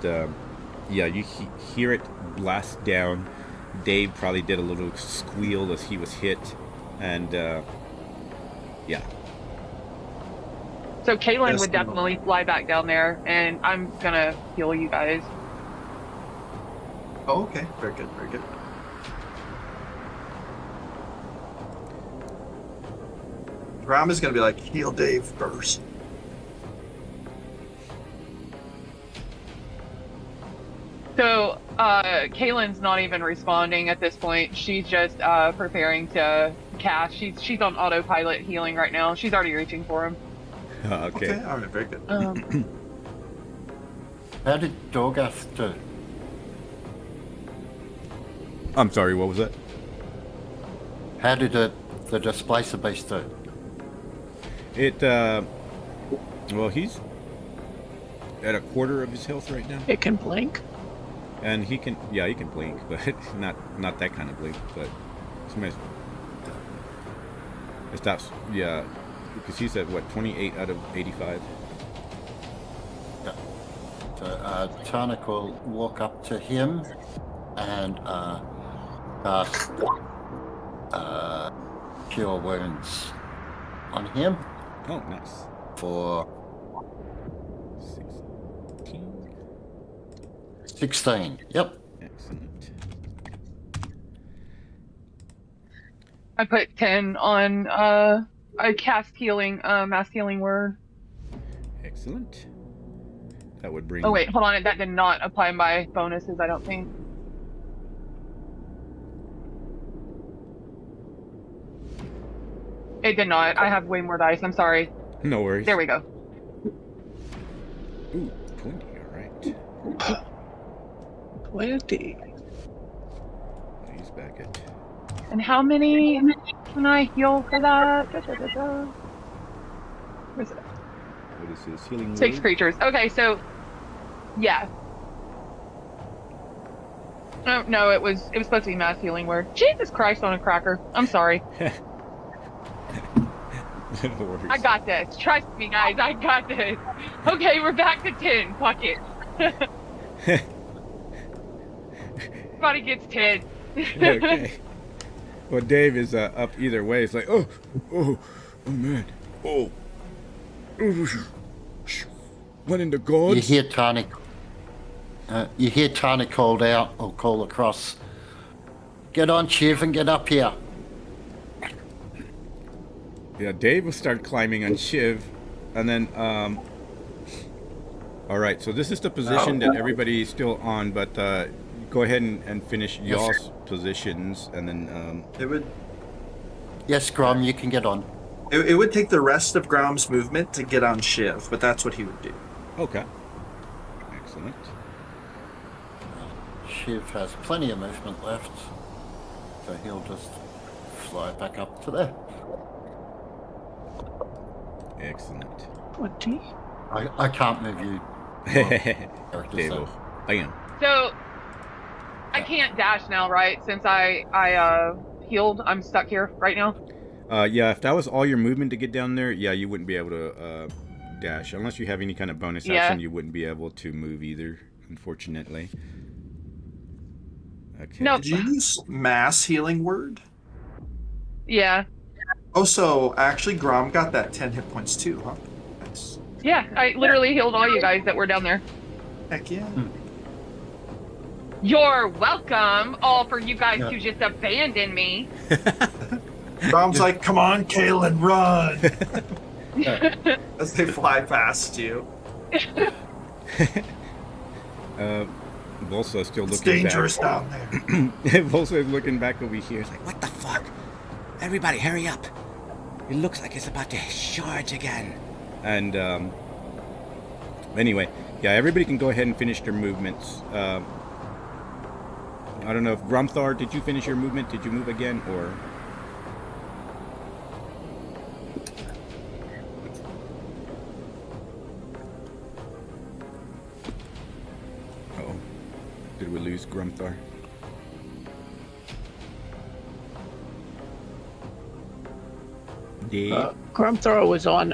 yeah, you hear it blast down. Dave probably did a little squeal as he was hit, and yeah. So Kaylin Yes, would no. definitely fly back down there, and I'm gonna heal you guys. Oh, okay. Very good. Very good. Grom is gonna be like, heal Dave first. So Kaylin's not even responding at this point. She's just preparing to cast. She's on autopilot healing right now. She's already reaching for him. Okay. Okay. All right. Very good. How did Dorgath do? I'm sorry. What was that? How did the displacer beast do? It well, he's at a quarter of his health right now, It can blink. and he can blink, but not that kind of blink. But it's that because he's at what 28 out of 85. Yeah. So Tarnik will walk up to him and cast Cure Wounds on him Oh, nice. for 16. 16. Yep. Excellent. I put 10 on I cast healing, mass healing word. Excellent. That would bring. Oh wait, hold on. That did not apply my bonuses, I don't think. It did not. I have way more dice. I'm sorry. No worries. There we go. Ooh, 20. All right. 20. He's back at. And how many can I heal for that? Where's it? What is his healing? 6 word? creatures. Okay, so yeah. Oh, no, it was supposed to be mass healing word. Jesus Christ on a cracker. I'm sorry. No worries. I got this. Trust me, guys. I got this. Okay, we're back to 10. Fuck it. Everybody gets 10. Okay. Well, Dave is up either way. It's like, oh man, oh, what in the You gods? hear Tarnik. You hear Tarnik called out or call across. Get on, Shiv, and get up here. Yeah, Dave will start climbing on Shiv, and then all right. So this is the position that everybody's still on, but go ahead and finish y'all's positions, and then It would. Yes, Grom, you can get on. It would take the rest of Grom's movement to get on Shiv, but that's what he would do. okay. Excellent. Shiv has plenty of movement left, so he'll just fly back up to there. Excellent. 20. I can't move you. Characters, Dave, so. bam. So I can't dash now, right? Since I healed, I'm stuck here right now. Yeah, if that was all your movement to get down there, yeah, you wouldn't be able to dash. Unless you have any kind of bonus Yeah. action, you wouldn't be able to move either, unfortunately. Okay. Nope. Did you use mass healing word? Yeah. Oh, so actually Grom got that 10 hit points too, huh? Nice. Yeah, I literally healed all you guys that were down there. Heck yeah. You're welcome, all for you guys to just abandon me. Grom's like, come on, Kaylin, run! As they fly past you. Volsa is still It's looking dangerous back. down there. Volsa is looking back over here. It's like, What the fuck? Everybody, hurry up. It looks like it's about to charge again. and anyway, yeah, everybody can go ahead and finish their movements. I don't know if Grumthar, did you finish your movement? Did you move again, or? Uh-oh. Did we lose Grumthar? Dave? Grumthar was on.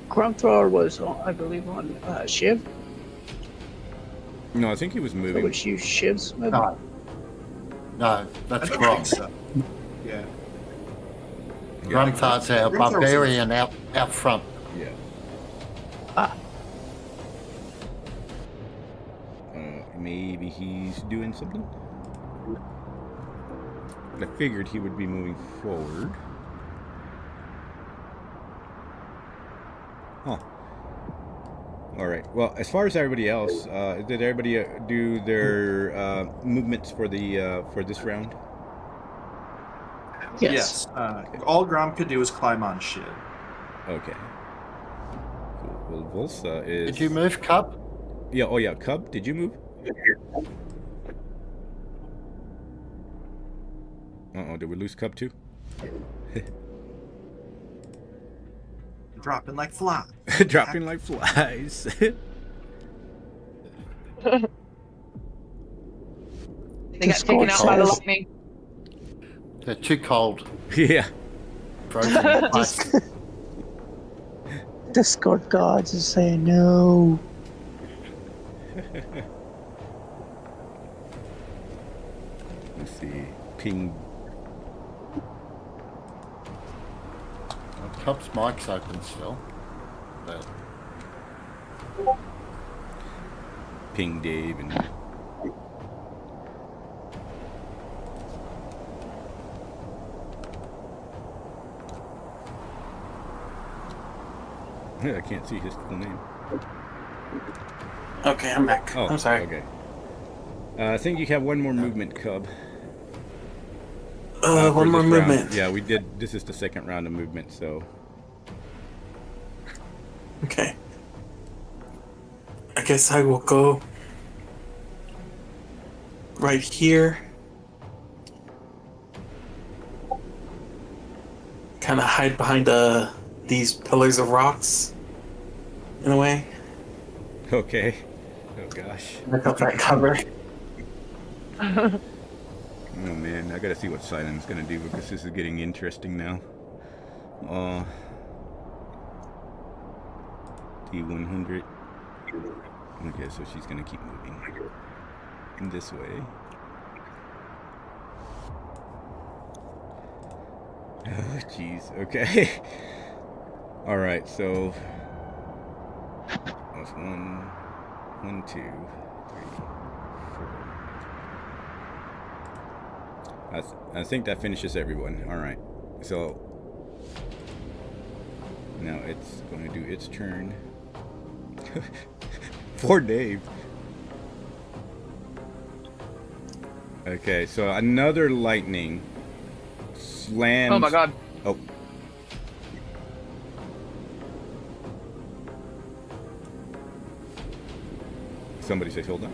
Grumthar was on, I believe, on Shiv. No, I think he was moving. Which you Shiv's movie? No, that's I don't wrong. think so. Yeah. Grumthar's our Grumthar's- barbarian out front. Yeah. Maybe he's doing something? I figured he would be moving forward. Huh. Alright, well, as far as everybody else, did everybody do their movements for the for this round? Yes. All Grom could do is climb on shit. Okay. Cool. Well, Volsa is... Did you move, Cub? Yeah, oh yeah, Cub, did you move? Uh-oh, did we lose Cub too? Dropping like flies. Dropping like flies. They got taken out by the lightning. They're too cold. Yeah. Frozen in place. Discord gods is saying no. Let's see. Ping. Well, Cub's mic's open still. But Ping Dave and... I can't see his full name. Okay, I'm back. Oh, I'm sorry. Okay. I think you have one more movement, Cub. For One more this round. movement. Yeah, we did. This is the second round of movement, so... Okay. I guess I will go right here. Kind of hide behind these pillars of rocks, in a way. Okay. Oh gosh. Look up that cover. Oh man, I gotta see what Silent's gonna do because this is getting interesting now. D100. Okay, so she's gonna keep moving this way. Oh jeez. Okay. All right. So that's 1, 2, 3, 4. I think that finishes everyone. All right. So now it's going to do its turn. Poor Dave. Okay, so another lightning slams. Oh my god. Oh. Somebody say hold on.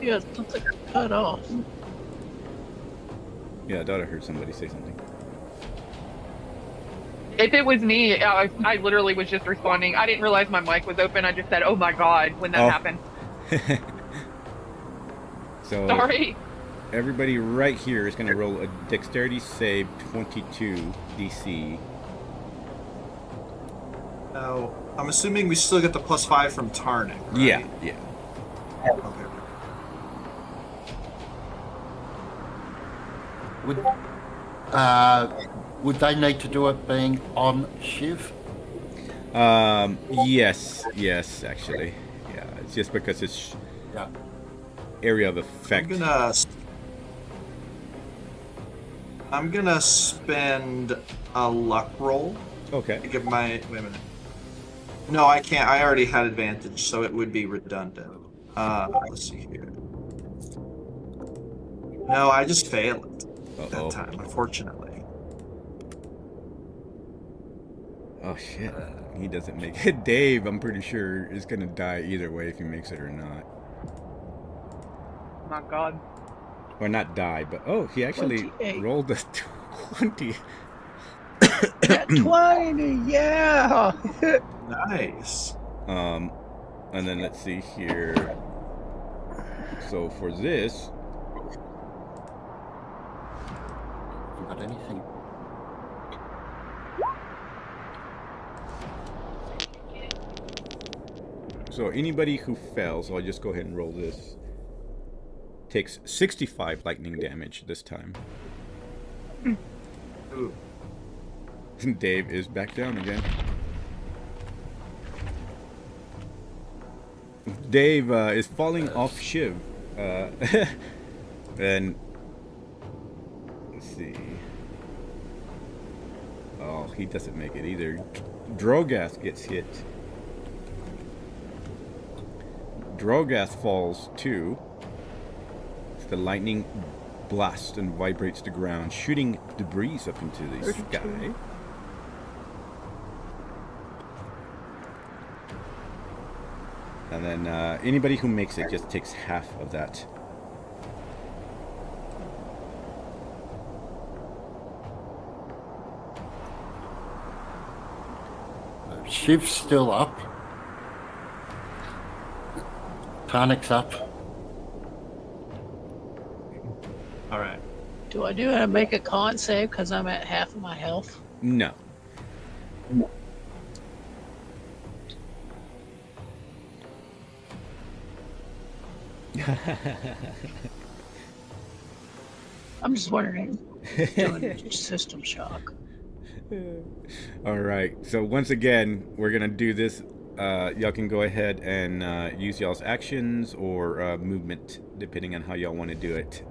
Yeah, something cut off. Yeah, I thought I heard somebody say something. If it was me, I literally was just responding. I didn't realize my mic was open. I just said, "Oh my god," when that happened. So Sorry. everybody right here is going to roll a dexterity save 22 DC. Now, I'm assuming we still get the +5 from Tarnik, right? Yeah, yeah. Okay. would they need to do it being on Shiv? Yes, actually. Yeah, it's just because it's Yeah. area of effect. I'm gonna spend a luck roll. Okay. To give my wait a minute. No, I can't. I already had advantage, so it would be redundant. Let's see here. No, I just failed that time, unfortunately. Oh shit. He doesn't make it. Dave, I'm pretty sure, is gonna die either way if he makes it or not. My God. Or not die, but he actually 28. rolled a 20. Got 20, yeah. Nice. And then let's see here. So for this, Got anything? so anybody who fails, I'll just go ahead and roll this. Takes 65 lightning damage this time. Ooh. Dave is back down again. Dave is falling off Shiv. And let's see. Oh, he doesn't make it either. Drogath gets hit. Drogath falls too. The lightning blasts and vibrates the ground, shooting debris up into the sky. And then anybody who makes it just takes half of that. Shiv's still up. Tarnik's up. All right. Do I do have to make a con save because I'm at half of my health? No. I'm just wondering, doing system shock. All right. So once again, we're gonna do this. Y'all can go ahead and use y'all's actions or movement, depending on how y'all want to do it.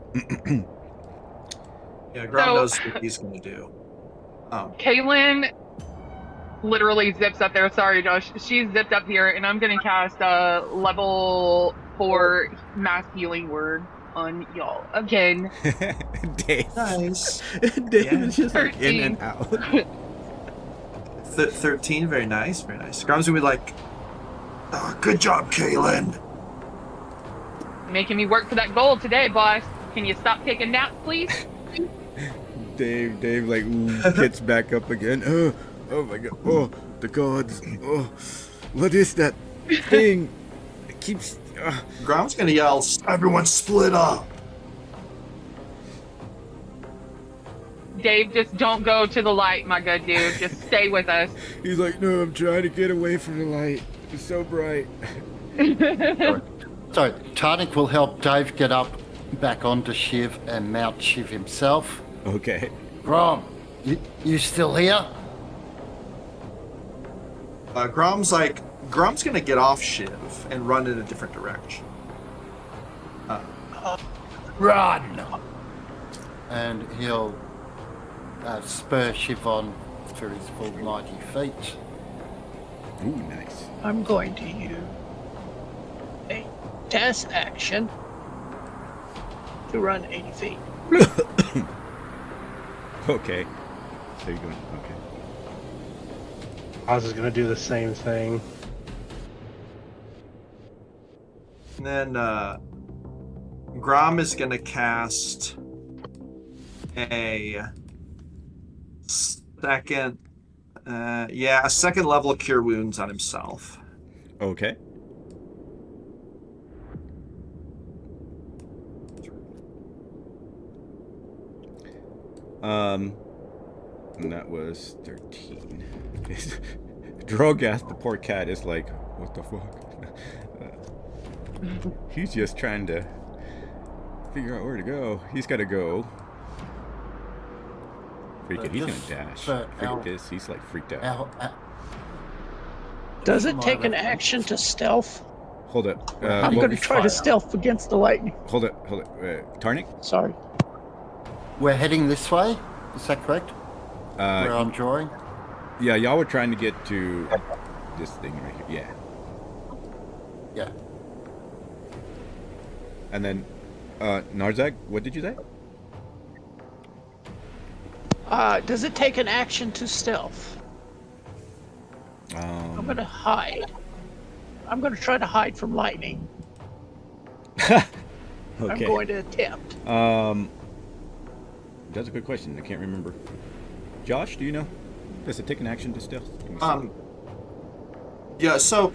Yeah, Grom knows what he's going to do. Kaylin literally zips up there. Sorry, Josh. She's zipped up here, and I'm going to cast a level 4 mass healing word on y'all again. Dave. Nice. Dave is just like in 13. and out. 13, very nice, very nice. Grom's going to be like, Oh, good job, Kaylin. Making me work for that gold today, boss. Can you stop taking naps, please? Dave like gets back up again. Oh my god. Oh, the gods. Oh, what is that thing? It keeps. Grom's going to yell, Everyone split up. Dave, just don't go to the light, my good dude. Just stay with us. He's like, no, I'm trying to get away from the light. It's so bright. So Tarnik will help Dave get up back onto Shiv and mount Shiv himself. Okay. Grom, you still here? Grom's going to get off Shiv and run in a different direction. Run! And he'll spur Shiv on for his full 90 feet. Ooh, nice. I'm going to use a dash action to run 80 feet. Okay. So you're going. Okay. I was just gonna do the same thing. And then Grom is going to cast a second, a second level Cure Wounds on himself. Okay. And that was 13. Drogath, the poor cat, is like, what the fuck? He's just trying to figure out where to go. He's got to go. Freaking, he's gonna dash. Freak this, he's like freaked out. Does it take an action to stealth? Hold it. I'm going to try to stealth against the lightning. Hold it. Tarnik? Sorry. We're heading this way, is that correct? Where I'm drawing? Yeah, y'all were trying to get to this thing right here. Yeah. Yeah. And then, Narzag, what did you say? Does it take an action to stealth? I'm gonna hide. I'm gonna try to hide from lightning. Okay. I'm going to attempt. That's a good question. I can't remember. Josh, do you know? Does it take an action to stealth? Yeah, so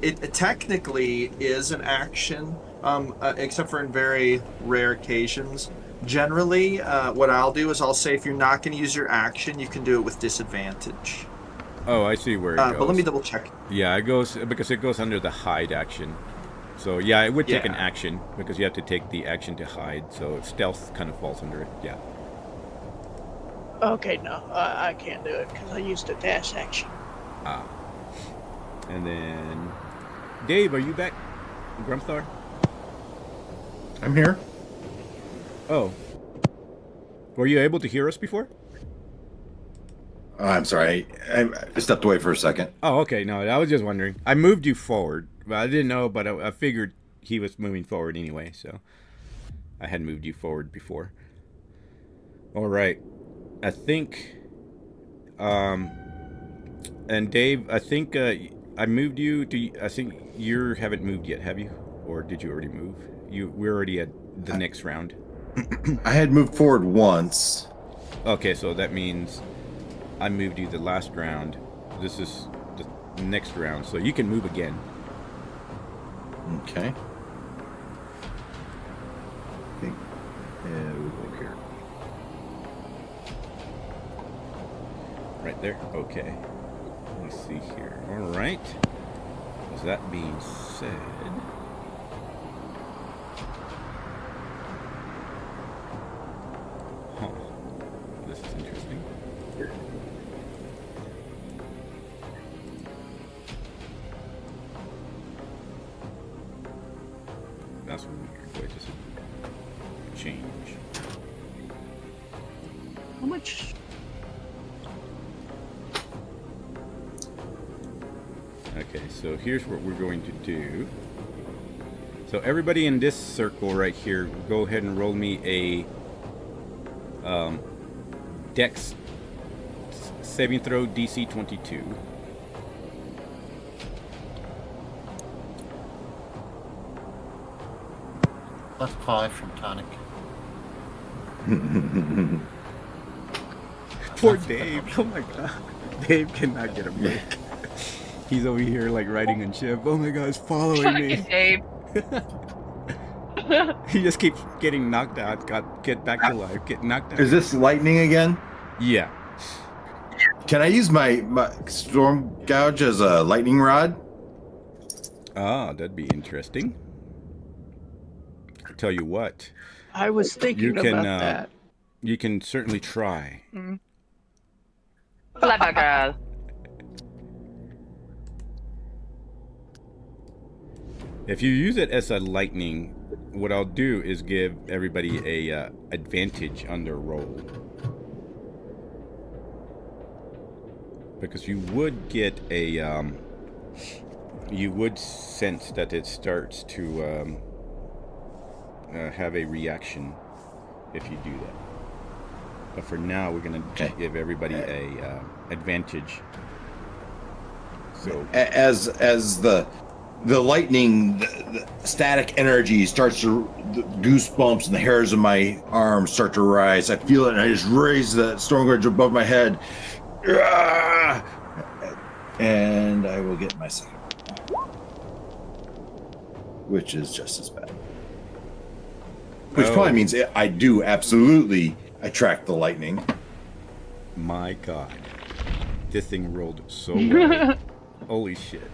it technically is an action, except for in very rare occasions. Generally, what I'll do is I'll say if you're not going to use your action, you can do it with disadvantage. Oh, I see where it goes. But let me double check. Yeah, it goes because it goes under the hide action. So yeah, it would take an action because you have to take the action to hide. So stealth kind of falls under it. Yeah. Okay, no, I can't do it because I used a dash action. Ah. And then, Dave, are you back? Grumthar? I'm here. Oh. Were you able to hear us before? I'm sorry. I stepped away for a second. Oh, okay. No, I was just wondering. I moved you forward. Well, I didn't know, but I figured he was moving forward anyway, so I had moved you forward before. All right. I think, and Dave, I think I moved you. I think you haven't moved yet, have you? Or did you already move? We're already at the next round. I had moved forward once. Okay, so that means I moved you the last round. This is the next round, so you can move again. Okay. We'll go here. Right there? Okay. Let me see here. All right. With that being said... Huh. This is interesting. That's weird. Wait, this is change. How much? Okay, so here's what we're going to do. So everybody in this circle right here, go ahead and roll me a Dex saving throw DC 22. +5 from Tonic. Poor Dave. Oh my god. Dave cannot get a break. He's over here like riding on ship. Oh my god, it's following me. Dave. He just keeps getting knocked out. Get back to life. Get knocked out. Is this lightning again? Yeah. Can I use my storm gouge as a lightning rod? Ah, that'd be interesting. I'll tell you what. I was thinking about that. You can certainly try. Clever girl. If you use it as a lightning, what I'll do is give everybody a advantage on their roll. Because you would get a you would sense that it starts to have a reaction if you do that. But for now, we're gonna give everybody a advantage. So as the lightning, the static energy starts to, the goosebumps and the hairs of my arms start to rise. I feel it, and I just raise the storm gouge above my head. And I will get my second, which is just as bad. Which probably means I do absolutely attract the lightning. My god. This thing rolled so well. Holy shit.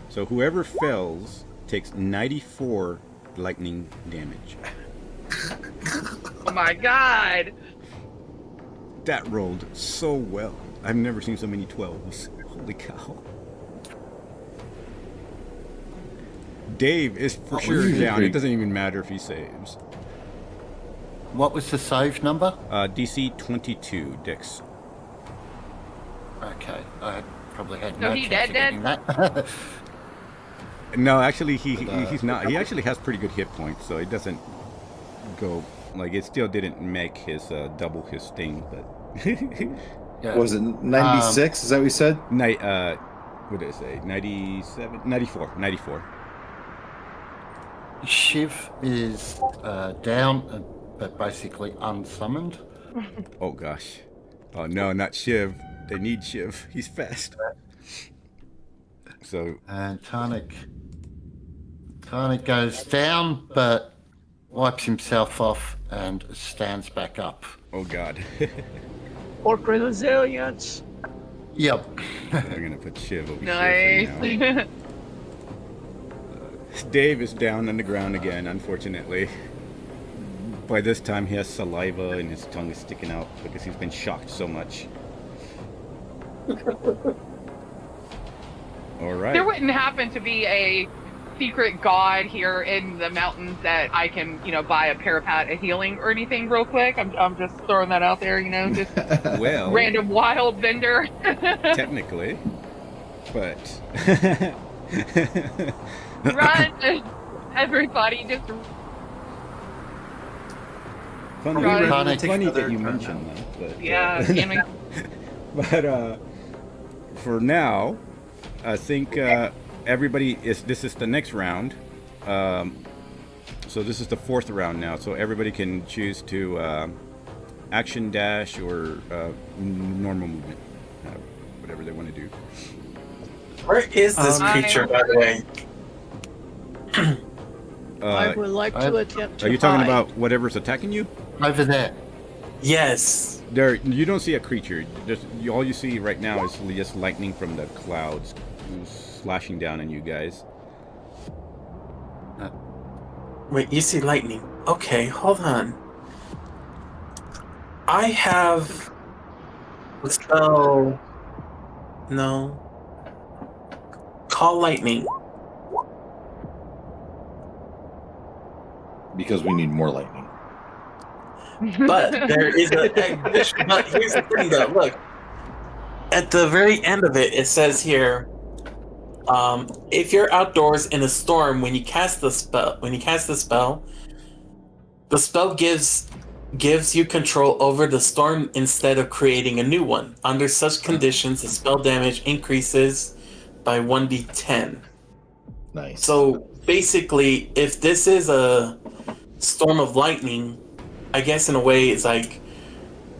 So whoever fails takes 94 lightning damage. Oh my god. That rolled so well. I've never seen so many 12s. Holy cow. Dave is for sure down. It doesn't even matter if he saves. What was the save number? DC 22, Dex. Okay, I probably had So no he chance dead, of getting that. No, actually, he's not. He actually has pretty good hit points, so it doesn't go like it. Still didn't make his double his sting, but Yeah. What was it 96? Is that what you said? What did I say? 97, 94. Shiv is down, but basically unsummoned. Oh gosh. Oh no, not Shiv. They need Shiv. He's fast. So And Tarnik goes down, but wipes himself off and stands back up. oh god. Orc resilience. Yep. We're gonna put Shiv over Nice. here for now. Dave is down on the ground again, unfortunately. By this time he has saliva and his tongue is sticking out because he's been shocked so much. Alright. There wouldn't happen to be a secret god here in the mountains that I can, buy a parapet of healing or anything real quick. I'm just throwing that out there, just Well, random wild vendor. technically. But Run! Everybody just funny, Run. funny that you mentioned that. But, yeah, damn it. but for now, I think everybody is. This is the next round. So this is the fourth round now. So everybody can choose to action dash or normal movement, whatever they want to do. Where is this creature, by the way? I would like to attempt to Are you talking hide. about whatever's attacking you? Over there. Yes. There, you don't see a creature. All you see right now is just lightning from the clouds slashing down on you guys. Wait, you see lightning? Okay, hold on. I have a spell. No. Call lightning. Because we need more lightning. But there is a. But here's the thing, though. Look, at the very end of it, it says here, if you're outdoors in a storm when you cast the spell, the spell gives you control over the storm instead of creating a new one. Under such conditions, the spell damage increases by 1d10. Nice. So basically, if this is a storm of lightning, I guess in a way it's like,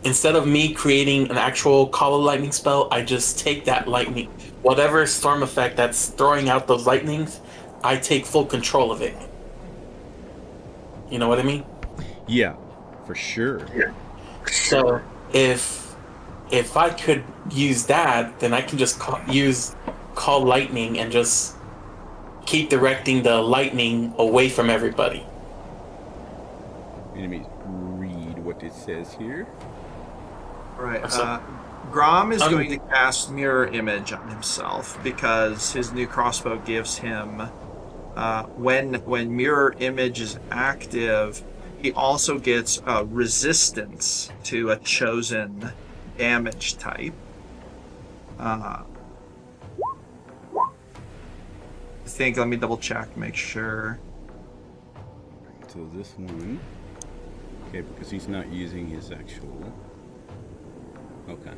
instead of me creating an actual call of lightning spell, I just take that lightning, whatever storm effect that's throwing out those lightnings, I take full control of it. You know what I mean? Yeah, for sure. Yeah. So if I could use that, then I can just call lightning and just keep directing the lightning away from everybody. Let me read what it says here. All right. Grom is going to cast Mirror Image on himself because his new crossbow gives him, when Mirror Image is active, he also gets resistance to a chosen damage type. I think, let me double check, make sure. So this one, okay, because he's not using his actual. Okay.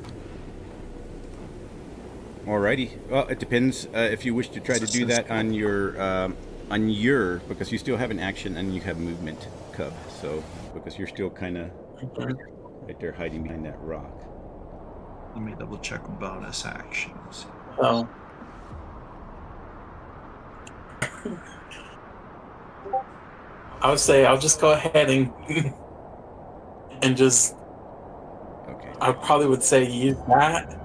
Alrighty. Well, it depends if you wish to try to do that on your because you still have an action and you have movement, Cub. So because you're still kind of right there hiding behind that rock. Let me double check bonus actions. Oh. I would say I'll just go ahead and just. Okay. I probably would say use that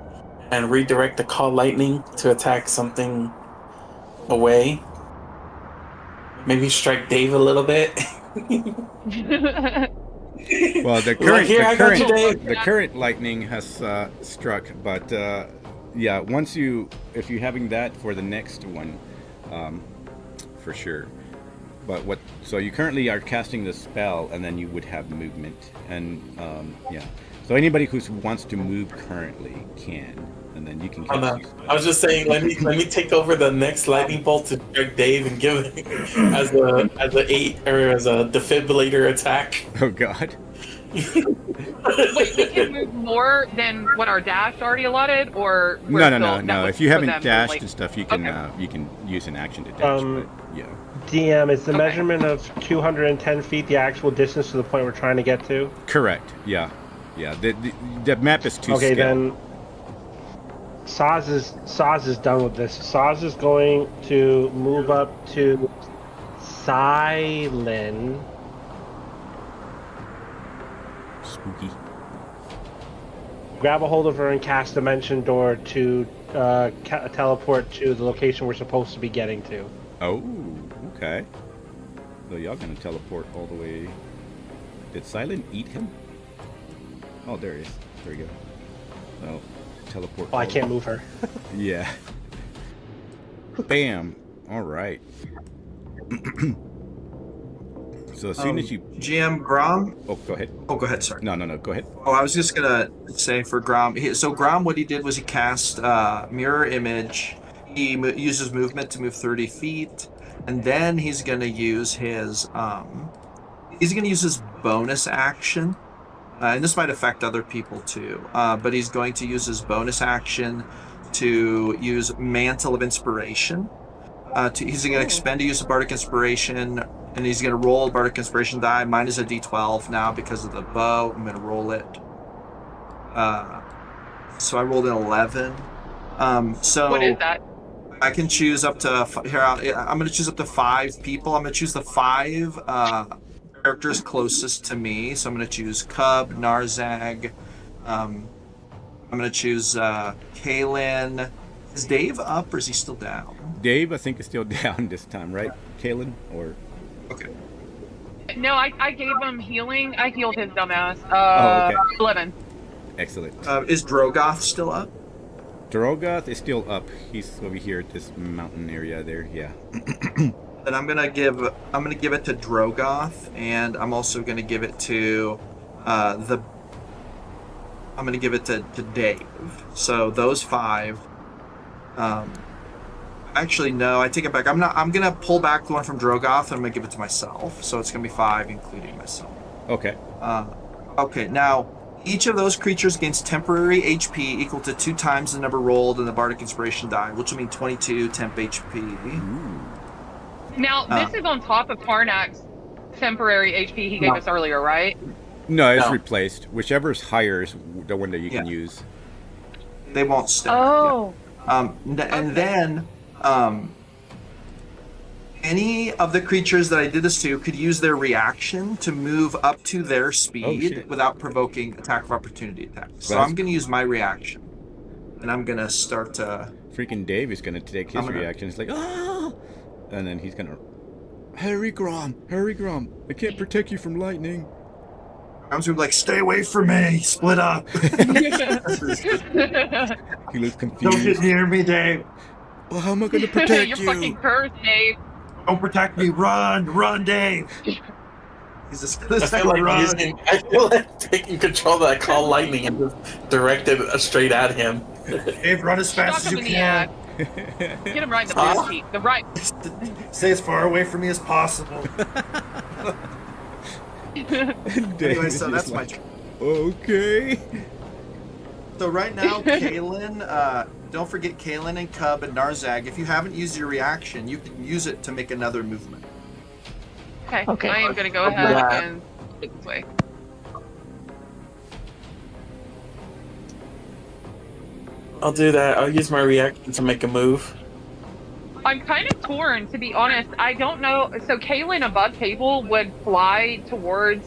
and redirect the call lightning to attack something away. Maybe strike Dave a little bit. Well, the current lightning has struck, but yeah, if you're having that for the next one, for sure. But so you currently are casting the spell, and then you would have movement, and yeah. So anybody who wants to move currently can, and then you can. Oh, no. I was just saying, let me take over the next lightning bolt to strike Dave and give it as a defibrillator attack. Oh God. Wait, we can move more than what our dash already allotted, or No. If you haven't dashed like, and stuff, you can you can use an action to dash. But, yeah. DM, is the measurement of 210 feet the actual distance to the point we're trying to get to? Correct. Yeah. The map is too okay, scale. then Saz is done with this. Saz is going to move up to Silent. Spooky. Grab a hold of her and cast Dimension Door to teleport to the location we're supposed to be getting to. Oh, okay. So y'all gonna teleport all the way. Did Silent eat him? Oh, there he is. There we go. Oh, teleport. Oh, I can't move her. Yeah. Bam. All right. So as soon as you... GM Grom? Oh, go ahead. Oh, go ahead, sorry. No, go ahead. Oh, I was just going to say for Grom. So Grom, what he did was he cast Mirror Image. He uses movement to move 30 feet. And then he's going to use his... bonus action. And this might affect other people too. But he's going to use his bonus action to use Mantle of Inspiration. He's going to expend to use a Bardic Inspiration, and he's going to roll a Bardic Inspiration die. Mine is a D12 now because of the bow. I'm going to roll it. So I rolled an 11. So what is that? I can choose up to here. I'm going to choose up to 5 people. I'm going to choose the 5 characters closest to me. So I'm going to choose Cub, Narzag. I'm going to choose Kaylin. Is Dave up or is he still down? Dave, I think, is still down this time, right? Kaylin, or... Okay. No, I gave him healing. I healed his dumbass. Okay. 11. Excellent. Is Drogoth still up? Drogoth is still up. He's over here at this mountain area there. Yeah. Then I'm gonna give it to Drogoth, and I'm also gonna give it to I'm gonna give it to Dave. So those 5. Actually, no, I take it back. I'm gonna pull back the one from Drogoth, and I'm gonna give it to myself. So it's gonna be 5, including myself. Okay. Okay. Now, each of those creatures gains temporary HP equal to 2 times the number rolled in the Bardic Inspiration die, which will mean 22 temp HP. Ooh. Now, this is on top of Tarnak's temporary HP he gave us earlier, right? No, it's replaced. Whichever's higher is the one that you can use. They won't stay. Oh. Yeah. And then any of the creatures that I did this to could use their reaction to move up to their speed without provoking attack of opportunity attacks. So I'm going to use my reaction. And I'm going to start to... Freaking Dave is going to take his reaction. It's like, ah! And then he's going to... Harry Grom! I can't protect you from lightning. I'm going to be like, stay away from me! Split up! He looks confused. Don't get near me, Dave! Well, how am I going to protect You're you? fucking cursed, Dave. Don't protect me! Run, Dave! He's just I feel like taking control of that call lightning and just direct it straight at him. Dave, run as fast as you can. Get him right in the butt cheek. The right. Stay as far away from me as possible. Anyway, so that's my turn. Okay. So right now, Kaylin, don't forget Kaylin and Cub and Narzag. If you haven't used your reaction, you can use it to make another movement. Okay. I am going to go ahead and take this way. I'll do that. I'll use my reaction to make a move. I'm kind of torn, to be honest. I don't know. So Kaylin above table would fly towards...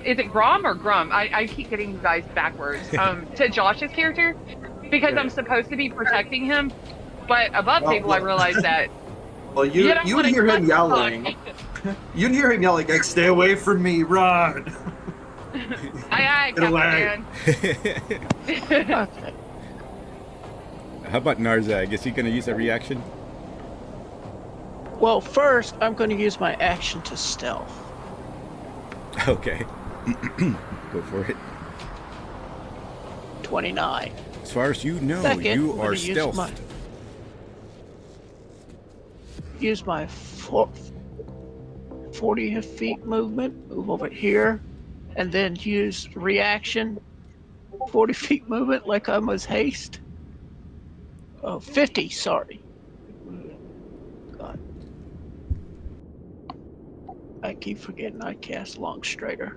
is it Grom or Grum? I keep getting you guys backwards. To Josh's character. Because I'm supposed to be protecting him. But above table, I realized that... Well, you'd hear him yelling. You'd hear him yelling, like, stay away from me, run! Aye, Get away. Captain. How about Narzag? Is he going to use a reaction? Well, first, I'm going to use my action to stealth. Okay. Go for it. 29. As far as you know, Second, you I'm are gonna stealthed. Use my 40 feet movement, move over here, and then use reaction 40 feet movement like I was haste. Oh, 50, sorry. God. I keep forgetting I cast Long Strider.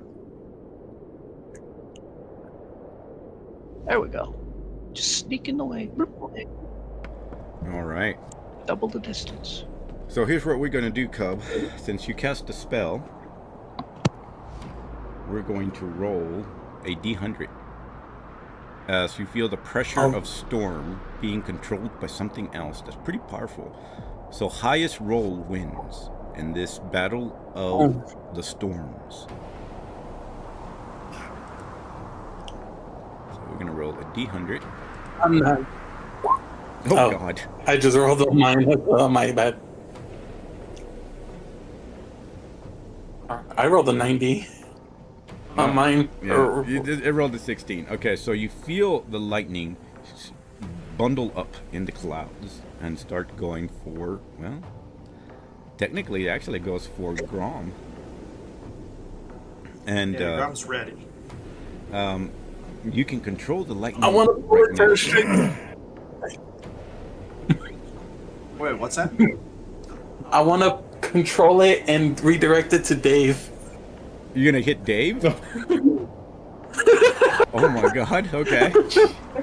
There we go. Just sneaking away. All right. Double the distance. So here's what we're going to do, Cub. Since you cast the spell, we're going to roll a D100. As you feel the pressure of storm being controlled by something else that's pretty powerful. So highest roll wins in this battle of the storms. So we're going to roll a D100. I'm not. Oh, God. I just rolled on mine. Oh, my bad. I rolled a 90 on mine. Yeah, it rolled a 16. Okay, so you feel the lightning bundle up in the clouds and start going for, well, technically it actually goes for Grom. And Grom's ready. You can control the lightning. I want to pull it to straight. Wait, what's that? I want to control it and redirect it to Dave. You're gonna hit Dave? Oh my God! Okay,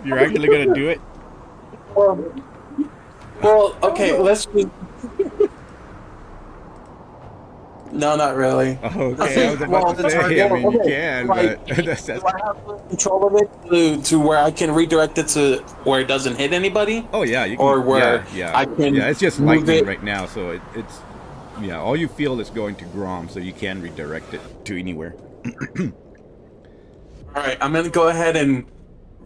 you're actually gonna do it? Well, okay, let's just... No, not really. Okay, I was about to say, I mean, you can, but that's... Do I have control of it to where I can redirect it to where it doesn't hit anybody? Oh yeah, you can, or where I can it's just move lightning it. right now, so it's yeah. All you feel is going to Grom, so you can redirect it to anywhere. All right, I'm gonna go ahead and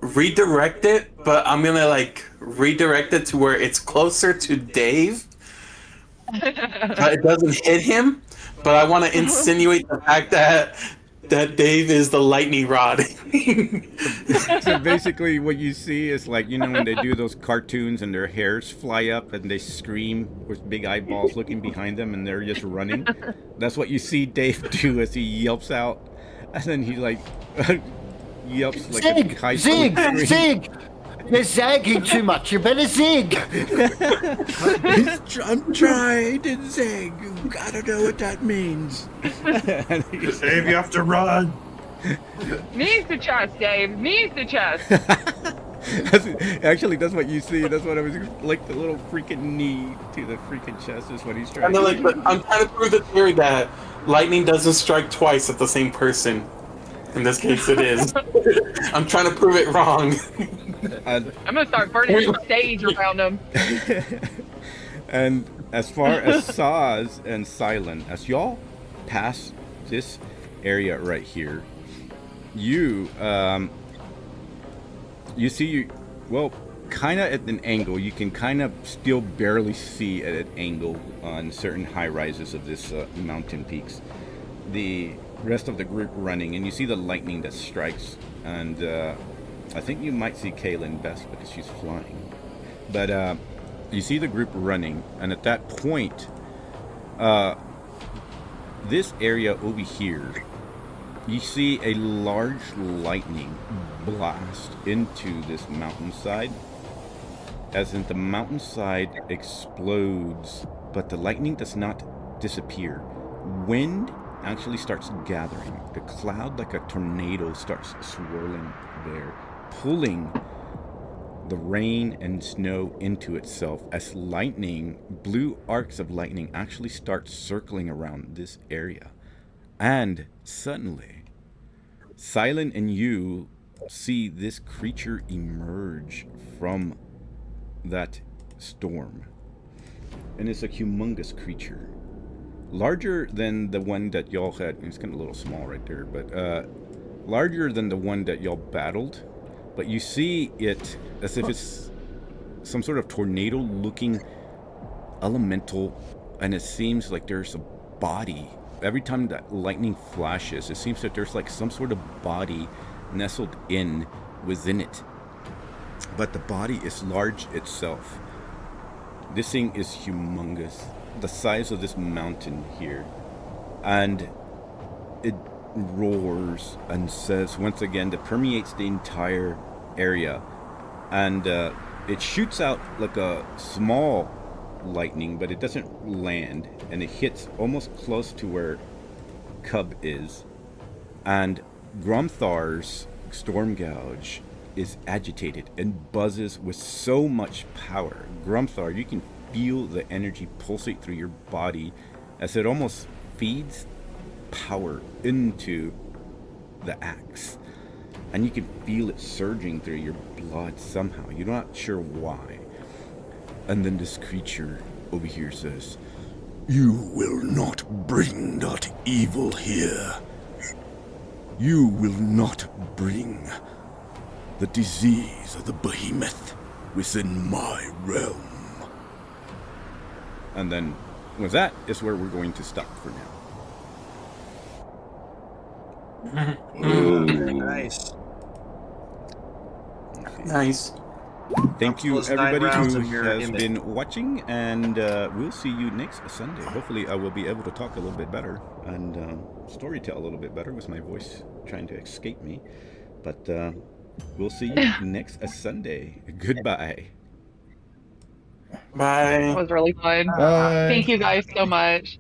redirect it, but I'm gonna like redirect it to where it's closer to Dave. It doesn't hit him, but I want to insinuate the fact that Dave is the lightning rod. So basically what you see is like, you know, when they do those cartoons and their hairs fly up and they scream with big eyeballs looking behind them and they're just running. That's what you see Dave do as he yelps out. And then he like yelps like Zig! a high Zig! scream. Zig! You're zagging too much. You better zig. I'm trying to zig. I don't know what that means. Dave, you have to run. Knees to chest, Dave. Knees to chest. Actually, that's what you see. That's what I was like. The little freaking knee to the freaking chest is what he's trying to do. I'm trying to prove the theory that lightning doesn't strike twice at the same person. In this case, it is. I'm trying to prove it wrong. I'm gonna start burning the stage around him. And as far as Saz and Silent, as y'all pass this area right here, you see, well, kind of at an angle. You can kind of still barely see at an angle on certain high rises of this mountain peaks. The rest of the group running, and you see the lightning that strikes, and I think you might see Kaylin best because she's flying. But you see the group running, and at that point, this area over here, you see a large lightning blast into this mountainside. As in, the mountainside explodes, but the lightning does not disappear. Wind actually starts gathering. The cloud, like a tornado, starts swirling there, pulling the rain and snow into itself as lightning, blue arcs of lightning, actually start circling around this area. And suddenly, Silent and you see this creature emerge from that storm. And it's a humongous creature. Larger than the one that y'all had. It's kind of a little small right there, but larger than the one that y'all battled. But you see it as if it's some sort of tornado-looking elemental, and it seems like there's a body. Every time that lightning flashes, it seems that there's like some sort of body nestled in within it. but the body is large itself. This thing is humongous, the size of this mountain here, and it roars and says once again that permeates the entire area, and it shoots out like a small lightning, but it doesn't land, and it hits almost close to where Cub is, and Gromthar's storm gouge is agitated and buzzes with so much power. Gromthar, you can feel the energy pulsate through your body as it almost feeds power into the axe, and you can feel it surging through your blood somehow. You're not sure why. And then this creature over here says, "You will not bring that evil here. You will not bring the disease of the behemoth within my realm." And then with that is where we're going to stop for now. Nice. Nice. Thank you, Those 9 everybody rounds who of mirror has image. been watching, and we'll see you next Sunday. Hopefully, I will be able to talk a little bit better and storytell a little bit better with my voice trying to escape me. But we'll see you next Sunday. Goodbye. Bye. That was really fun. Bye. Thank you guys so much.